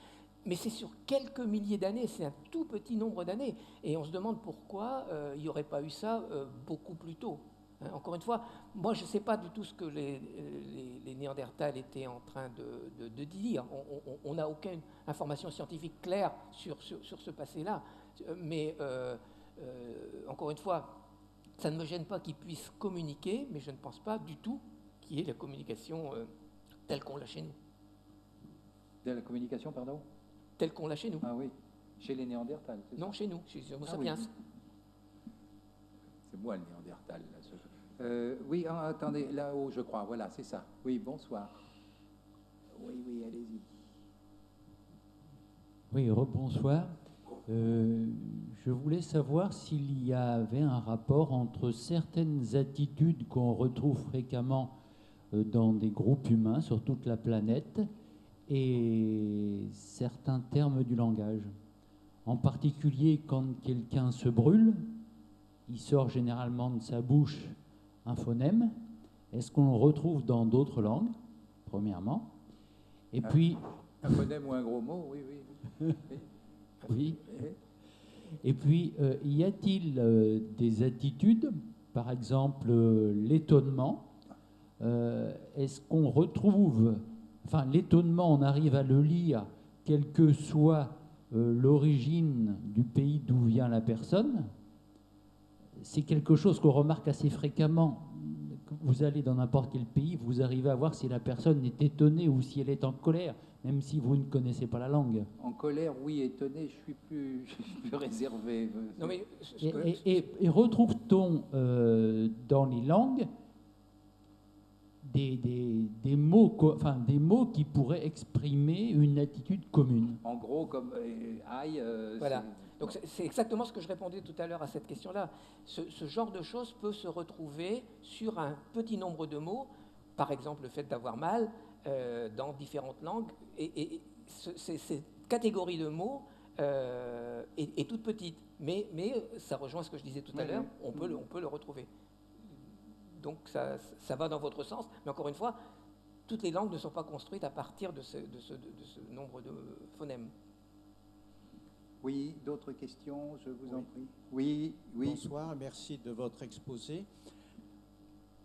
mais c'est sur quelques milliers d'années, c'est un tout petit nombre d'années, et on se demande pourquoi il n'y aurait pas eu ça beaucoup plus tôt. Encore une fois, moi je ne sais pas du tout ce que les Néandertals étaient en train de dire. On n'a aucune information scientifique claire sur ce passé-là. Mais encore une fois, ça ne me gêne pas qu'ils puissent communiquer, mais je ne pense pas du tout qu'il y ait la communication telle qu'on l'a chez nous. De la communication, pardon? Telle qu'on l'a chez nous. Ah oui, chez les Néandertals. Non, chez nous, chez les Homo sapiens. Oui. C'est moi le Néandertal. Oui, attendez, là-haut, je crois. Voilà, c'est ça. Oui, bonsoir. Oui, allez-y. Oui, rebonsoir. Je voulais savoir s'il y avait un rapport entre certaines attitudes qu'on retrouve fréquemment dans des groupes humains sur toute la planète et certains termes du langage. En particulier, quand quelqu'un se brûle, il sort généralement de sa bouche un phonème. Est-ce qu'on le retrouve dans d'autres langues, premièrement? Et puis... Un phonème ou un gros mot, oui. Oui. Et puis, y a-t-il des attitudes, par exemple l'étonnement? Est-ce qu'on retrouve... Enfin, l'étonnement, on arrive à le lire, quelle que soit l'origine du pays d'où vient la personne. C'est quelque chose qu'on remarque assez fréquemment. Vous allez dans n'importe quel pays, vous arrivez à voir si la personne est étonnée ou si elle est en colère, même si vous ne connaissez pas la langue. En colère, oui, étonné, je suis plus réservé. Non, mais et retrouve-t-on dans les langues des mots qui pourraient exprimer une attitude commune? En gros, comme aïe. Voilà. Donc c'est exactement ce que je répondais tout à l'heure à cette question-là. Ce genre de choses peut se retrouver sur un petit nombre de mots, par exemple le fait d'avoir mal, dans différentes langues. Et cette catégorie de mots est toute petite. Mais ça rejoint ce que je disais tout à l'heure, on peut le retrouver. Donc ça va dans votre sens. Mais encore une fois, toutes les langues ne sont pas construites à partir de ce nombre de phonèmes. Oui, d'autres questions, je vous en prie. Oui. Bonsoir, merci de votre exposé.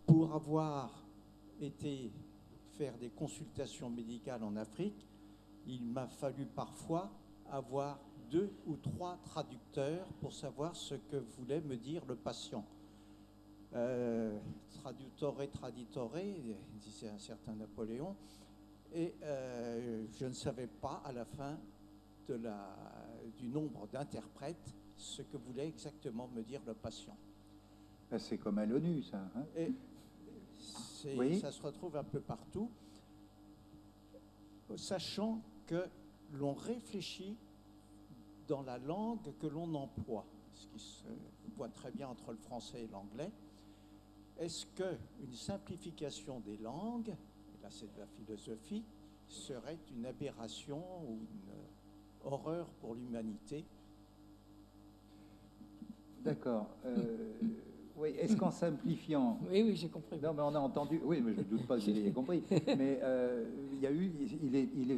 Pour avoir été faire des consultations médicales en Afrique, il m'a fallu parfois avoir 2 ou 3 traducteurs pour savoir ce que voulait me dire le patient. Traditore, disait un certain Napoléon, et je ne savais pas à la fin du nombre d'interprètes ce que voulait exactement me dire le patient. C'est comme à l'ONU, ça. Hein? Et ça se retrouve un peu partout, sachant que l'on réfléchit dans la langue que l'on emploie, ce qui se voit très bien entre le français et l'anglais. Est-ce qu'une simplification des langues, et là c'est de la philosophie, serait une aberration ou une horreur pour l'humanité? D'accord. Oui, est-ce qu'en simplifiant... Oui, oui, j'ai compris. Non, mais on a entendu... Oui, mais je ne doute pas que vous ayez compris. Mais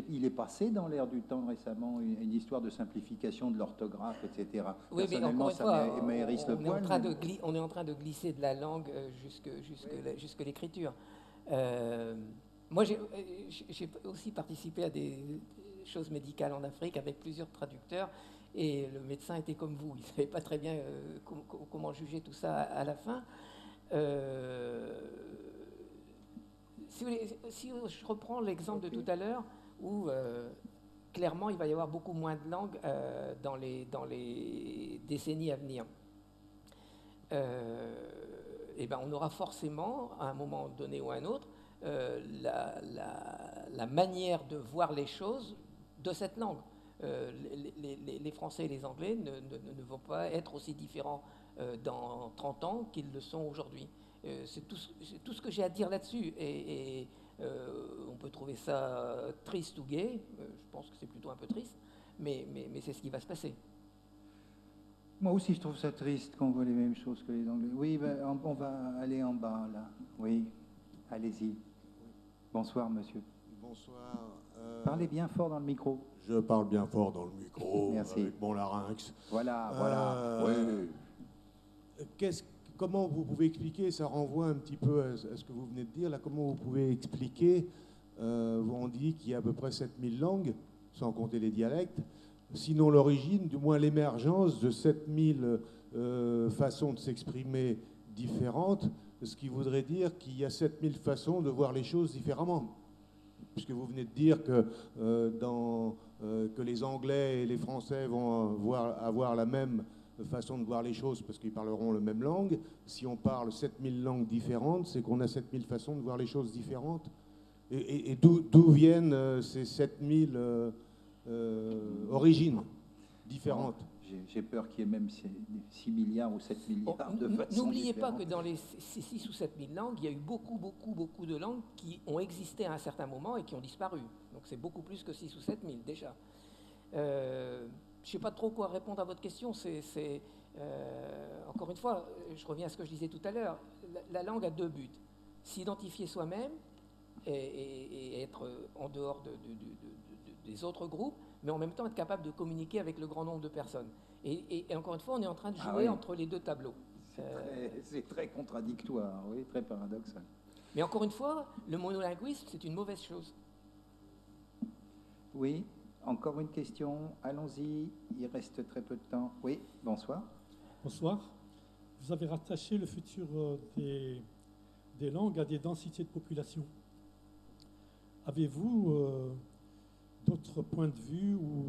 il est passé dans l'air du temps récemment une histoire de simplification de l'orthographe, etc. Oui, mais Personnellement, encore une fois, ça m'hérisse le poil. On est en train de glisser de la langue jusque l'écriture. Moi, j'ai aussi participé à des choses médicales en Afrique avec plusieurs traducteurs. Et le médecin était comme vous, il ne savait pas très bien comment juger tout ça à la fin. Si je reprends l'exemple de tout à l'heure, où clairement il va y avoir beaucoup moins de langues dans les décennies à venir, et ben on aura forcément, à un moment donné ou à un autre, la manière de voir les choses de cette langue. Les Français et les Anglais ne vont pas être aussi différents dans 30 ans qu'ils le sont aujourd'hui. C'est tout ce que j'ai à dire là-dessus. Et on peut trouver ça triste ou gai. Je pense que c'est plutôt un peu triste, mais c'est ce qui va se passer. Moi aussi, je trouve ça triste qu'on voit les mêmes choses que les Anglais. Oui, ben, on va aller en bas, là. Oui, allez-y. Bonsoir, monsieur. Bonsoir. Parlez bien fort dans le micro. Je parle bien fort dans le micro, merci. Avec mon larynx. Voilà. Oui. Comment vous pouvez expliquer, ça renvoie un petit peu à ce que vous venez de dire, là, comment vous pouvez expliquer, on dit qu'il y a à peu près 7000 langues, sans compter les dialectes, sinon l'origine, du moins l'émergence de 7000 façons de s'exprimer différentes, ce qui voudrait dire qu'il y a 7000 façons de voir les choses différemment. Puisque vous venez de dire que, que les Anglais et les Français vont avoir la même façon de voir les choses parce qu'ils parleront la même langue. Si on parle 7000 langues différentes, c'est qu'on a 7000 façons de voir les choses différentes. Et d'où viennent ces 7000 origines différentes? J'ai peur qu'il y ait même 6 milliards ou 7 milliards de façons. N'oubliez pas que dans les 6 ou 7 000 langues, il y a eu beaucoup de langues qui ont existé à un certain moment et qui ont disparu. Donc c'est beaucoup plus que 6 ou 7 000 déjà. Je ne sais pas trop quoi répondre à votre question. Encore une fois, je reviens à ce que je disais tout à l'heure. La langue a deux buts. S'identifier soi-même et être en dehors des autres groupes, mais en même temps être capable de communiquer avec le grand nombre de personnes. Et encore une fois, on est en train de jouer entre les deux tableaux. C'est très contradictoire, oui, très paradoxal. Mais encore une fois, le monolinguisme, c'est une mauvaise chose. Oui, encore une question, allons-y, il reste très peu de temps. Oui, bonsoir. Bonsoir. Vous avez rattaché le futur des langues à des densités de population. Avez-vous d'autres points de vue ou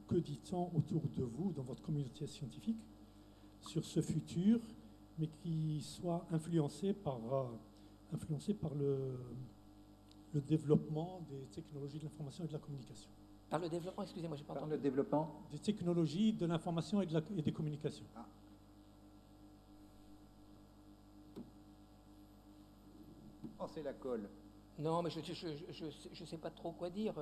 que dit-on autour de vous, dans votre communauté scientifique, sur ce futur, mais qui soit influencé par le développement des technologies de l'information et de la communication? Par le développement, excusez-moi, j'ai pas entendu. Par le développement des technologies de l'information et des communications. Ah. Oh, c'est la colle. Non, mais je sais pas trop quoi dire.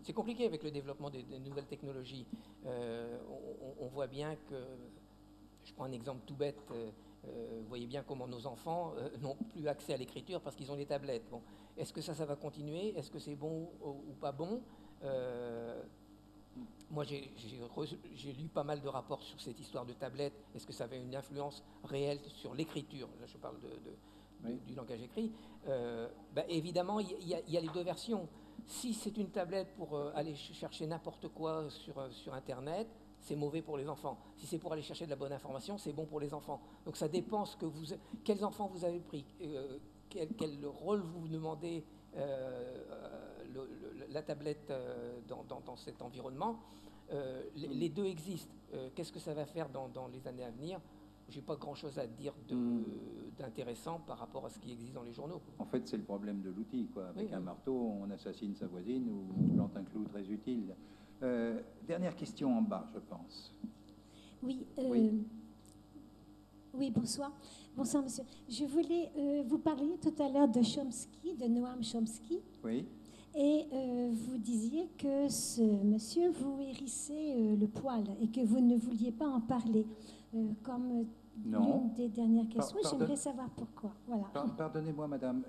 C'est compliqué avec le développement des nouvelles technologies. On voit bien que, je prends un exemple tout bête, vous voyez bien comment nos enfants n'ont plus accès à l'écriture parce qu'ils ont des tablettes. Bon, est-ce que ça va continuer? Est-ce que c'est bon ou pas bon? Moi, j'ai lu pas mal de rapports sur cette histoire de tablette. Est-ce que ça avait une influence réelle sur l'écriture? Là, je parle du langage écrit. Évidemment, il y a les deux versions. Si c'est une tablette pour aller chercher n'importe quoi sur Internet, c'est mauvais pour les enfants. Si c'est pour aller chercher de la bonne information, c'est bon pour les enfants. Donc ça dépend quels enfants vous avez pris, quel rôle vous demandez la tablette dans cet environnement. Les deux existent. Qu'est-ce que ça va faire dans les années à venir? Je n'ai pas grand-chose à dire d'intéressant par rapport à ce qui existe dans les journaux. En fait, c'est le problème de l'outil. Avec un marteau, on assassine sa voisine ou on plante un clou très utile. Dernière question en bas, je pense. Oui, oui, bonsoir. Bonsoir, monsieur. Je voulais vous parler tout à l'heure de Chomsky, de Noam Chomsky. Oui. Et vous disiez que ce monsieur vous hérissait le poil et que vous ne vouliez pas en parler. Comme l'une des dernières questions, j'aimerais savoir pourquoi. Voilà. Pardonnez-moi, madame,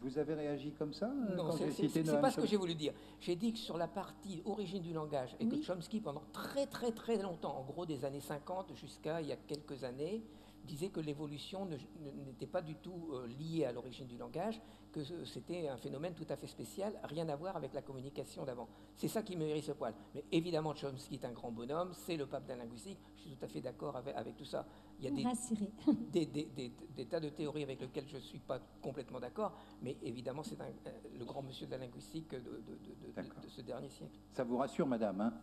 vous avez réagi comme ça non, quand j'ai cité c'est pas ce que j'ai voulu dire. J'ai dit que sur la partie origine du langage, et que Chomsky, pendant très très très longtemps, en gros des années 50 jusqu'à il y a quelques années, disait que l'évolution n'était pas du tout liée à l'origine du langage, que c'était un phénomène tout à fait spécial, rien à voir avec la communication d'avant. C'est ça qui me hérisse le poil. Mais évidemment, Chomsky est un grand bonhomme, c'est le pape de la linguistique, je suis tout à fait d'accord avec tout ça. Il y a des tas de théories avec lesquelles je ne suis pas complètement d'accord, mais évidemment, c'est le grand monsieur de la linguistique de ce dernier siècle. Ça vous rassure, madame, hein?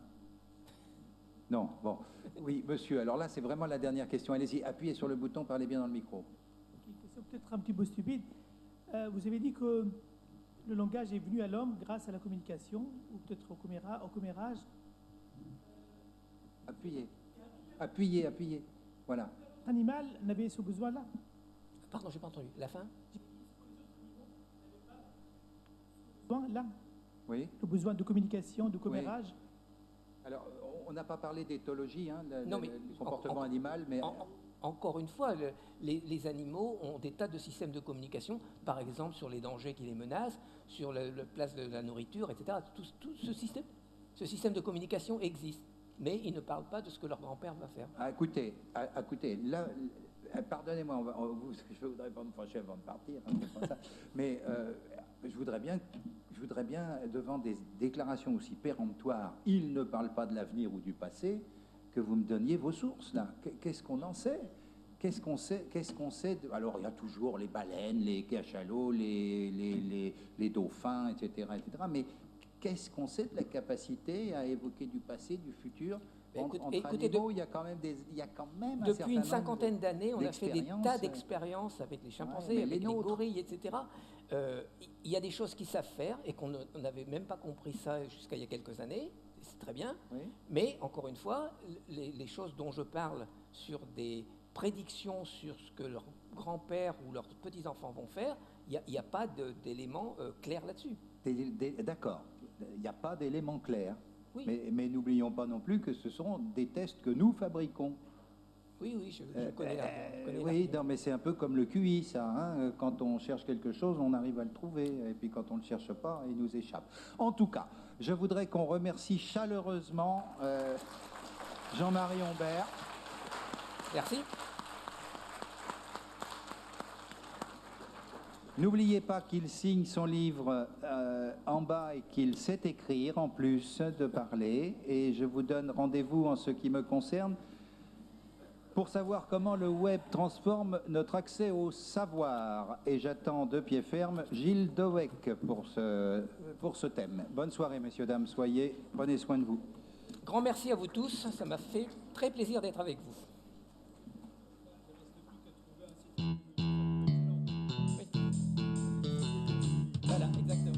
Non, bon. Oui, monsieur, alors là, c'est vraiment la dernière question. Allez-y, appuyez sur le bouton, parlez bien dans le micro. Une question peut-être un petit peu stupide. Vous avez dit que le langage est venu à l'homme grâce à la communication, ou peut-être au commérage. Appuyez. Voilà. L'animal n'avait ce besoin-là. Pardon, j'ai pas entendu. La fin? Là. Oui. Le besoin de communication, de commérage. Oui. Alors, on n'a pas parlé d'éthologie, hein, du comportement animal, mais... Encore une fois, les animaux ont des tas de systèmes de communication, par exemple sur les dangers qui les menacent, sur la place de la nourriture, etc. Tout ce système de communication existe, mais ils ne parlent pas de ce que leur grand-père va faire. Écoutez, là, pardonnez-moi, je ne voudrais pas me fâcher avant de partir, hein, c'est pas ça, mais je voudrais bien, devant des déclarations aussi péremptoires, il ne parle pas de l'avenir ou du passé, que vous me donniez vos sources, là. Qu'est-ce qu'on en sait? Qu'est-ce qu'on sait Alors, il y a toujours les baleines, les cachalots, les dauphins, etc., mais qu'est-ce qu'on sait de la capacité à évoquer du passé, du futur? Entre animaux, il y a quand même depuis une cinquantaine d'années, on a fait des tas d'expériences avec les chimpanzés, avec les gorilles, etc. Il y a des choses qu'ils savent faire et qu'on n'avait même pas compris ça jusqu'à il y a quelques années. C'est très bien, mais encore une fois, les choses dont je parle sur des prédictions sur ce que leurs grands-pères ou leurs petits-enfants vont faire, il n'y a pas d'éléments clairs là-dessus. D'accord, il n'y a pas d'éléments clairs, oui. mais n'oublions pas non plus que ce sont des tests que nous fabriquons. Oui, je connais la oui, non, mais c'est un peu comme le QI, ça. Hein. Quand on cherche quelque chose, on arrive à le trouver. Et puis quand on ne le cherche pas, il nous échappe. En tout cas, je voudrais qu'on remercie chaleureusement Jean-Marie Humbert. Merci. N'oubliez pas qu'il signe son livre en bas et qu'il sait écrire en plus de parler. Et je vous donne rendez-vous en ce qui me concerne pour savoir comment le web transforme notre accès au savoir. Et j'attends de pied ferme Gilles Dowek pour ce thème. Bonne soirée, messieurs, dames. Prenez soin de vous. Grand merci à vous tous. Ça m'a fait très plaisir d'être avec vous. Voilà, exactement.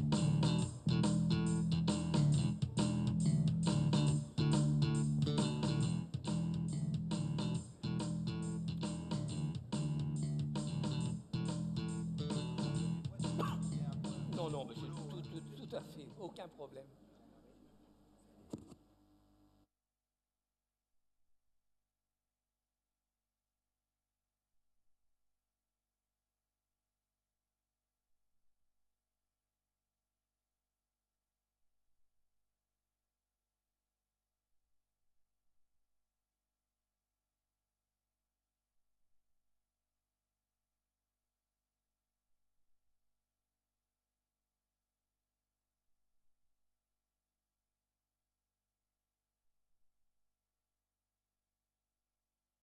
Non, mais c'est tout à fait, aucun problème.